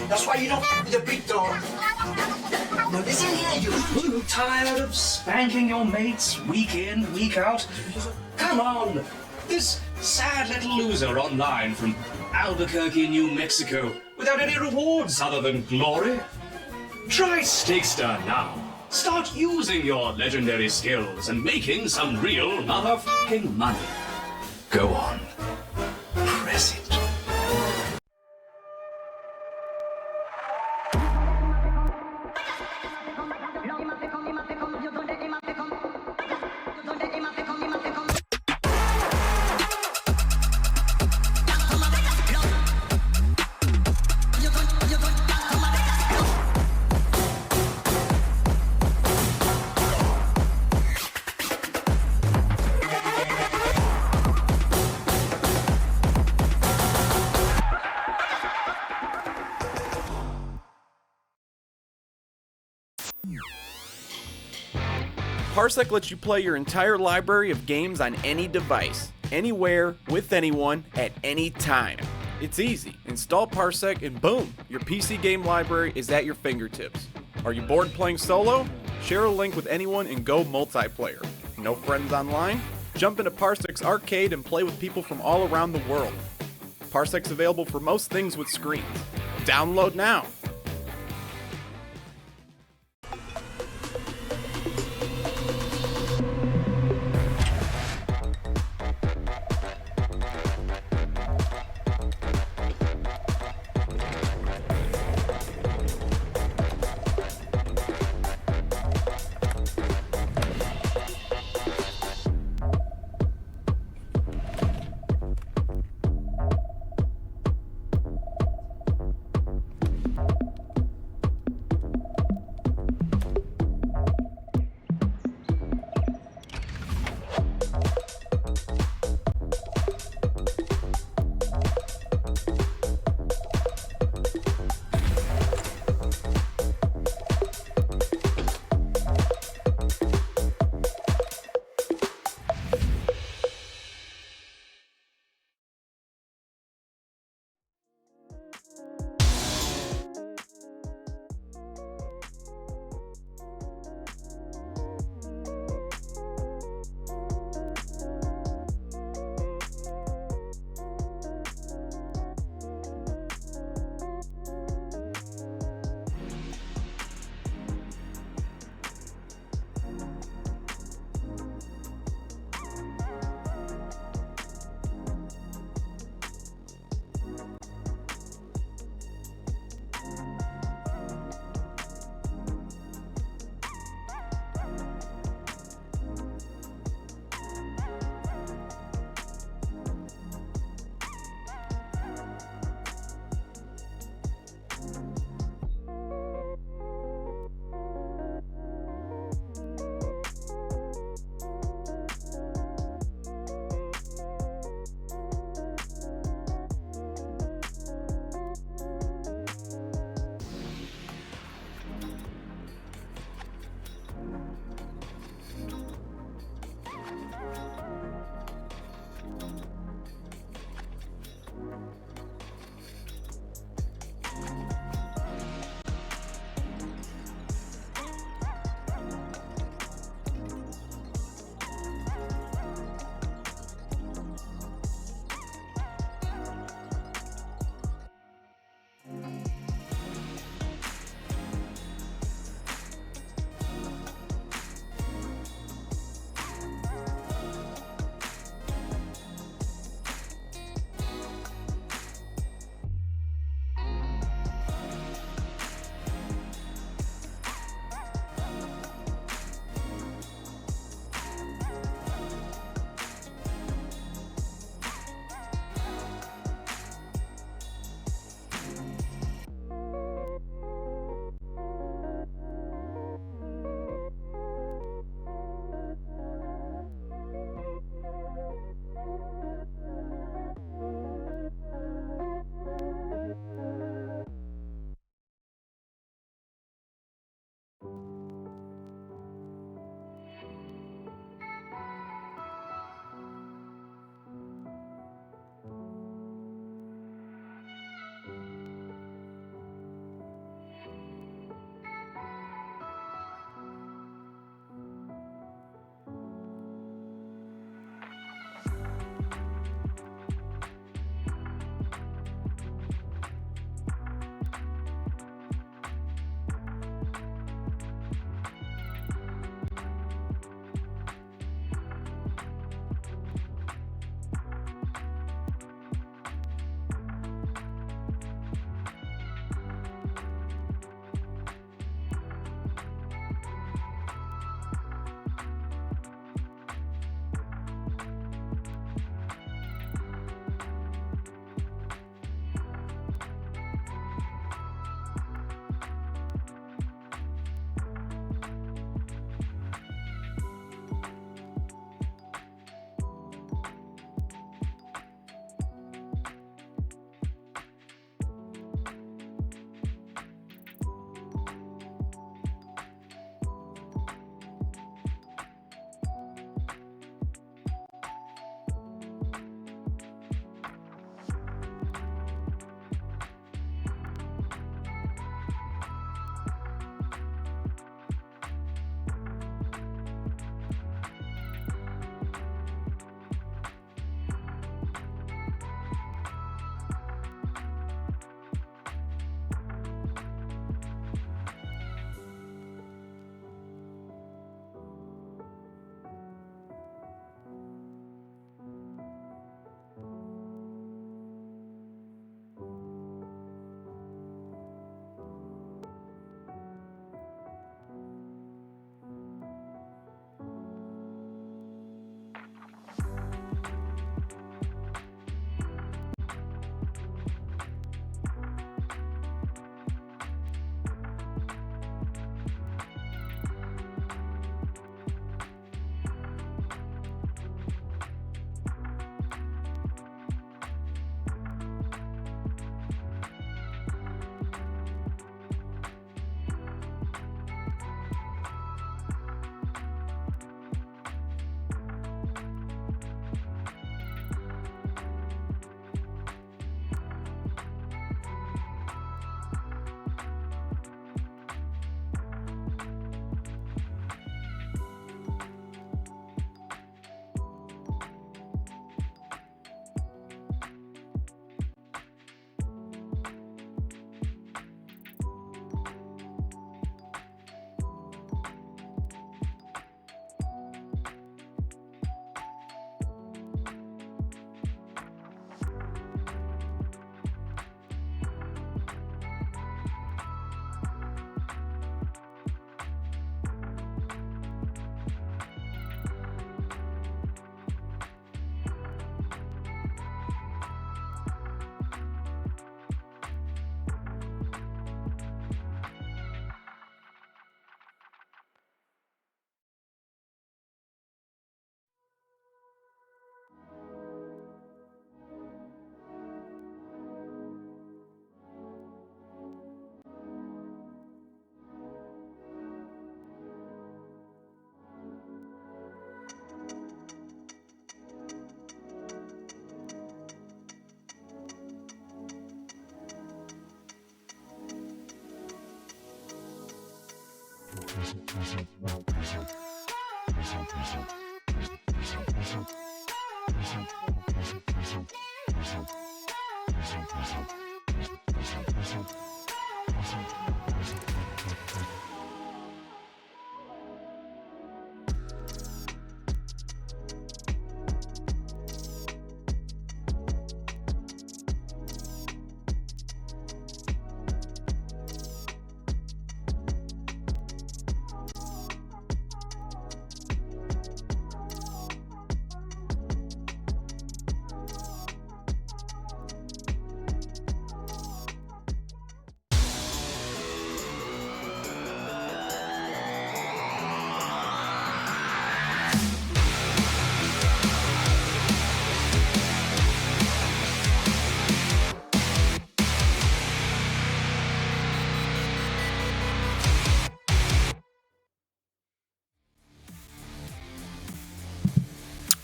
That's why you don't the big dog. Now listen here, you. Tired of spanking your mates week in, week out? Come on! This sad little loser online from Albuquerque, New Mexico, without any rewards other than glory? Try Stakester now. Start using your legendary skills and making some real motherfucking money. Go on. Press it. Parsec lets you play your entire library of games on any device, anywhere, with anyone, at any time. It's easy. Install Parsec and boom, your PC game library is at your fingertips. Are you bored playing solo? Share a link with anyone and go multiplayer. No friends online? Jump into Parsec's arcade and play with people from all around the world. Parsec's available for most things with screens. Download now.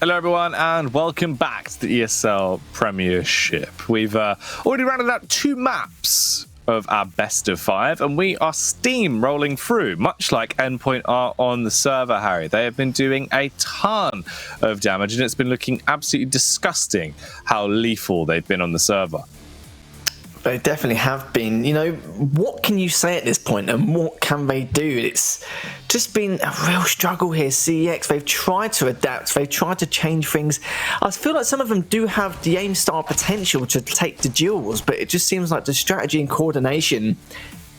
Hello everyone and welcome back to the ESL Premiership. We've already rounded out 2 maps of our best of 5 and we are steamrolling through, much like Endpoint are on the server, Harry. They have been doing a ton of damage and it's been looking absolutely disgusting how lethal they've been on the server. They definitely have been. You know, what can you say at this point and what can they do? It's just been a real struggle here. CEX, they've tried to adapt, they've tried to change things. I feel like some of them do have the aim style potential to take the duels, but it just seems like the strategy and coordination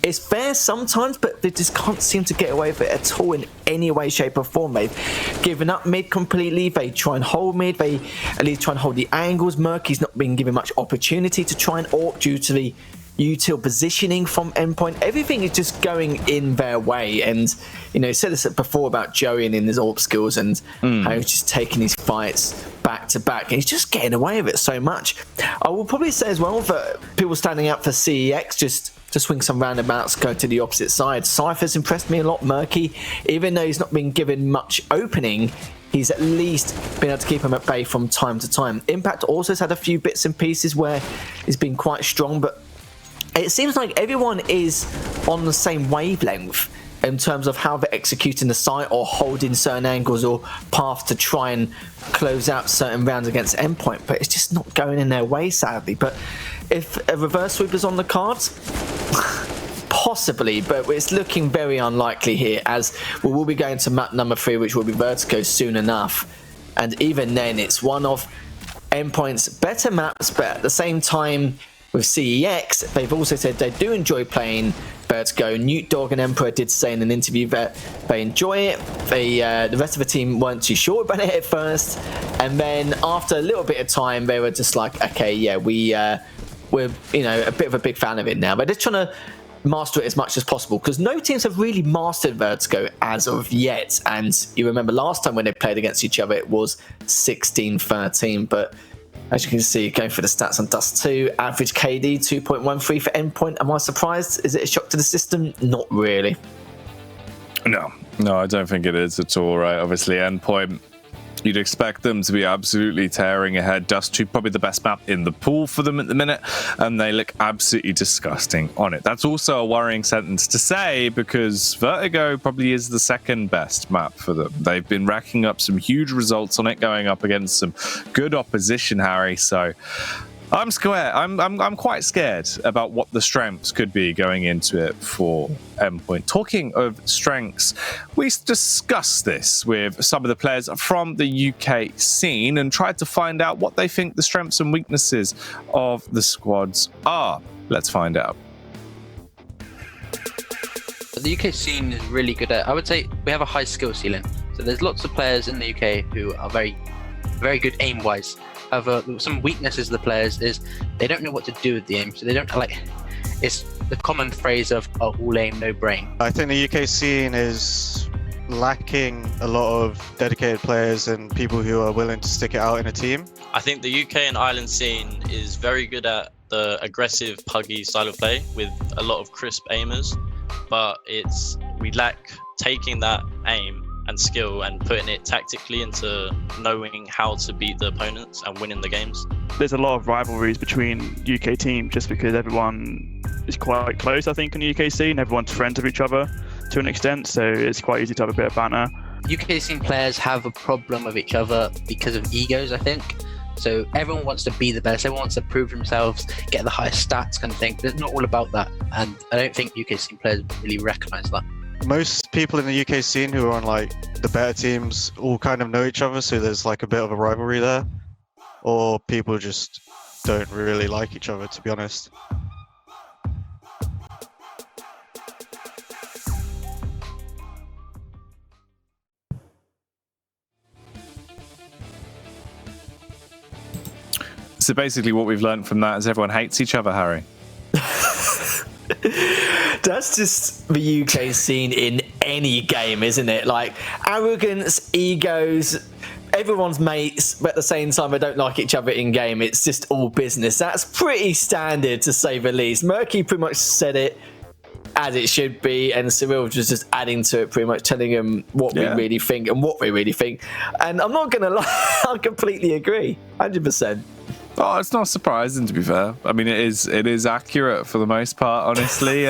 is fair sometimes, but they just can't seem to get away with it at all in any way, shape or form. They've given up mid completely. They try and hold mid. They at least try and hold the angles. Murky's not been given much opportunity to try and AWP due to the util positioning from Endpoint. Everything is just going in their way. And, you know, I said this before about Joey and in his AWP skills and how he's just taking his fights back to back. And he's just getting away with it so much. I will probably say as well that people standing out for CEX just to swing some roundabouts, go to the opposite side. Cypher's impressed me a lot. Murky, even though he's not been given much opening, he's at least been able to keep him at bay from time to time. Impact also has had a few bits and pieces where he's been quite strong, but it seems like everyone is on the same wavelength in terms of how they're executing the site or holding certain angles or paths to try and close out certain rounds against Endpoint, but it's just not going in their way, sadly. But if a reverse sweep is on the cards, possibly, but it's looking very unlikely here, as we will be going to map number 3, which will be Vertigo soon enough. And even then, it's one of Endpoint's better maps, but at the same time, with CEX, they've also said they do enjoy playing Vertigo. Newt Dog and Emperor did say in an interview that they enjoy it. The rest of the team weren't too sure about it at first, and then after a little bit of time, they were just like, okay, yeah, we're you know a bit of a big fan of it now. They're just trying to master it as much as possible because no teams have really mastered Vertigo as of yet. And you remember last time when they played against each other, it was 16-13, but as you can see, going for the stats on Dust 2, average KD 2.13 for Endpoint. Am I surprised? Is it a shock to the system? Not really. No, I don't think it is at all, right? Obviously, Endpoint, you'd expect them to be absolutely tearing ahead. Dust 2, probably the best map in the pool for them at the minute, and they look absolutely disgusting on it. That's also a worrying sentence to say because Vertigo probably is the second best map for them. They've been racking up some huge results on it, going up against some good opposition, Harry, so I'm scared. I'm quite scared about what the strengths could be going into it for Endpoint. Talking of strengths, we discussed this with some of the players from the UK scene and tried to find out what they think the strengths and weaknesses of the squads are. Let's find out. The UK scene is really good at, I would say we have a high skill ceiling. So there's lots of players in the UK who are very, very good aim-wise. However, some weaknesses of the players is they don't know what to do with the aim, so they don't like. It's the common phrase of all aim, no brain. I think the UK scene is lacking a lot of dedicated players and people who are willing to stick it out in a team. I think the UK and Ireland scene is very good at the aggressive, puggy style of play with a lot of crisp aimers, but we lack taking that aim and skill and putting it tactically into knowing how to beat the opponents and winning the games. There's a lot of rivalries between UK teams just because everyone is quite close, I think, in the UK scene. Everyone's friends with each other. to an extent, so it's quite easy to have a bit of banter. UK scene players have a problem with each other because of egos, I think. So everyone wants to be the best, everyone wants to prove themselves, get the highest stats kind of thing, but it's not all about that. And I don't think UK scene players really recognise that. Most people in the UK scene who are on like the better teams all kind of know each other, so there's like a bit of a rivalry there. Or people just don't really like each other, to be honest. So basically what we've learned from that is everyone hates each other, Harry. That's just the UK scene in any game, isn't it? Like, arrogance, egos, everyone's mates, but at the same time they don't like each other in game. It's just all business. That's pretty standard, to say the least. Murky pretty much said it as it should be, and Cyril was just adding to it, pretty much telling him what we really think and what we really think. And I'm not gonna lie, I completely agree, 100%. Oh, it's not surprising, to be fair. I mean, it is accurate for the most part, honestly.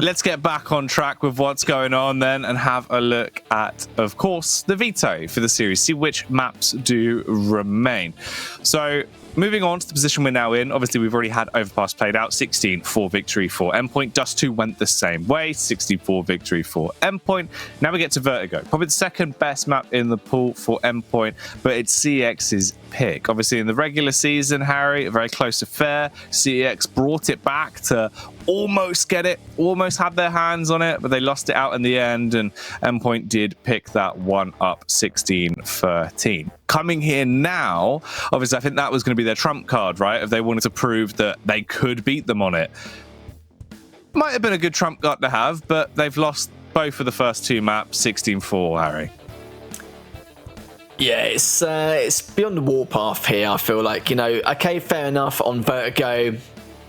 Let's get back on track with what's going on then and have a look at, of course, the veto for the series. See which maps do remain. So moving on to the position we're now in, obviously we've already had Overpass played out, 16-4 victory for Endpoint. Dust 2 went the same way, 64 victory for Endpoint. Now we get to Vertigo, probably the second best map in the pool for Endpoint, but it's CEX's pick. Obviously in the regular season, Harry, a very close affair. CEX brought it back to almost get it, almost had their hands on it, but they lost it out in the end, and Endpoint did pick that one up 16-13. Coming here now, obviously I think that was going to be their trump card, right? If they wanted to prove that they could beat them on it. Might have been a good trump card to have, but they've lost both of the first two maps 16-4, Harry. Yeah, it's beyond the warpath here, I feel like. You know, okay, fair enough on Vertigo.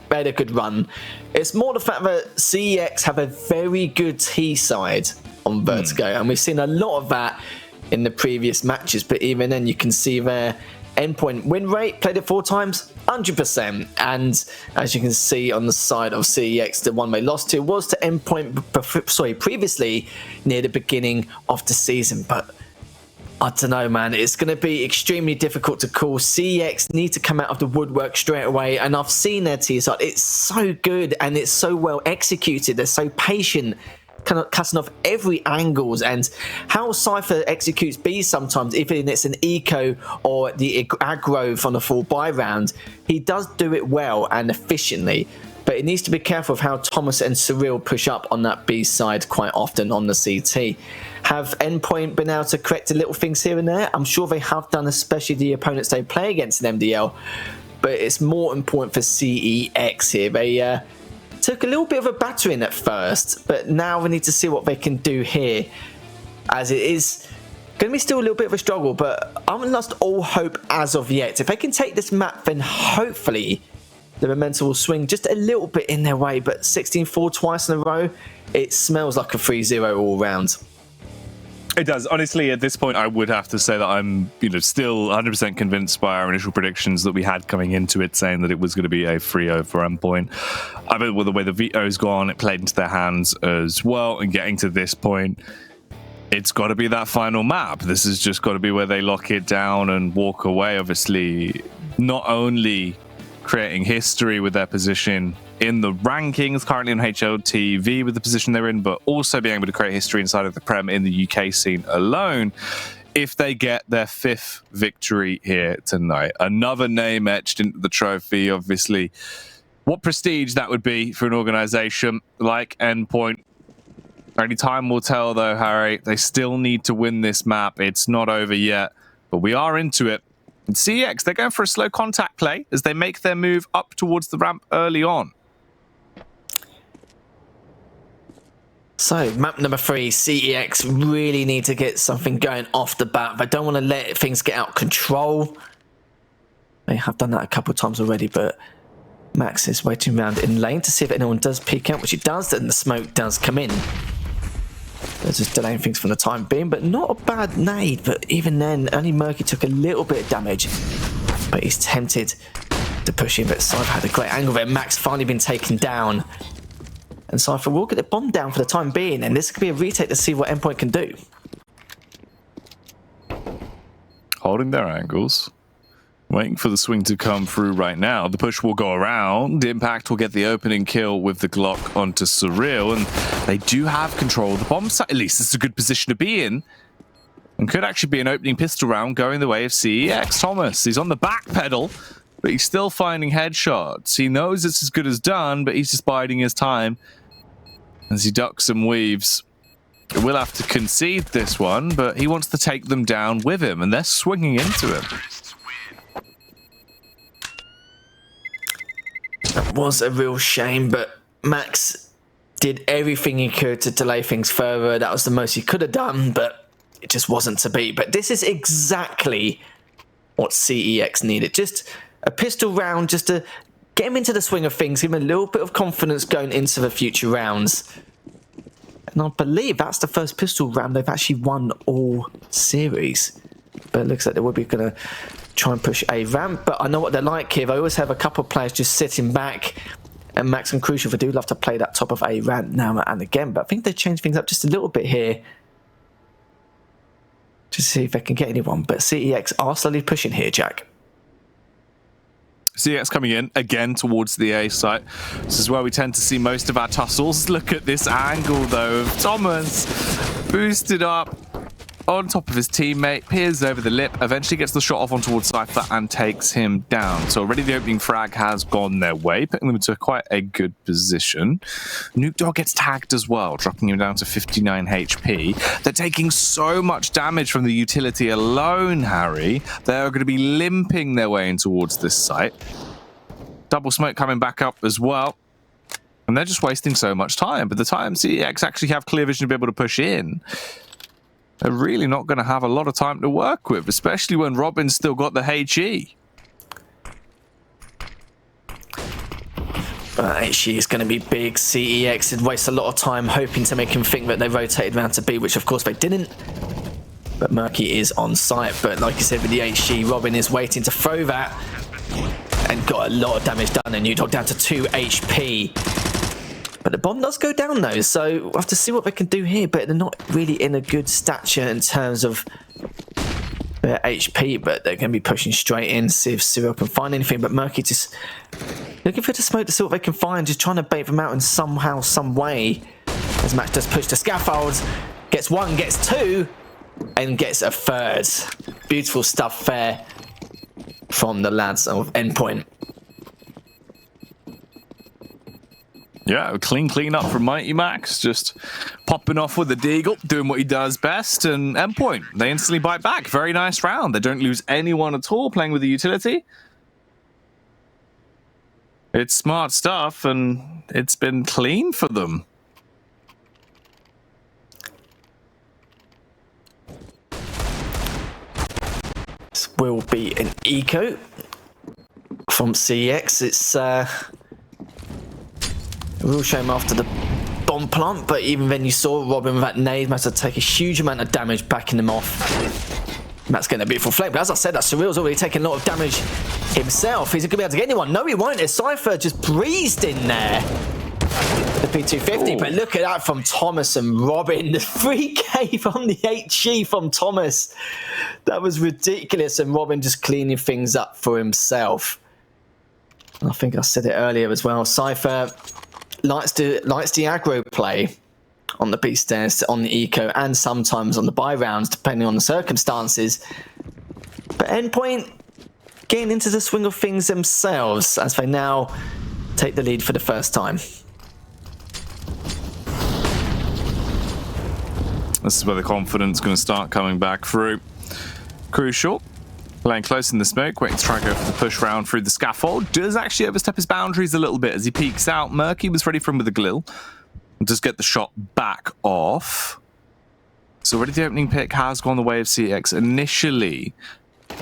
They had a good run. It's more the fact that CEX have a very good T side on Vertigo, and we've seen a lot of that in the previous matches, but even then you can see their Endpoint win rate, played it 4 times, 100%. And as you can see on the side of CEX, the one they lost to was to Endpoint, previously near the beginning of the season. But I don't know, man. It's going to be extremely difficult to call. CEX need to come out of the woodwork straight away, and I've seen their T side. It's so good and it's so well executed. They're so patient, kind of cutting off every angles, and how Cypher executes B sometimes, even if it's an eco or the aggro from the full buy round, he does do it well and efficiently. But it needs to be careful of how Thomas and Cyril push up on that B side quite often on the CT. Have Endpoint been able to correct the little things here and there? I'm sure they have done, especially the opponents they play against in MDL. But it's more important for CEX here. They took a little bit of a battering at first, but now we need to see what they can do here, as it is going to be still a little bit of a struggle, but I haven't lost all hope as of yet. If they can take this map, then hopefully the momentum will swing just a little bit in their way, but 16-4 twice in a row, it smells like a 3-0 all round. It does. Honestly, at this point, I would have to say that I'm, still 100% convinced by our initial predictions that we had coming into it, saying that it was going to be a 3-0 for Endpoint. I think with the way the veto's gone, it played into their hands as well. And getting to this point, it's got to be that final map. This has just got to be where they lock it down and walk away. Obviously, not only creating history with their position in the rankings currently on HLTV with the position they're in, but also being able to create history inside of the Prem in the UK scene alone if they get their 5th victory here tonight. Another name etched into the trophy, obviously. What prestige that would be for an organization like Endpoint. Only time will tell though, Harry. They still need to win this map. It's not over yet, but we are into it. And CEX, they're going for a slow contact play as they make their move up towards the ramp early on. So, map number 3, CEX really need to get something going off the bat. They don't want to let things get out of control. They have done that a couple of times already, but Max is waiting around in lane to see if anyone does peek out, which it does, and the smoke does come in. They're just delaying things from the time being, but not a bad nade. But even then, only Murky took a little bit of damage. But he's tempted to push in, but Cypher had a great angle there. Max finally been taken down. And Cypher will get the bomb down for the time being, and this could be a retake to see what Endpoint can do. Holding their angles. Waiting for the swing to come through right now. The push will go around. Impact will get the opening kill with the Glock onto Surreal, and they do have control of the bomb site. At least this is a good position to be in. And could actually be an opening pistol round going the way of CEX. Thomas, he's on the back pedal, but he's still finding headshots. He knows it's as good as done, but he's just biding his time as he ducks and weaves. We'll have to concede this one, but he wants to take them down with him, and they're swinging into him. That was a real shame, but Max did everything he could to delay things further. That was the most he could have done, but it just wasn't to be. But this is exactly what CEX needed. Just a pistol round, just to get him into the swing of things, give him a little bit of confidence going into the future rounds. And I believe that's the first pistol round they've actually won all series. But it looks like they will be going to try and push a ramp. But I know what they're like here. They always have a couple of players just sitting back. And Max and Crucial, they do love to play that top of a ramp now and again. But I think they've changed things up just a little bit here, just to see if they can get anyone. But CEX are slowly pushing here, Jack. CEX coming in again towards the A site. This is where we tend to see most of our tussles. Look at this angle, though, of Thomas. Boosted up on top of his teammate, peers over the lip, eventually gets the shot off on towards Cypher and takes him down. So already the opening frag has gone their way, putting them into quite a good position. Nuke Dog gets tagged as well, dropping him down to 59 HP. They're taking so much damage from the utility alone, Harry. They're going to be limping their way in towards this site. Double smoke coming back up as well. And they're just wasting so much time. But the time CEX actually have clear vision to be able to push in, they're really not going to have a lot of time to work with, especially when Robin's still got the HE. HE is going to be big. CEX did waste a lot of time hoping to make him think that they rotated around to B, which of course they didn't. But Murky is on site. But like you said, with the HE, Robin is waiting to throw that and got a lot of damage done. And New-Dog down to 2 HP. But the bomb does go down, though, so we'll have to see what they can do here. But they're not really in a good stature in terms of their HP, but they're going to be pushing straight in, see if Cyril can find anything. But Murky just looking for the smoke to see what they can find, just trying to bait them out in somehow, some way. As Max does push the scaffolds, gets one, gets two, and gets a third. Beautiful stuff there from the lads of Endpoint. Yeah, clean up from Mighty Max, just popping off with the deagle, doing what he does best, and Endpoint, they instantly bite back. Very nice round. They don't lose anyone at all playing with the utility. It's smart stuff, and it's been clean for them. This will be an eco from CEX. It's a real shame after the bomb plant, but even then you saw Robin with that nade must have taken a huge amount of damage backing him off. That's getting a beautiful flame, but as I said, that Surreal's already taken a lot of damage himself. He's going to be able to get anyone. No, he won't. Cypher just breezed in there. The P250, but look at that from Thomas and Robin. The 3k from the HE from Thomas. That was ridiculous, and Robin just cleaning things up for himself. And I think I said it earlier as well. Cypher likes the aggro play on the B stairs, on the eco, and sometimes on the buy rounds, depending on the circumstances. But Endpoint getting into the swing of things themselves as they now take the lead for the first time. This is where the confidence is going to start coming back through. Crucial, playing close in the smoke, waiting to try and go for the push round through the scaffold. Does actually overstep his boundaries a little bit as he peeks out. Murky was ready for him with a glil. And does get the shot back off. So already the opening pick has gone the way of CX. Initially,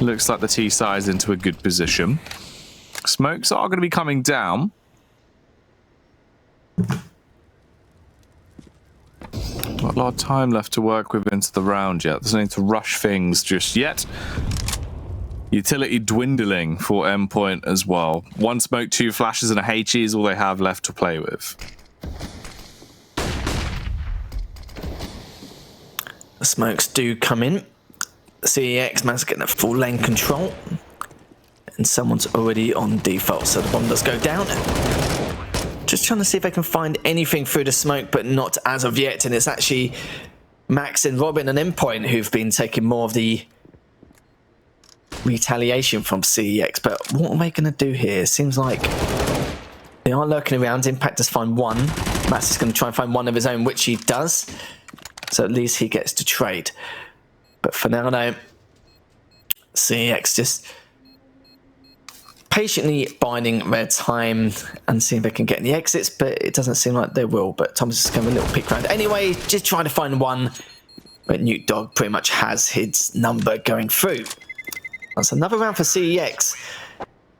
looks like the T-side is into a good position. Smokes are going to be coming down. Not a lot of time left to work with into the round yet. There's no need to rush things just yet. Utility dwindling for Endpoint as well. One smoke, two flashes, and a HE is all they have left to play with. The smokes do come in. CEX managed to get that full lane control. And someone's already on default, so the bomb does go down. Just trying to see if I can find anything through the smoke, but not as of yet. And it's actually Max and Robin and Endpoint who've been taking more of the retaliation from CEX. But what am I going to do here? Seems like they are lurking around. Impact does find one. Max is going to try and find one of his own, which he does. So at least he gets to trade. But for now, though, CEX just patiently biding their time and seeing if they can get any exits, but it doesn't seem like they will. But Thomas is coming a little peek around. Anyway, just trying to find one, but Newt Dog pretty much has his number going through. That's another round for CEX,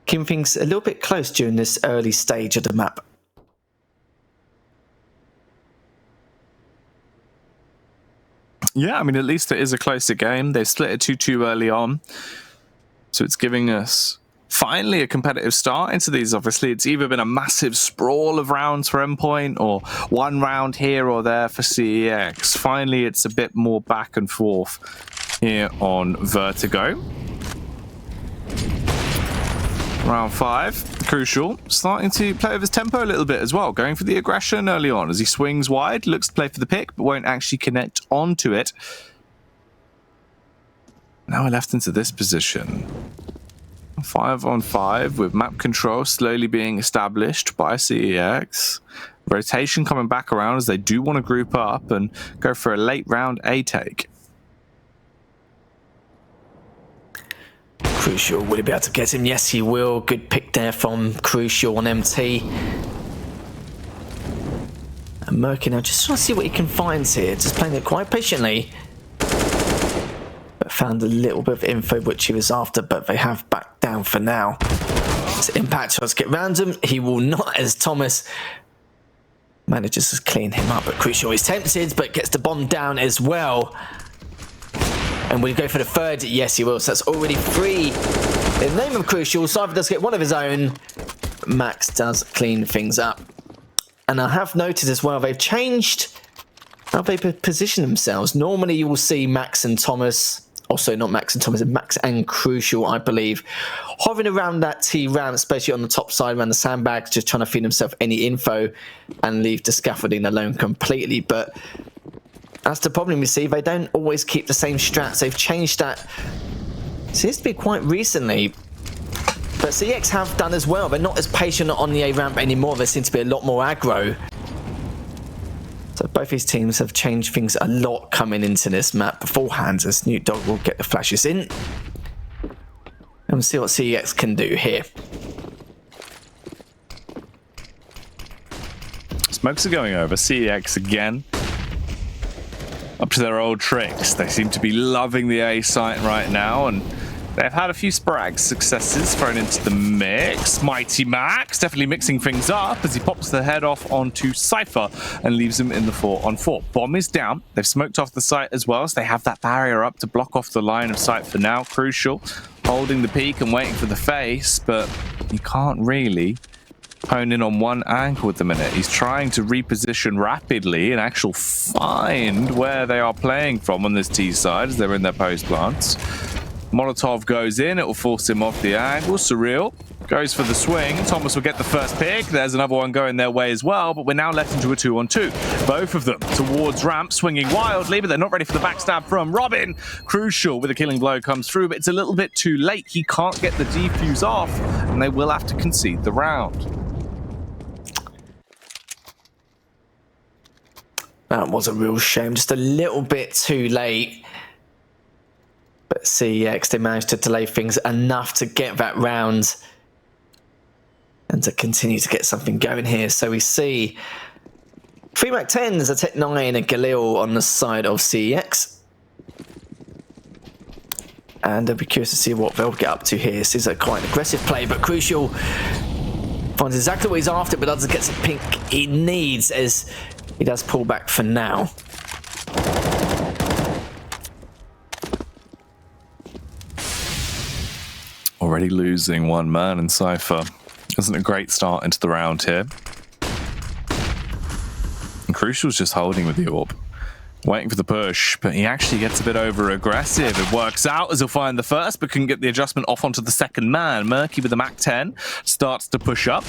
keeping things a little bit close during this early stage of the map. Yeah, I mean, at least it is a closer game. They split it 2-2 early on, so it's giving us finally a competitive start into these. Obviously, it's either been a massive sprawl of rounds for Endpoint or one round here or there for CEX. Finally, it's a bit more back and forth here on Vertigo. Round 5, crucial, starting to play with his tempo a little bit as well, going for the aggression early on as he swings wide, looks to play for the pick, but won't actually connect onto it. Now we're left into this position. 5-on-5 with map control slowly being established by CEX. Rotation coming back around as they do want to group up and go for a late round A take. Crucial, will he be able to get him? Yes, he will. Good pick there from Crucial on MT. And Murky now just trying to see what he can find here. Just playing it quite patiently. But found a little bit of info which he was after, but they have backed down for now. So Impact tries to get random. He will not, as Thomas manages to clean him up. But Crucial is tempted, but gets the bomb down as well. And will he go for the third? Yes, he will. So that's already 3 in the name of Crucial. Cypher does get one of his own. Max does clean things up. And I have noted as well, they've changed how they position themselves. Normally you will see Max and Thomas, also not Max and Thomas, Max and Crucial, I believe, hovering around that T ramp, especially on the top side around the sandbags, just trying to feed himself any info and leave the scaffolding alone completely. But that's the problem you see, they don't always keep the same strats. They've changed that. Seems to be quite recently. But CX have done as well. They're not as patient on the A ramp anymore. They seem to be a lot more aggro. So both these teams have changed things a lot coming into this map beforehand, as Newt Dog will get the flashes in. And we'll see what CX can do here. Smokes are going over. CEX again. Up to their old tricks. They seem to be loving the A site right now, and they've had a few sporadic successes thrown into the mix. Mighty Max definitely mixing things up as he pops the head off onto Cypher and leaves him in the 4-on-4. Bomb is down. They've smoked off the site as well, so they have that barrier up to block off the line of sight for now. Crucial, holding the peak and waiting for the face, but you can't really hone in on one angle at the minute. He's trying to reposition rapidly and actually find where they are playing from on this T side as they're in their post plants. Molotov goes in, it will force him off the angle. Surreal goes for the swing. Thomas will get the first pick. There's another one going their way as well, but we're now left into a 2-on-2. Both of them towards ramp, swinging wildly, but they're not ready for the backstab from Robin. Crucial with a killing blow comes through, but it's a little bit too late. He can't get the defuse off, and they will have to concede the round. That was a real shame, just a little bit too late. But CEX, they managed to delay things enough to get that round and to continue to get something going here. So we see 3 Mac 10s, a Tech 9 and Galil on the side of CEX. And I'll be curious to see what they'll get up to here. This is a quite aggressive play, but Crucial finds exactly what he's after, but doesn't get some pink he needs as he does pull back for now. Already losing one man in Cypher. Isn't a great start into the round here. And Crucial's just holding with the AWP. Waiting for the push, but he actually gets a bit over-aggressive. It works out as he'll find the first, but couldn't get the adjustment off onto the second man. Murky with the Mach 10 starts to push up.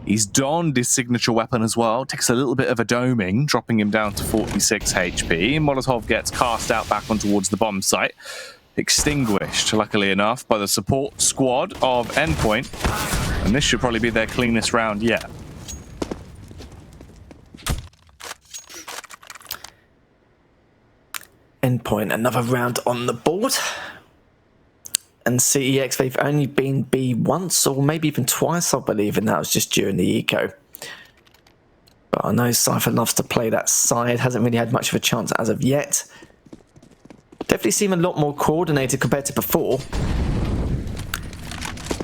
He's donned his signature weapon as well. Takes a little bit of a doming, dropping him down to 46 HP. Molotov gets cast out back on towards the bomb site. Extinguished, luckily enough, by the support squad of Endpoint. And this should probably be their cleanest round yet. Endpoint, another round on the board. And CEX, they've only been B once or maybe even twice, I believe, and that was just during the eco. But I know Cypher loves to play that side, hasn't really had much of a chance as of yet. Definitely seem a lot more coordinated compared to before.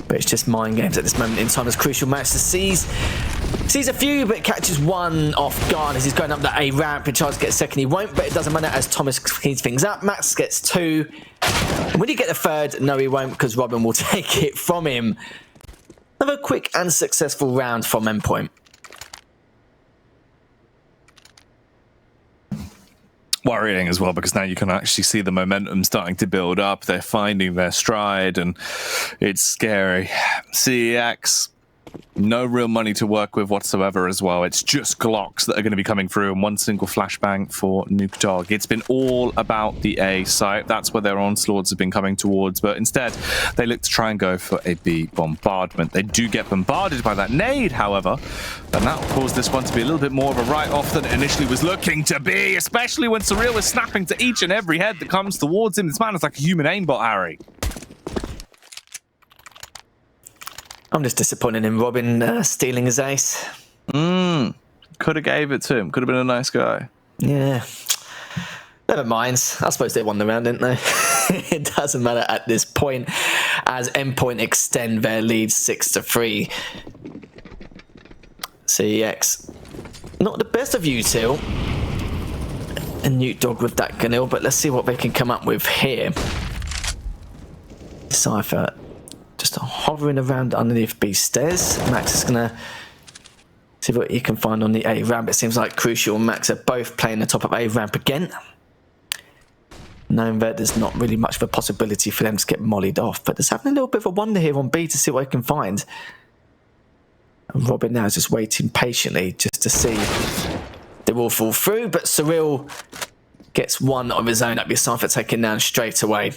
But it's just mind games at this moment in time as Crucial managed to sees a few, but catches one off guard as he's going up the A ramp and tries to get a second. He won't, but it doesn't matter as Thomas cleans things up. Max gets two. And will he get the third? No, he won't, because Robin will take it from him. Another quick and successful round from Endpoint. Worrying as well, because now you can actually see the momentum starting to build up. They're finding their stride, and it's scary. CEX, no real money to work with whatsoever as well. It's just Glocks that are going to be coming through, and one single flashbang for Nuke Dog. It's been all about the A site. That's where their onslaughts have been coming towards, but instead they look to try and go for a B bombardment. They do get bombarded by that nade, however, and that will cause this one to be a little bit more of a write-off than it initially was looking to be, especially when Surreal is snapping to each and every head that comes towards him. This man is like a human aimbot, Harry. I'm just disappointed in Robin stealing his ace. Could have gave it to him. Could have been a nice guy. Yeah. Never mind. I suppose they won the round, didn't they? It doesn't matter at this point as Endpoint extend their lead 6-3. CEX. Not the best of util. And Nuke Dog with that Ganil, but let's see what they can come up with here. Cypher just hovering around underneath B stairs. Max is going to see what he can find on the A ramp. It seems like Crucial and Max are both playing the top of A ramp again, knowing that there's not really much of a possibility for them to get mollied off. But there's having a little bit of a wonder here on B to see what he can find. And Robin now is just waiting patiently just to see they will fall through. But Surreal gets one of his own up. Your Cypher taken down straight away.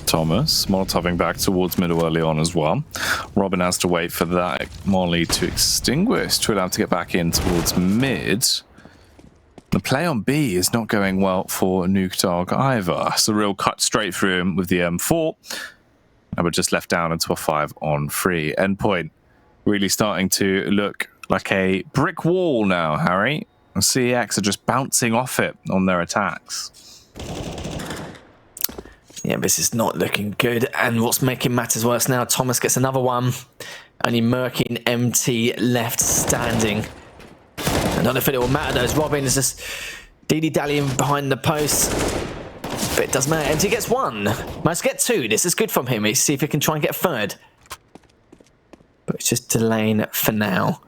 Thomas, Molotoving back towards middle early on as well. Robin has to wait for that molly to extinguish to allow him to get back in towards mid. The play on B is not going well for Nuke Dog either. Surreal cut straight through him with the M4. And we're just left down into a 5-on-3. Endpoint really starting to look like a brick wall now, Harry. And CEX are just bouncing off it on their attacks. Yeah, this is not looking good. And what's making matters worse now, Thomas gets another one. Only Murky and MT left standing. I don't know if it will matter though, as Robin is just dilly-dallying behind the post. But it doesn't matter. MT gets one. Must get two. This is good from him. Let's see if he can try and get a third. But it's just delaying for now.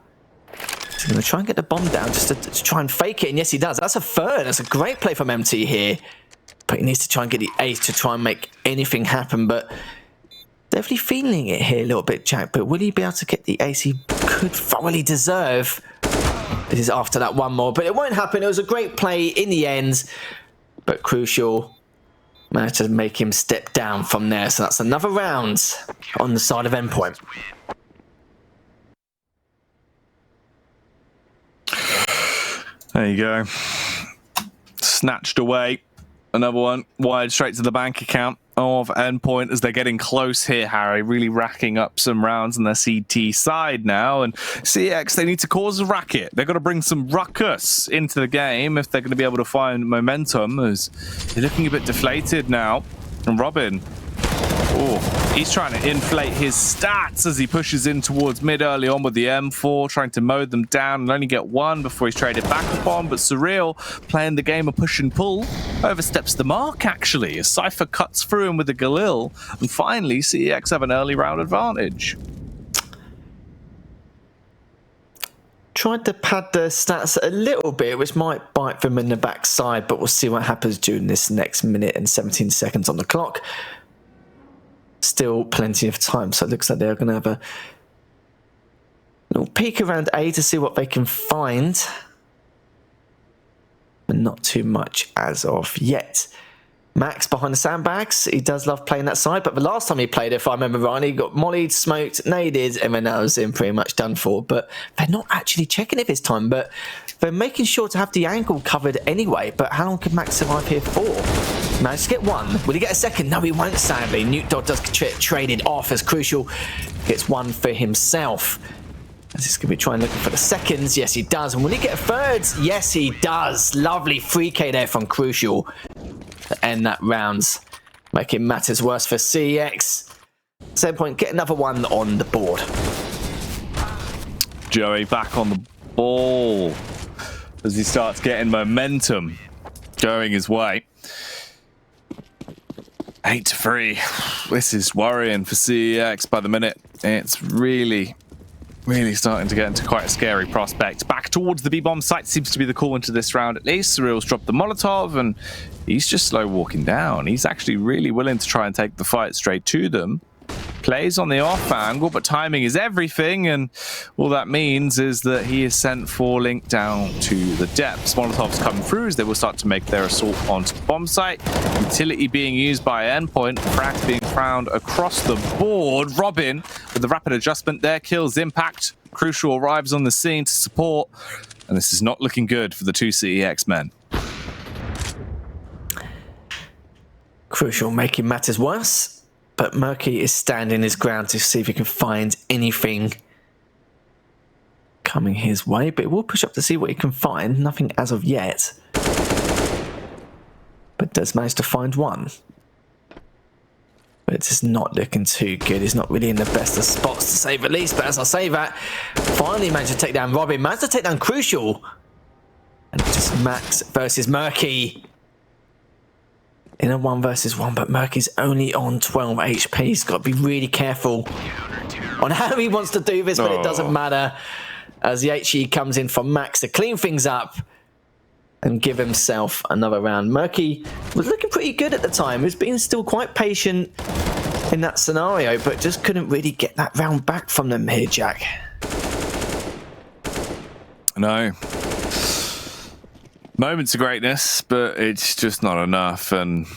He's going to try and get the bomb down just to try and fake it. And yes, he does. That's a third. That's a great play from MT here. But he needs to try and get the ace to try and make anything happen. But definitely feeling it here a little bit, Jack. But will he be able to get the ace he could thoroughly deserve? This is after that one more. But it won't happen. It was a great play in the end. But Crucial managed to make him step down from there. So that's another round on the side of Endpoint. There you go. Snatched away. Another one wired straight to the bank account of Endpoint as they're getting close here, Harry. Really racking up some rounds on their CT side now. And CX, they need to cause a racket. They've got to bring some ruckus into the game if they're going to be able to find momentum, as they're looking a bit deflated now. And Robin, oh, he's trying to inflate his stats as he pushes in towards mid early on with the M4, trying to mow them down and only get one before he's traded back upon. But Surreal, playing the game of push and pull, oversteps the mark actually as Cypher cuts through him with the Galil. And finally, CEX have an early round advantage. tried to pad the stats a little bit, which might bite them in the backside, but we'll see what happens during this next minute and 17 seconds on the clock. Still plenty of time, so it looks like they're going to have a little peek around A to see what they can find. But not too much as of yet. Max behind the sandbags. He does love playing that side, but the last time he played, if I remember right, he got mollied, smoked, naded, and then that was him pretty much done for. But they're not actually checking it this time, but they're making sure to have the angle covered anyway. But how long can Max survive here for? Managed to get one. Will he get a second? No, he won't, sadly. Newt Dog does traded off as Crucial gets one for himself. Is this going to be trying looking for the seconds? Yes, he does. And will he get a third? Yes, he does. Lovely 3K there from Crucial to end that round, making matters worse for CEX. Endpoint get another one on the board. Joey back on the ball as he starts getting momentum going his way. 8-3. This is worrying for CEX by the minute. It's really starting to get into quite a scary prospect. Back towards the B-bomb site seems to be the call into this round at least. Surreal's dropped the Molotov and he's just slow walking down. He's actually really willing to try and take the fight straight to them. Plays on the off angle, but timing is everything, and all that means is that he is sent falling down to the depths. Molotovs come through as they will start to make their assault onto the bomb site. Utility being used by Endpoint, frags being found across the board. Robin with the rapid adjustment there kills Impact. Crucial arrives on the scene to support, and this is not looking good for the two CEX men. Crucial making matters worse. But Murky is standing his ground to see if he can find anything coming his way. But he will push up to see what he can find. Nothing as of yet. But does manage to find one. But it's not looking too good. He's not really in the best of spots to say the least. But as I say that, finally managed to take down Robin. Managed to take down Crucial. And just Max versus Murky. In a 1 versus 1, but Murky's only on 12 HP. He's got to be really careful on how he wants to do this, but it doesn't matter. As the HE comes in from Max to clean things up and give himself another round. Murky was looking pretty good at the time. He's been still quite patient in that scenario, but just couldn't really get that round back from them here, Jack. No. Moments of greatness, but it's just not enough. And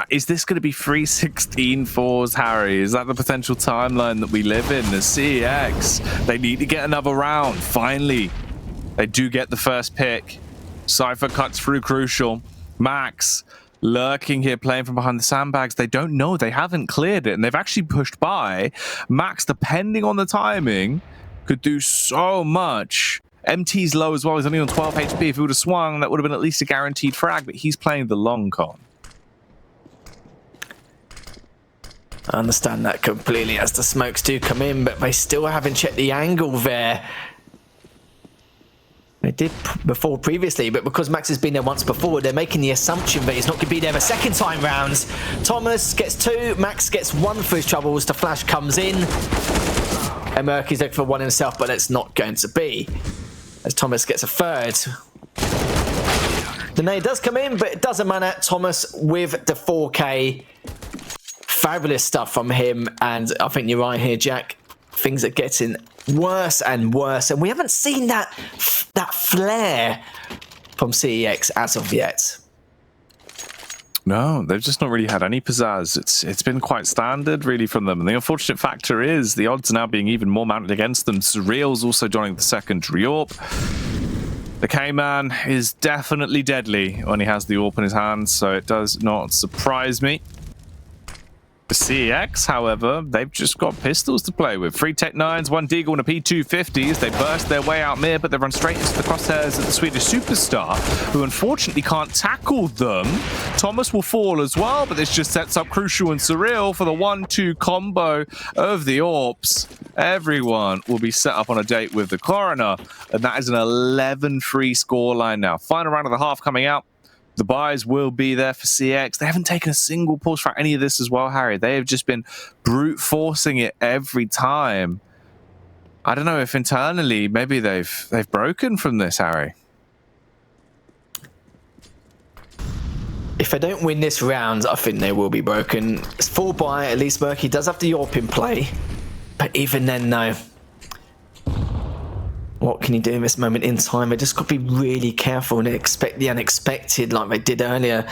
is this going to be 3-16-4s, Harry? Is that the potential timeline that we live in? The CEX, they need to get another round. Finally, they do get the first pick. Cypher cuts through Crucial. Max lurking here, playing from behind the sandbags. They don't know. They haven't cleared it, and they've actually pushed by. Max, depending on the timing, could do so much. MT's low as well. He's only on 12 HP. If he would have swung, that would have been at least a guaranteed frag, but he's playing the long con. I understand that completely as the smokes do come in, but they still haven't checked the angle there. They did before previously, but because Max has been there once before, they're making the assumption that he's not going to be there a second time round. Thomas gets 2, Max gets 1 for his troubles. The flash comes in, and Murky's looking for 1 himself, but it's not going to be. As Thomas gets a 3rd. The nade does come in, but it doesn't matter. Thomas with the 4K. Fabulous stuff from him, and I think you're right here, Jack. Things are getting worse and worse, and we haven't seen that flare from CEX as of yet. No, they've just not really had any pizzazz. It's been quite standard, really, from them. And the unfortunate factor is the odds are now being even more mounted against them. Surreal's also joining the secondary AWP. The K-Man is definitely deadly when he has the AWP in his hands, so it does not surprise me. The CEX, however, they've just got pistols to play with. 3 Tech 9s, 1 Deagle, and a P250s. They burst their way out mid, but they run straight into the crosshairs of the Swedish superstar, who unfortunately can't tackle them. Thomas will fall as well, but this just sets up Crucial and Surreal for the 1-2 combo of the AWPs. Everyone will be set up on a date with the coroner, and that is an 11-3 scoreline now. Final round of the half coming out. The buys will be there for CX. They haven't taken a single pulse for any of this as well, Harry. They have just been brute forcing it every time. I don't know if internally maybe they've broken from this, Harry. If they don't win this round, I think they will be broken. It's 4 by, at least Murky does have the AWP in play. But even then, no. What can you do in this moment in time? They just got to be really careful and expect the unexpected like they did earlier.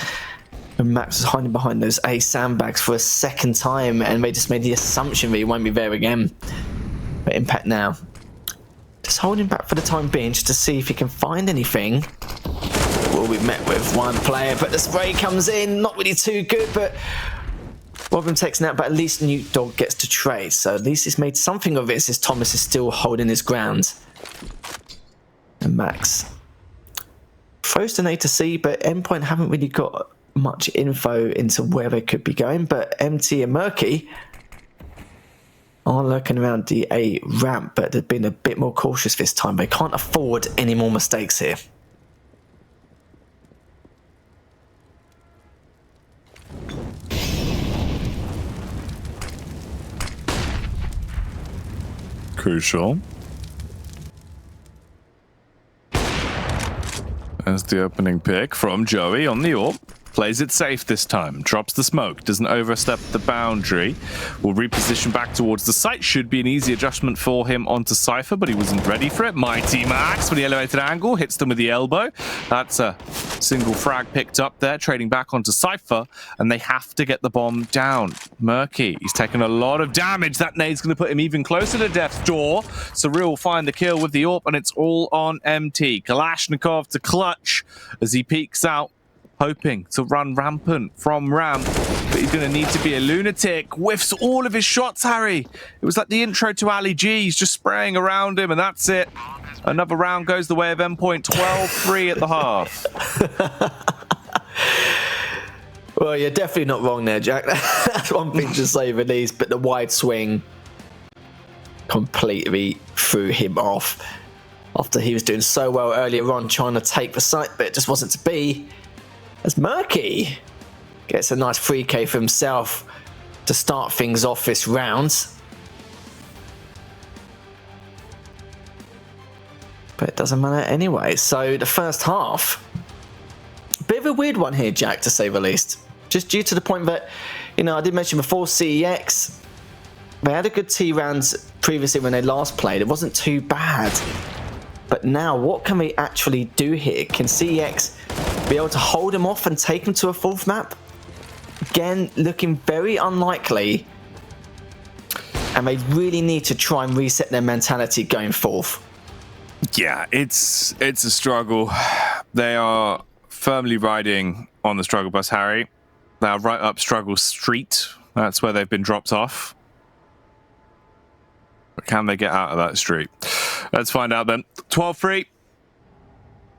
When Max was hiding behind those A sandbags for a second time and they just made the assumption that he won't be there again. But Impact now. Just holding back for the time being just to see if he can find anything. Will be met with one player, but the spray comes in, not really too good, but Robin takes an out, but at least Newt Dog gets to trade, so at least he's made something of this as Thomas is still holding his ground. And Max throws an A to C, but Endpoint haven't really got much info into where they could be going, but MT and Murky are lurking around the A ramp, but they've been a bit more cautious this time. They can't afford any more mistakes here. Crucial. There's the opening pick from Joey on the AWP. Plays it safe this time. Drops the smoke. Doesn't overstep the boundary. Will reposition back towards the site. Should be an easy adjustment for him onto Cypher, but he wasn't ready for it. Mighty Max with the elevated angle. Hits them with the elbow. That's a single frag picked up there. Trading back onto Cypher, and they have to get the bomb down. Murky, he's taken a lot of damage. That nade's going to put him even closer to death's door. Surreal will find the kill with the AWP, and it's all on MT. Kalashnikov to clutch as he peeks out, hoping to run rampant from ramp, but he's going to need to be a lunatic. Whiffs all of his shots, Harry. It was like the intro to Ali G. He's just spraying around him, and that's it. Another round goes the way of Endpoint. 12-3 at the half. Well, you're definitely not wrong there, Jack. That's one thing to say the least, but the wide swing completely threw him off. After he was doing so well earlier on, trying to take the site, but it just wasn't to be. As Murky gets a nice 3k for himself to start things off this round. But it doesn't matter anyway. So the first half, a bit of a weird one here, Jack, to say the least. Just due to the point that, you know, I did mention before CEX, they had a good T rounds previously when they last played. It wasn't too bad. But now, what can we actually do here? Can CEX be able to hold him off and take him to a fourth map? Again, looking very unlikely. And they really need to try and reset their mentality going forth. Yeah, it's a struggle. They are firmly riding on the struggle bus, Harry. They are right up struggle street. That's where they've been dropped off. But can they get out of that street? Let's find out then. 12-3.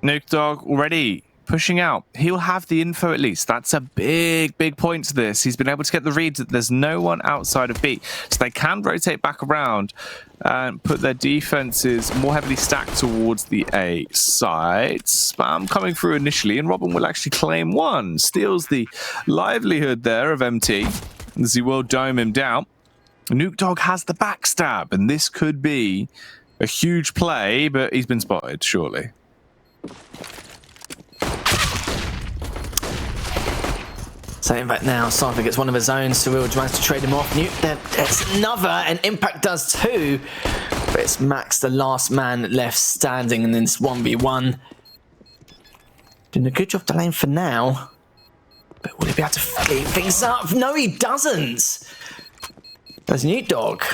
Nuke Dog already pushing out. He'll have the info at least. That's a big, big point to this. He's been able to get the read that there's no one outside of B. So they can rotate back around and put their defenses more heavily stacked towards the A side. Spam coming through initially, and Robin will actually claim one. Steals the livelihood there of MT, as he will dome him down. Nuke Dog has the backstab, and this could be a huge play, but he's been spotted, surely. Saying that now, Cypher gets one of his own. Surreal tries to trade him off. Newt, that's another, and Impact does too. But it's Max, the last man left standing, and then it's 1v1. Doing a good job delaying for now. But will he be able to clean things up? No, he doesn't. As Newt Dog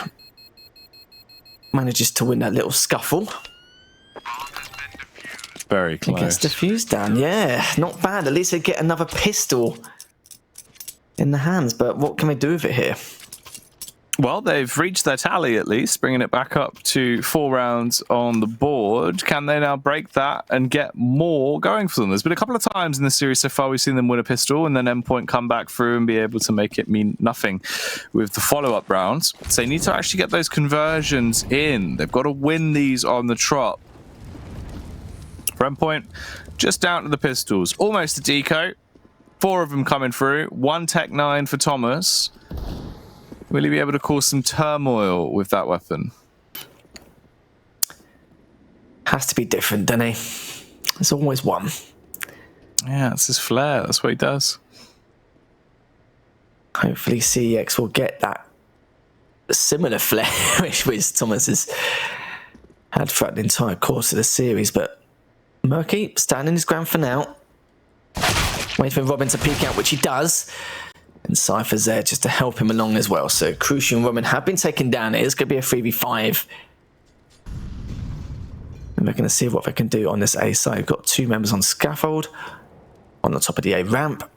manages to win that little scuffle. Very close. He gets defused down, yeah. Not bad. At least they get another pistol in the hands, but what can we do with it here? Well, they've reached their tally at least, bringing it back up to 4 rounds on the board. Can they now break that and get more going for them? There's been a couple of times in the series so far we've seen them win a pistol and then Endpoint come back through and be able to make it mean nothing with the follow-up rounds. So they need to actually get those conversions in. They've got to win these on the trot. Endpoint just down to the pistols. Almost a deco. 4 of them coming through. 1 Tech 9 for Thomas. Will he be able to cause some turmoil with that weapon? Has to be different, doesn't he? There's always one. Yeah, it's his flair. That's what he does. Hopefully CEX will get that similar flair which Thomas has had throughout the entire course of the series. But Murky standing his ground for now. Waiting for Robin to peek out, which he does. And Cypher's there just to help him along as well. So Crucial and Robin have been taken down. It is going to be a 3v5. And we're going to see what they can do on this A side. We've got 2 members on scaffold on the top of the A ramp.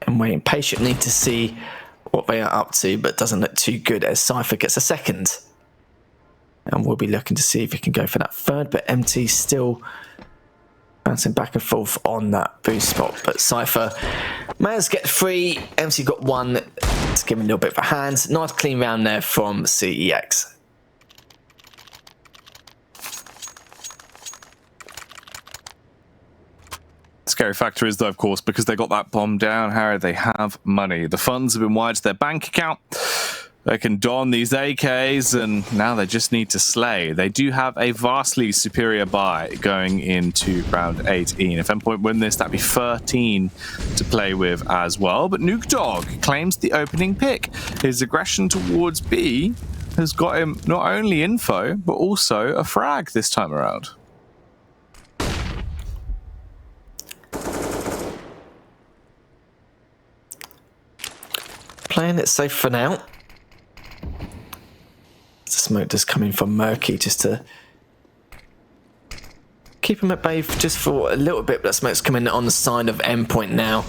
And waiting patiently to see what they are up to, but doesn't look too good as Cypher gets a second. And we'll be looking to see if he can go for that third, but MT still bouncing back and forth on that boost spot. But Cypher managed to get 3, MT got 1 to give him a little bit of a hand. Nice clean round there from CEX. Scary factor is, though, of course, because they got that bomb down, Harry, they have money. The funds have been wired to their bank account. They can don these AKs, and now they just need to slay. They do have a vastly superior buy going into round 18. If Endpoint win this, that'd be 13 to play with as well. But Nuke Dog claims the opening pick. His aggression towards B has got him not only info, but also a frag this time around. Playing it safe for now. The smoke does come in from Murky just to keep him at bay just for a little bit, but that smoke's coming on the side of Endpoint now.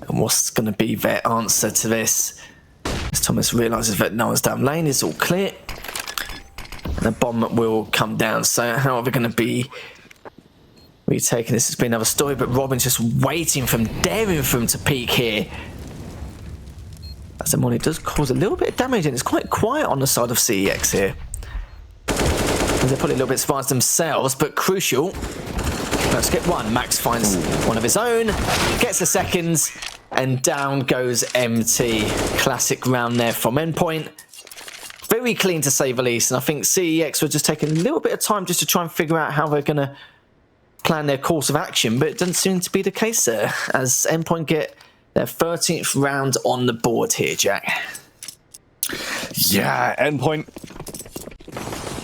And what's going to be their answer to this? As Thomas realises that no one's down lane, it's all clear. And the bomb will come down. So how are we going to be retaking this? It's been another story, but Robin's just waiting for him, daring for him to peek here. As the money does cause a little bit of damage, and it's quite quiet on the side of CEX here. They're probably a little bit surprised themselves, but Crucial. Let's get 1. Max finds one of his own, gets a second, and down goes MT. Classic round there from Endpoint. Very clean to say the least, and I think CEX were just taking a little bit of time just to try and figure out how they're going to plan their course of action, but it doesn't seem to be the case there, as Endpoint get their 13th round on the board here, Jack. Yeah, Endpoint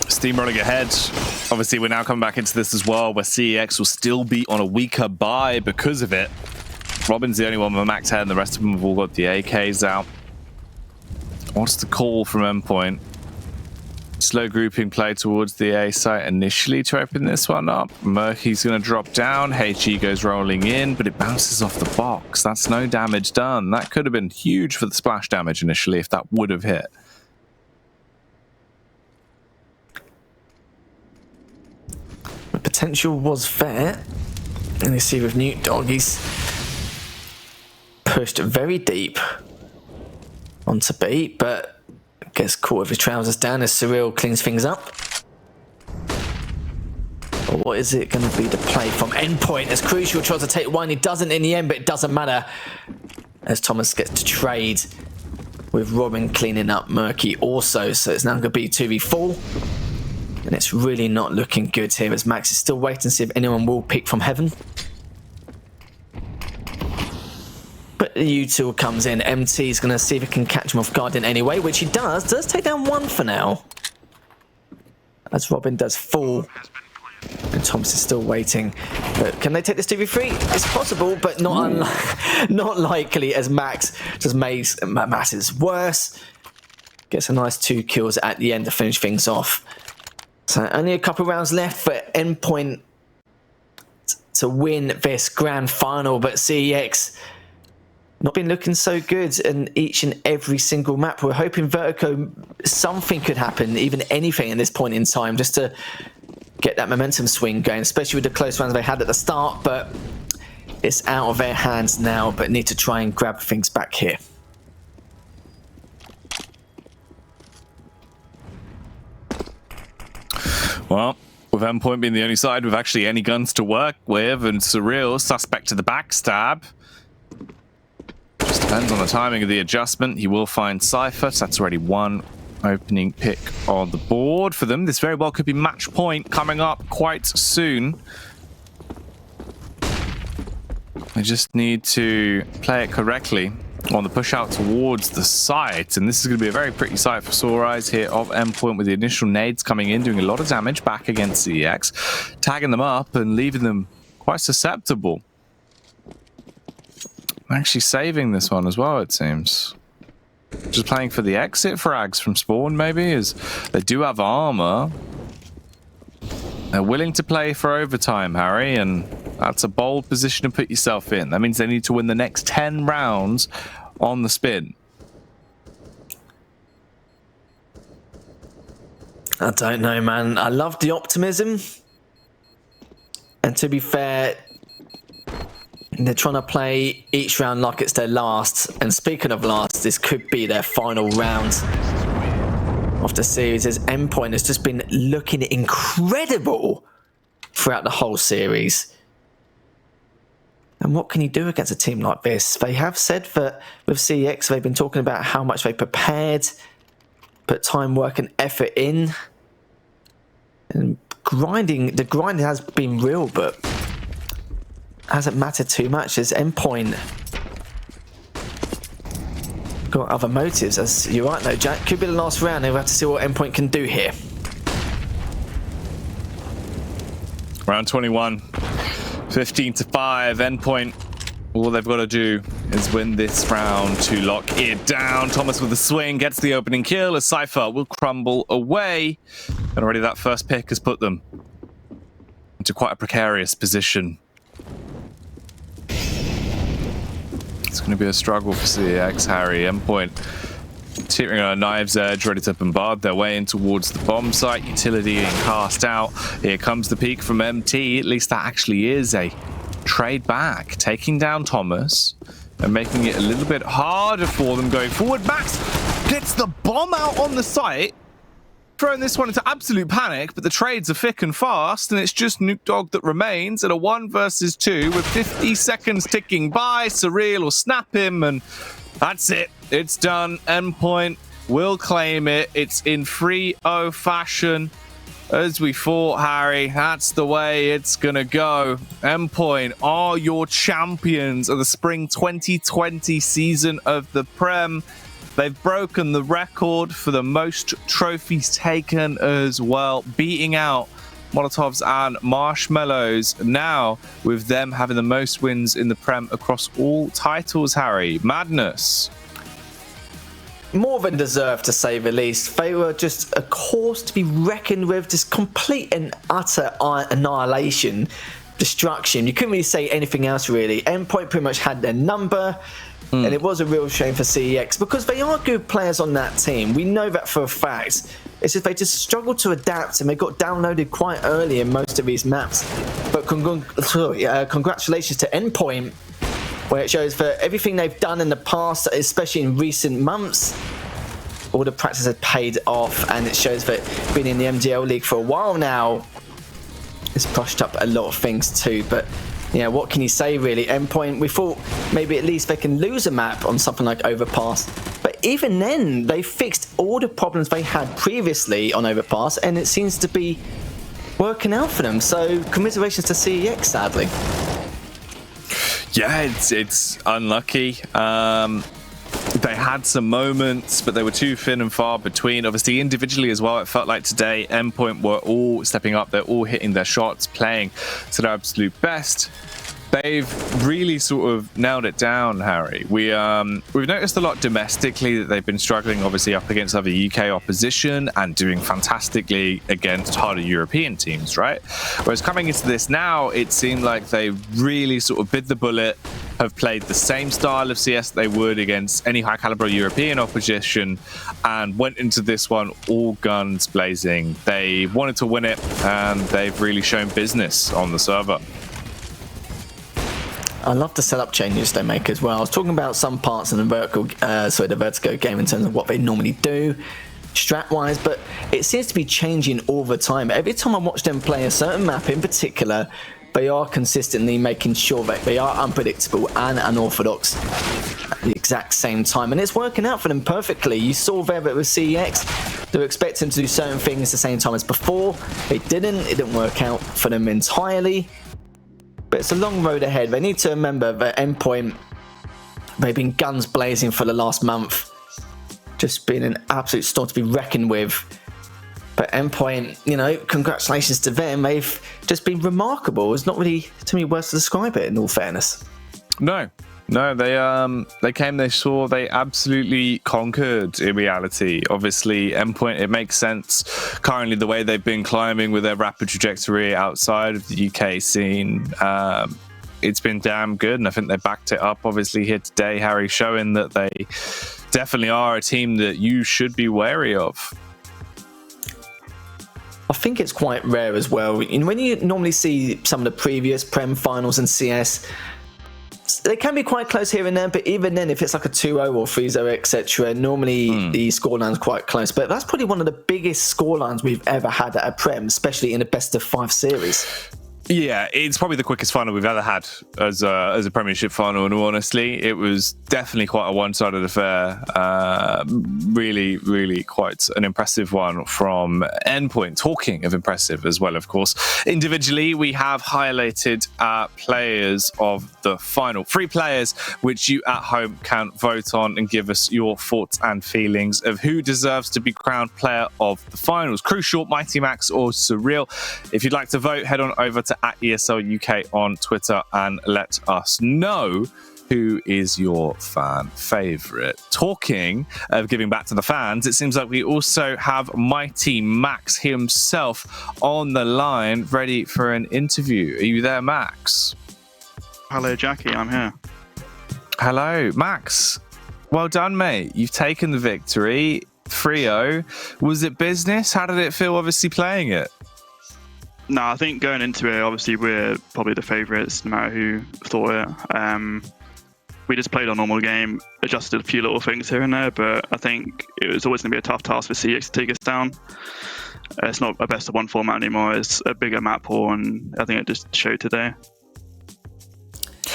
steamrolling ahead. Obviously, we're now coming back into this as well, where CEX will still be on a weaker buy because of it. Robin's the only one with a max head, and the rest of them have all got the AKs out. What's the call from Endpoint? Slow grouping play towards the A site initially to open this one up. Murky's going to drop down. HE goes rolling in, but it bounces off the box. That's no damage done. That could have been huge for the splash damage initially if that would have hit. The potential was there. And you see with Nuke Dog, he's pushed very deep onto B, but gets caught with his trousers down as Surreal cleans things up. But what is it going to be to play from Endpoint as Crucial tries to take 1? He doesn't in the end, but it doesn't matter as Thomas gets to trade with Robin cleaning up Murky also. So it's now going to be 2v4. And it's really not looking good here as Max is still waiting to see if anyone will pick from heaven. But U2 comes in. MT is going to see if he can catch him off guard in any way, which he does. Does take down 1 for now. As Robin does fall. And Thomas is still waiting. But can they take this 2v3? It's possible, but not likely as Max just makes matters worse. Gets a nice 2 kills at the end to finish things off. So only a couple rounds left for Endpoint to win this grand final, but CEX not been looking so good in each and every single map. We're hoping Vertigo, something could happen, even anything at this point in time, just to get that momentum swing going, especially with the close rounds they had at the start, but it's out of their hands now, but need to try and grab things back here. Well, with Endpoint being the only side with actually any guns to work with, and Surreal suspect to the backstab. Just depends on the timing of the adjustment. He will find Cypher, so that's already 1 opening pick on the board for them. This very well could be match point coming up quite soon. They just need to play it correctly on the push out towards the site, and this is going to be a very pretty sight for Sore Eyes here of Endpoint, with the initial nades coming in, doing a lot of damage back against CEX, tagging them up and leaving them quite susceptible. Actually saving this one as well, it seems. Just playing for the exit frags from spawn, maybe, as they do have armor. They're willing to play for overtime, Harry, and that's a bold position to put yourself in. That means they need to win the next 10 rounds on the spin. I don't know, man. I love the optimism. And to be fair, they're trying to play each round like it's their last. And speaking of last, this could be their final round of the series, as Endpoint has just been looking incredible throughout the whole series. And what can you do against a team like this? They have said that with CEX, they've been talking about how much they prepared, put time, work and effort in. And the grinding has been real, but hasn't mattered too much, as Endpoint got other motives. As you're right though, Jack, could be the last round, and we'll have to see what Endpoint can do here. Round 21, 15-5, Endpoint. All they've got to do is win this round to lock it down. Thomas with the swing gets the opening kill, as Cypher will crumble away. And already that first pick has put them into quite a precarious position. It's going to be a struggle for CEX, Harry. Endpoint teetering on a knife's edge, ready to bombard their way in towards the bomb site. Utility being cast out. Here comes the peek from MT. At least that actually is a trade back, taking down Thomas and making it a little bit harder for them going forward. Max gets the bomb out on the site, throwing this one into absolute panic, but the trades are thick and fast, and it's just Nuke Dog that remains at a 1 versus 2 with 50 seconds ticking by. Surreal will snap him, and that's it. It's done. Endpoint will claim it. It's in 3-0 fashion. As we thought, Harry, that's the way it's gonna go. Endpoint are your champions of the spring 2020 season of the Prem. They've broken the record for the most trophies taken as well, beating out Molotovs and Marshmallows. Now, with them having the most wins in the Prem across all titles, Harry. Madness. More than deserved, to say the least. They were just a course to be reckoned with, just complete and utter annihilation, destruction. You couldn't really say anything else, really. Endpoint pretty much had their number, and it was a real shame for CEX, because they are good players on that team. We know that for a fact. It's just they just struggled to adapt, and they got downloaded quite early in most of these maps. But congratulations to Endpoint, where it shows that everything they've done in the past, especially in recent months, all the practice has paid off, and it shows that being in the MDL League for a while now has brushed up a lot of things too. But yeah, what can you say really? Endpoint, we thought maybe at least they can lose a map on something like Overpass, but even then they fixed all the problems they had previously on Overpass, and it seems to be working out for them. So commiserations to CEX, sadly. Yeah, it's unlucky. They had some moments, but they were too thin and far between. Obviously, individually as well, it felt like today, Endpoint were all stepping up. They're all hitting their shots, playing to their absolute best. They've really sort of nailed it down, Harry. We've noticed a lot domestically that they've been struggling, obviously, up against other UK opposition and doing fantastically against harder European teams, right? Whereas coming into this now, it seemed like they really sort of bit the bullet, have played the same style of CS that they would against any high caliber European opposition, and went into this one all guns blazing. They wanted to win it, and they've really shown business on the server. I love the setup changes they make as well. I was talking about some parts in the Vertigo game in terms of what they normally do strat-wise, but it seems to be changing all the time. Every time I watch them play a certain map in particular, they are consistently making sure that they are unpredictable and unorthodox at the exact same time, and it's working out for them perfectly. You saw there that with CEX, they were expecting to do certain things at the same time as before. It didn't work out for them entirely, but it's a long road ahead. They need to remember that Endpoint, they've been guns blazing for the last month, just been an absolute storm to be reckoned with. But Endpoint, you know, congratulations to them. They've just been remarkable. There's not really too many words to describe it, in all fairness. No, they came, they saw, they absolutely conquered in reality. Obviously, Endpoint, it makes sense. Currently, the way they've been climbing with their rapid trajectory outside of the UK scene, it's been damn good, and I think they backed it up, obviously, here today, Harry, showing that they definitely are a team that you should be wary of. I think it's quite rare as well. And when you normally see some of the previous Prem finals in CS, they can be quite close here and there, but even then, if it's like a 2-0 or 3-0, etc., normally the scoreline's quite close. But that's probably one of the biggest scorelines we've ever had at a Prem, especially in a best-of-5 series. Yeah, it's probably the quickest final we've ever had as a Premiership final, and honestly, it was definitely quite a one-sided affair. Really, really quite an impressive one from Endpoint. Talking of impressive as well, of course. Individually, we have highlighted players of the final. 3 players which you at home can vote on and give us your thoughts and feelings of who deserves to be crowned player of the finals. Crucial, Mighty Max or Surreal. If you'd like to vote, head on over to @ESL UK on Twitter and let us know who is your fan favourite. Talking of giving back to the fans, it seems like we also have Mighty Max himself on the line, ready for an interview. Are you there, Max? Hello, Jackie, I'm here. Hello, Max. Well done, mate. You've taken the victory, 3-0. Was it business? How did it feel, obviously, playing it? No, I think going into it, obviously we're probably the favourites, no matter who thought it. We just played our normal game, adjusted a few little things here and there, but I think it was always going to be a tough task for CX to take us down. It's not a best-of-1 format anymore, it's a bigger map pool, and I think it just showed today.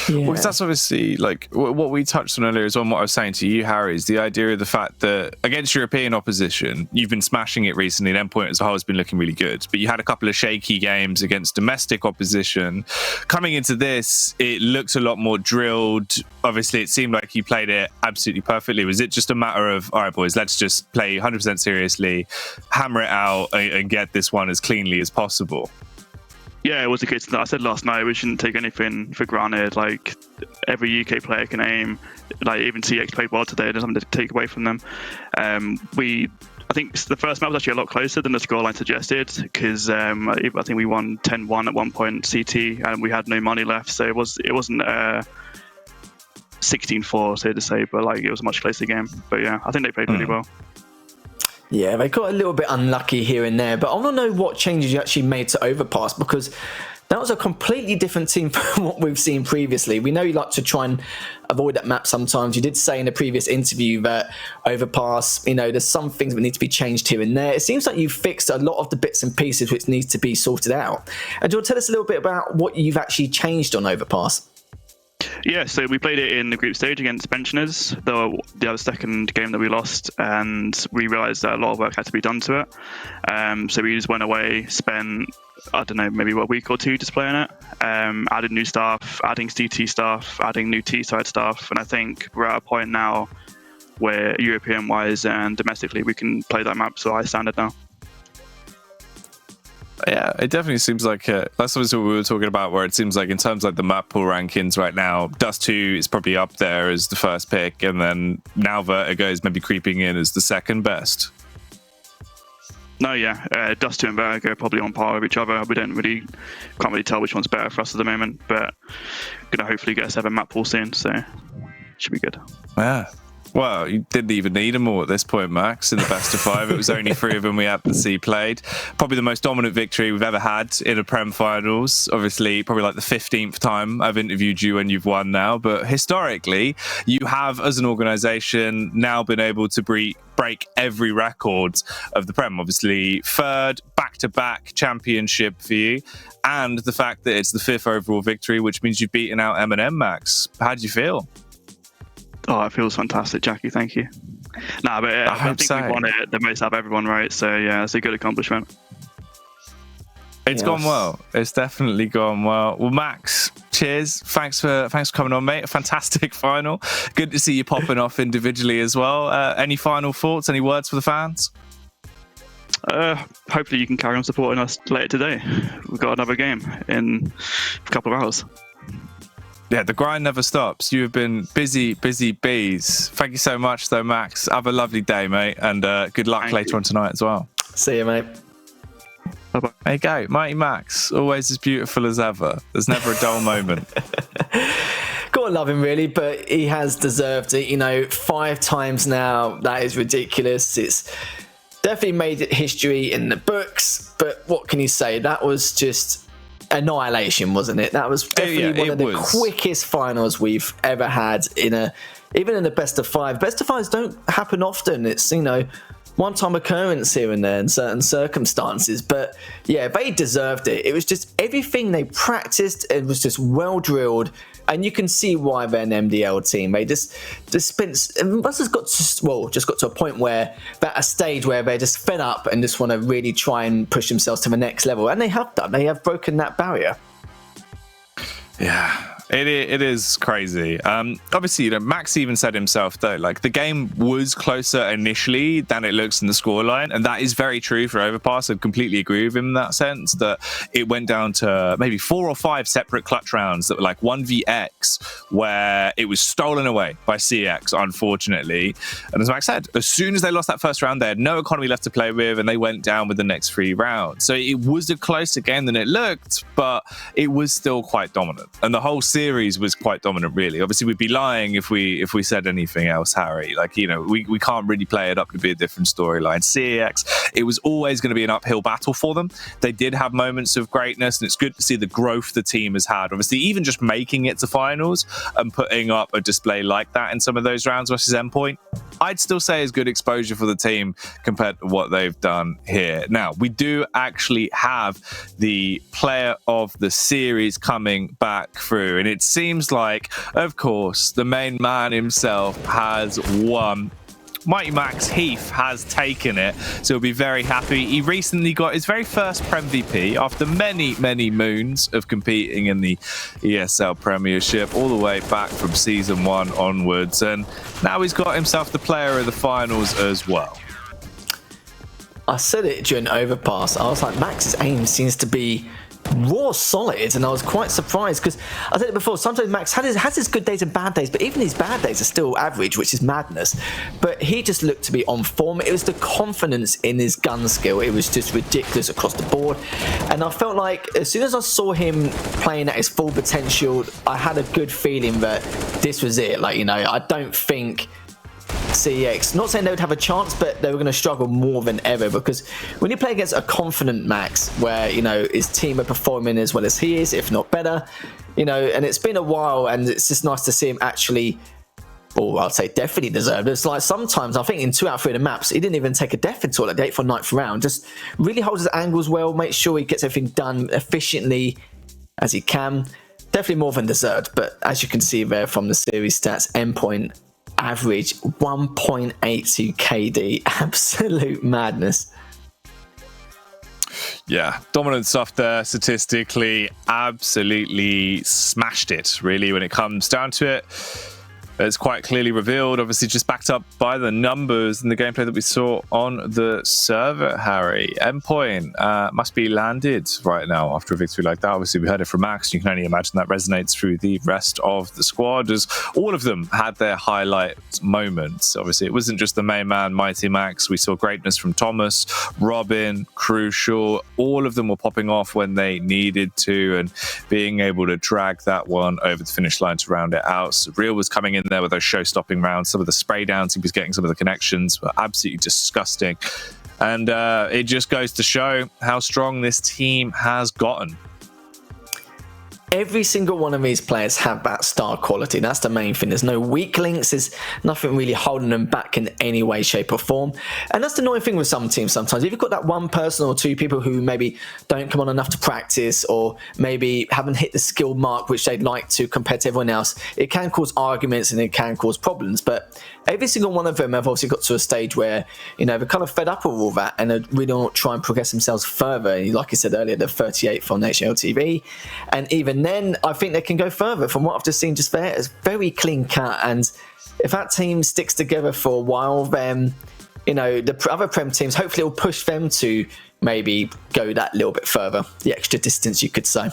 Yeah. Well, because that's obviously like what we touched on earlier as well. What I was saying to you, Harry, is the idea of the fact that against European opposition, you've been smashing it recently. And Endpoint as a whole has been looking really good, but you had a couple of shaky games against domestic opposition. Coming into this, it looked a lot more drilled. Obviously, it seemed like you played it absolutely perfectly. Was it just a matter of, all right, boys, let's just play 100% seriously, hammer it out, and get this one as cleanly as possible? Yeah, it was the case that I said last night. We shouldn't take anything for granted. Like, every UK player can aim. Like, even CX played well today. There's something to take away from them. I think the first map was actually a lot closer than the scoreline suggested, because I think we won 10-1 at one point CT, and we had no money left. So it wasn't 16-4, so to say, but like it was a much closer game. But yeah, I think they played really well. Yeah, they got a little bit unlucky here and there, but I want to know what changes you actually made to Overpass, because that was a completely different team from what we've seen previously. We know you like to try and avoid that map sometimes. You did say in a previous interview that Overpass, you know, there's some things that need to be changed here and there. It seems like you've fixed a lot of the bits and pieces which needs to be sorted out. And do you want to tell us a little bit about what you've actually changed on Overpass? Yeah, so we played it in the group stage against Pensioners, the other second game that we lost, and we realised that a lot of work had to be done to it. So we just went away, spent, I don't know, maybe a week or two just playing it, added new stuff, adding CT stuff, adding new T-side stuff, and I think we're at a point now where European-wise and domestically we can play that map to a high standard now. Yeah, it definitely seems like that's obviously what we were talking about, where it seems like in terms of like the map pool rankings right now, Dust 2 is probably up there as the first pick, and then now Vertigo is maybe creeping in as the second best. No, yeah, Dust 2 and Vertigo are probably on par with each other. We can't really tell which one's better for us at the moment, but gonna hopefully get a 7 map pool soon, so should be good. Yeah. Well, you didn't even need them all at this point, Max. In the best of 5, it was only 3 of them we had to see played. Probably the most dominant victory we've ever had in a Prem finals. Obviously, probably like the 15th time I've interviewed you and you've won now. But historically, you have, as an organisation, now been able to break every record of the Prem. Obviously, 3rd back-to-back championship for you, and the fact that it's the 5th overall victory, which means you've beaten out M&M, Max. How do you feel? Oh, it feels fantastic, Jackie. Thank you. Nah, but I think we won it the most out of everyone, right? So yeah, it's a good accomplishment. It's gone well. It's definitely gone well. Well, Max, cheers. Thanks for coming on, mate. A fantastic final. Good to see you popping off individually as well. Any final thoughts? Any words for the fans? Hopefully you can carry on supporting us later today. We've got another game in a couple of hours. Yeah, the grind never stops. You have been busy bees. Thank you so much, though, Max. Have a lovely day, mate, and good luck later on tonight as well. See you, mate. Bye-bye. There you go. Mighty Max, always as beautiful as ever. There's never a dull moment. Gotta love him, really, but he has deserved it. 5 times now. That is ridiculous. It's definitely made history in the books, but what can you say? That was just annihilation, wasn't it? That was definitely one of the quickest finals we've ever had even in the best of 5. Best of 5s don't happen often. It's one-time occurrence here and there in certain circumstances, but yeah, they deserved it. It was just everything they practiced. It was just well drilled, and you can see why they're an MDL team. They just spent. Must have got to a point where a stage where they're just fed up and just want to really try and push themselves to the next level, and they have done. They have broken that barrier. Yeah. It is crazy. Obviously, Max even said himself, though, like, the game was closer initially than it looks in the scoreline, and that is very true for Overpass. I completely agree with him in that sense, that it went down to maybe 4 or 5 separate clutch rounds that were like 1vx, where it was stolen away by CX, unfortunately. And as Max said, as soon as they lost that first round, they had no economy left to play with, and they went down with the next 3 rounds. So it was a closer game than it looked, but it was still quite dominant. And the whole series was quite dominant, really. Obviously, we'd be lying if we said anything else, Harry. Like, we can't really play it up to be a different storyline. CEX, it was always going to be an uphill battle for them. They did have moments of greatness, and it's good to see the growth the team has had. Obviously, even just making it to finals and putting up a display like that in some of those rounds versus Endpoint, I'd still say is good exposure for the team compared to what they've done here. Now, we do actually have the player of the series coming back through, and it seems like, of course, the main man himself has won. Mighty Max Heath has taken it, so he'll be very happy. He recently got his very first Prem VP after many, many moons of competing in the ESL Premiership, all the way back from Season 1 onwards, and now he's got himself the player of the finals as well. I said it during Overpass. I was like, Max's aim seems to be raw solid, and I was quite surprised because I said it before, sometimes Max has his good days and bad days, but even his bad days are still average, which is madness. But he just looked to be on form. It was the confidence in his gun skill. It was just ridiculous across the board, and I felt like as soon as I saw him playing at his full potential, I had a good feeling that this was it. Like, I don't think CEX, not saying they would have a chance, but they were going to struggle more than ever, because when you play against a confident Max where his team are performing as well as he is, if not better, and it's been a while, and it's just nice to see him actually, I'd say definitely deserved it. It's like sometimes I think in 2 out of 3 of the maps he didn't even take a death until like the 8th or 9th round. Just really holds his angles well, makes sure he gets everything done efficiently as he can. Definitely more than deserved, but as you can see there from the series stats, Endpoint average 1.82 KD, absolute madness. Yeah, dominant stuff there statistically. Absolutely smashed it, really, when it comes down to it. It's quite clearly revealed, obviously just backed up by the numbers and the gameplay that we saw on the server, Harry. Endpoint must be landed right now after a victory like that. Obviously, we heard it from Max. You can only imagine that resonates through the rest of the squad, as all of them had their highlight moments. Obviously, it wasn't just the main man, Mighty Max. We saw greatness from Thomas, Robin, Crucial. All of them were popping off when they needed to and being able to drag that one over the finish line to round it out. So Real was coming in in there with those show-stopping rounds. Some of the spray downs he was getting, some of the connections were absolutely disgusting. And it just goes to show how strong this team has gotten. Every single one of these players have that star quality. That's the main thing. There's no weak links. There's nothing really holding them back in any way, shape or form. And that's the annoying thing with some teams sometimes. If you've got that one person or two people who maybe don't come on enough to practice or maybe haven't hit the skill mark which they'd like to compared to everyone else, it can cause arguments and it can cause problems. But every single one of them have obviously got to a stage where, you know, they're kind of fed up with all that and they really want to try and progress themselves further. Like I said earlier, they're 38th on HLTV. And even then, I think they can go further. From what I've just seen just there, it's very clean cut. And if that team sticks together for a while, then, you know, the other Prem teams, hopefully it will push them to maybe go that little bit further, the extra distance, you could say.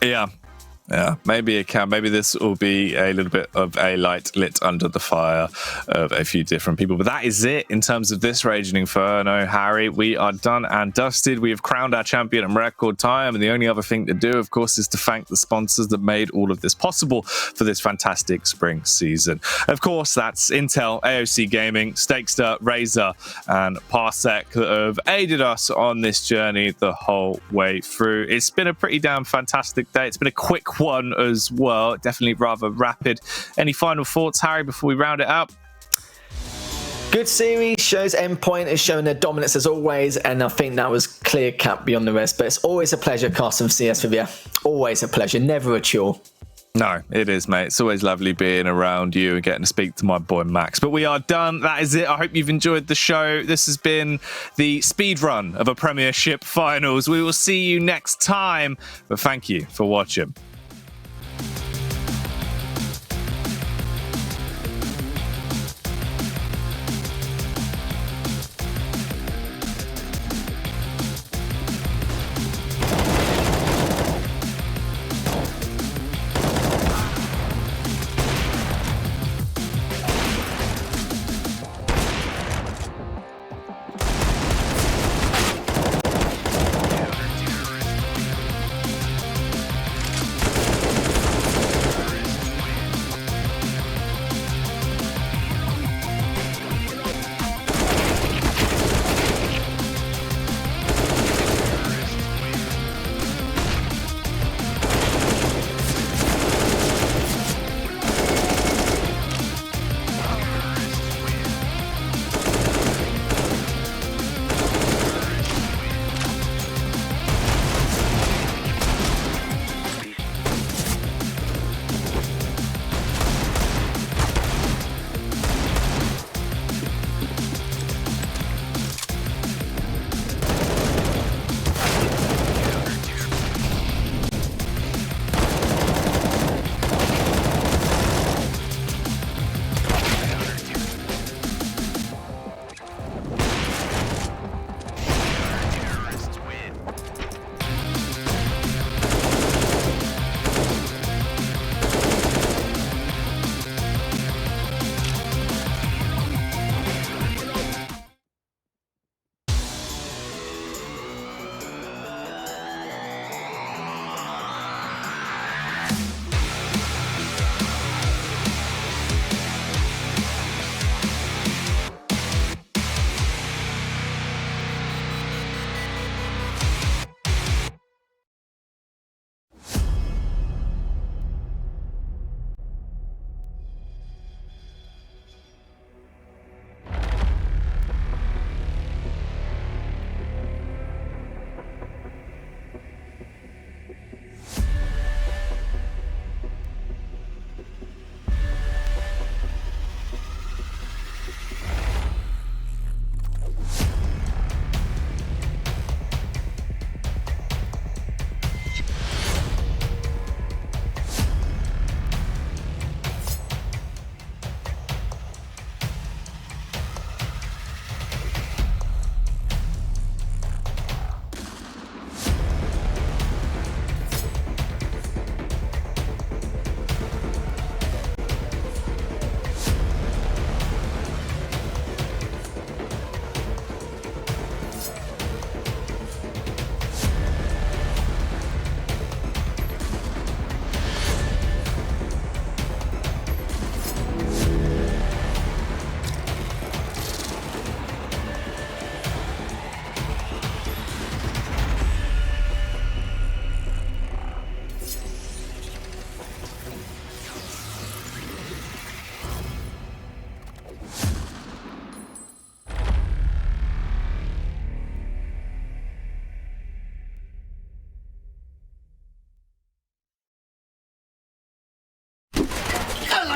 Yeah, maybe it can. Maybe this will be a little bit of a light lit under the fire of a few different people. But that is it in terms of this Raging Inferno, Harry. We are done and dusted. We have crowned our champion in record time. And the only other thing to do, of course, is to thank the sponsors that made all of this possible for this fantastic spring season. Of course, that's Intel, AOC Gaming, Stakester, Razer, and Parsec that have aided us on this journey the whole way through. It's been a pretty damn fantastic day. It's been a quick one as well, definitely rather rapid. Any final thoughts, Harry, before we round it up? Good series, shows Endpoint is showing their dominance as always, and I think that was clear cut beyond the rest. But it's always a pleasure casting CS with you. Always a pleasure, never a chore. No, it is, mate. It's always lovely being around you and getting to speak to my boy Max. But we are done. That is it. I hope you've enjoyed the show. This has been the speed run of a Premiership finals. We will see you next time. But thank you for watching.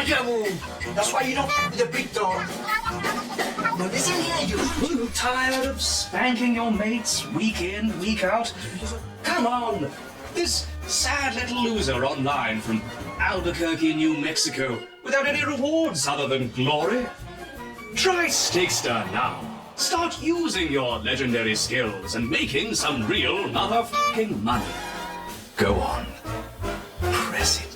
That's why you don't with the Veto. No, listen here, you. Tired of spanking your mates week in, week out? Come on! This sad little loser online from Albuquerque, New Mexico, without any rewards other than glory? Try Stakester now. Start using your legendary skills and making some real motherfucking money. Go on. Press it.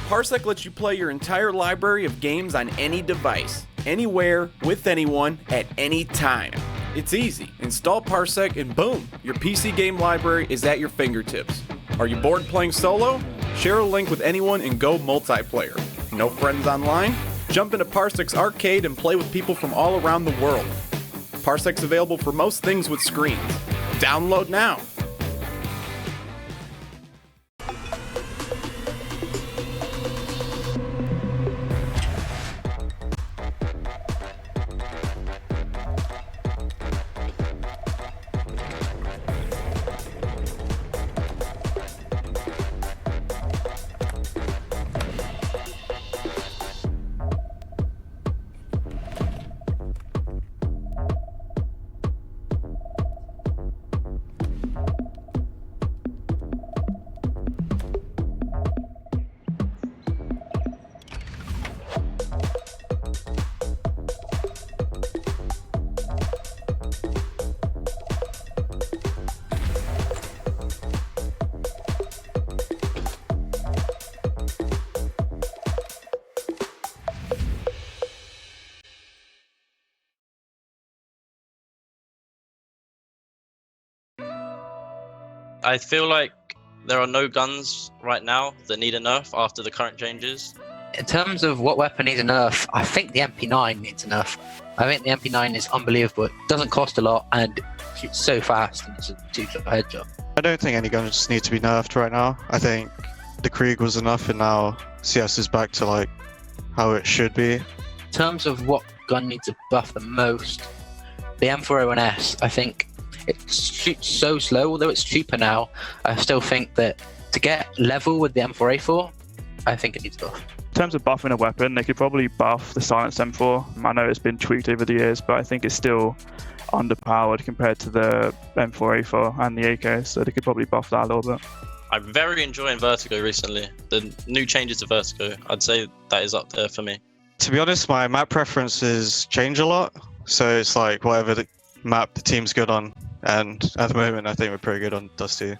Parsec lets you play your entire library of games on any device, anywhere, with anyone, at any time. It's easy. Install Parsec and boom, your PC game library is at your fingertips. Are you bored playing solo? Share a link with anyone and go multiplayer. No friends online? Jump into Parsec's arcade and play with people from all around the world. Parsec's available for most things with screens. Download now. I feel like there are no guns right now that need a nerf after the current changes. In terms of what weapon needs a nerf, I think the MP9 needs a nerf. I think the MP9 is unbelievable. It doesn't cost a lot and shoots so fast, and it's a two-shot headshot. I don't think any guns need to be nerfed right now. I think the Krieg was enough, and now CS is back to like how it should be. In terms of what gun needs a buff the most, the M401S, I think it shoots so slow, although it's cheaper now. I still think that to get level with the M4A4, I think it needs a buff. In terms of buffing a weapon, they could probably buff the silenced M4. I know it's been tweaked over the years, but I think it's still underpowered compared to the M4A4 and the AK, so they could probably buff that a little bit. I'm very enjoying Vertigo recently. The new changes to Vertigo, I'd say that is up there for me. To be honest, my map preferences change a lot, so it's like whatever the map the team's good on, and at the moment I think we're pretty good on Dusty.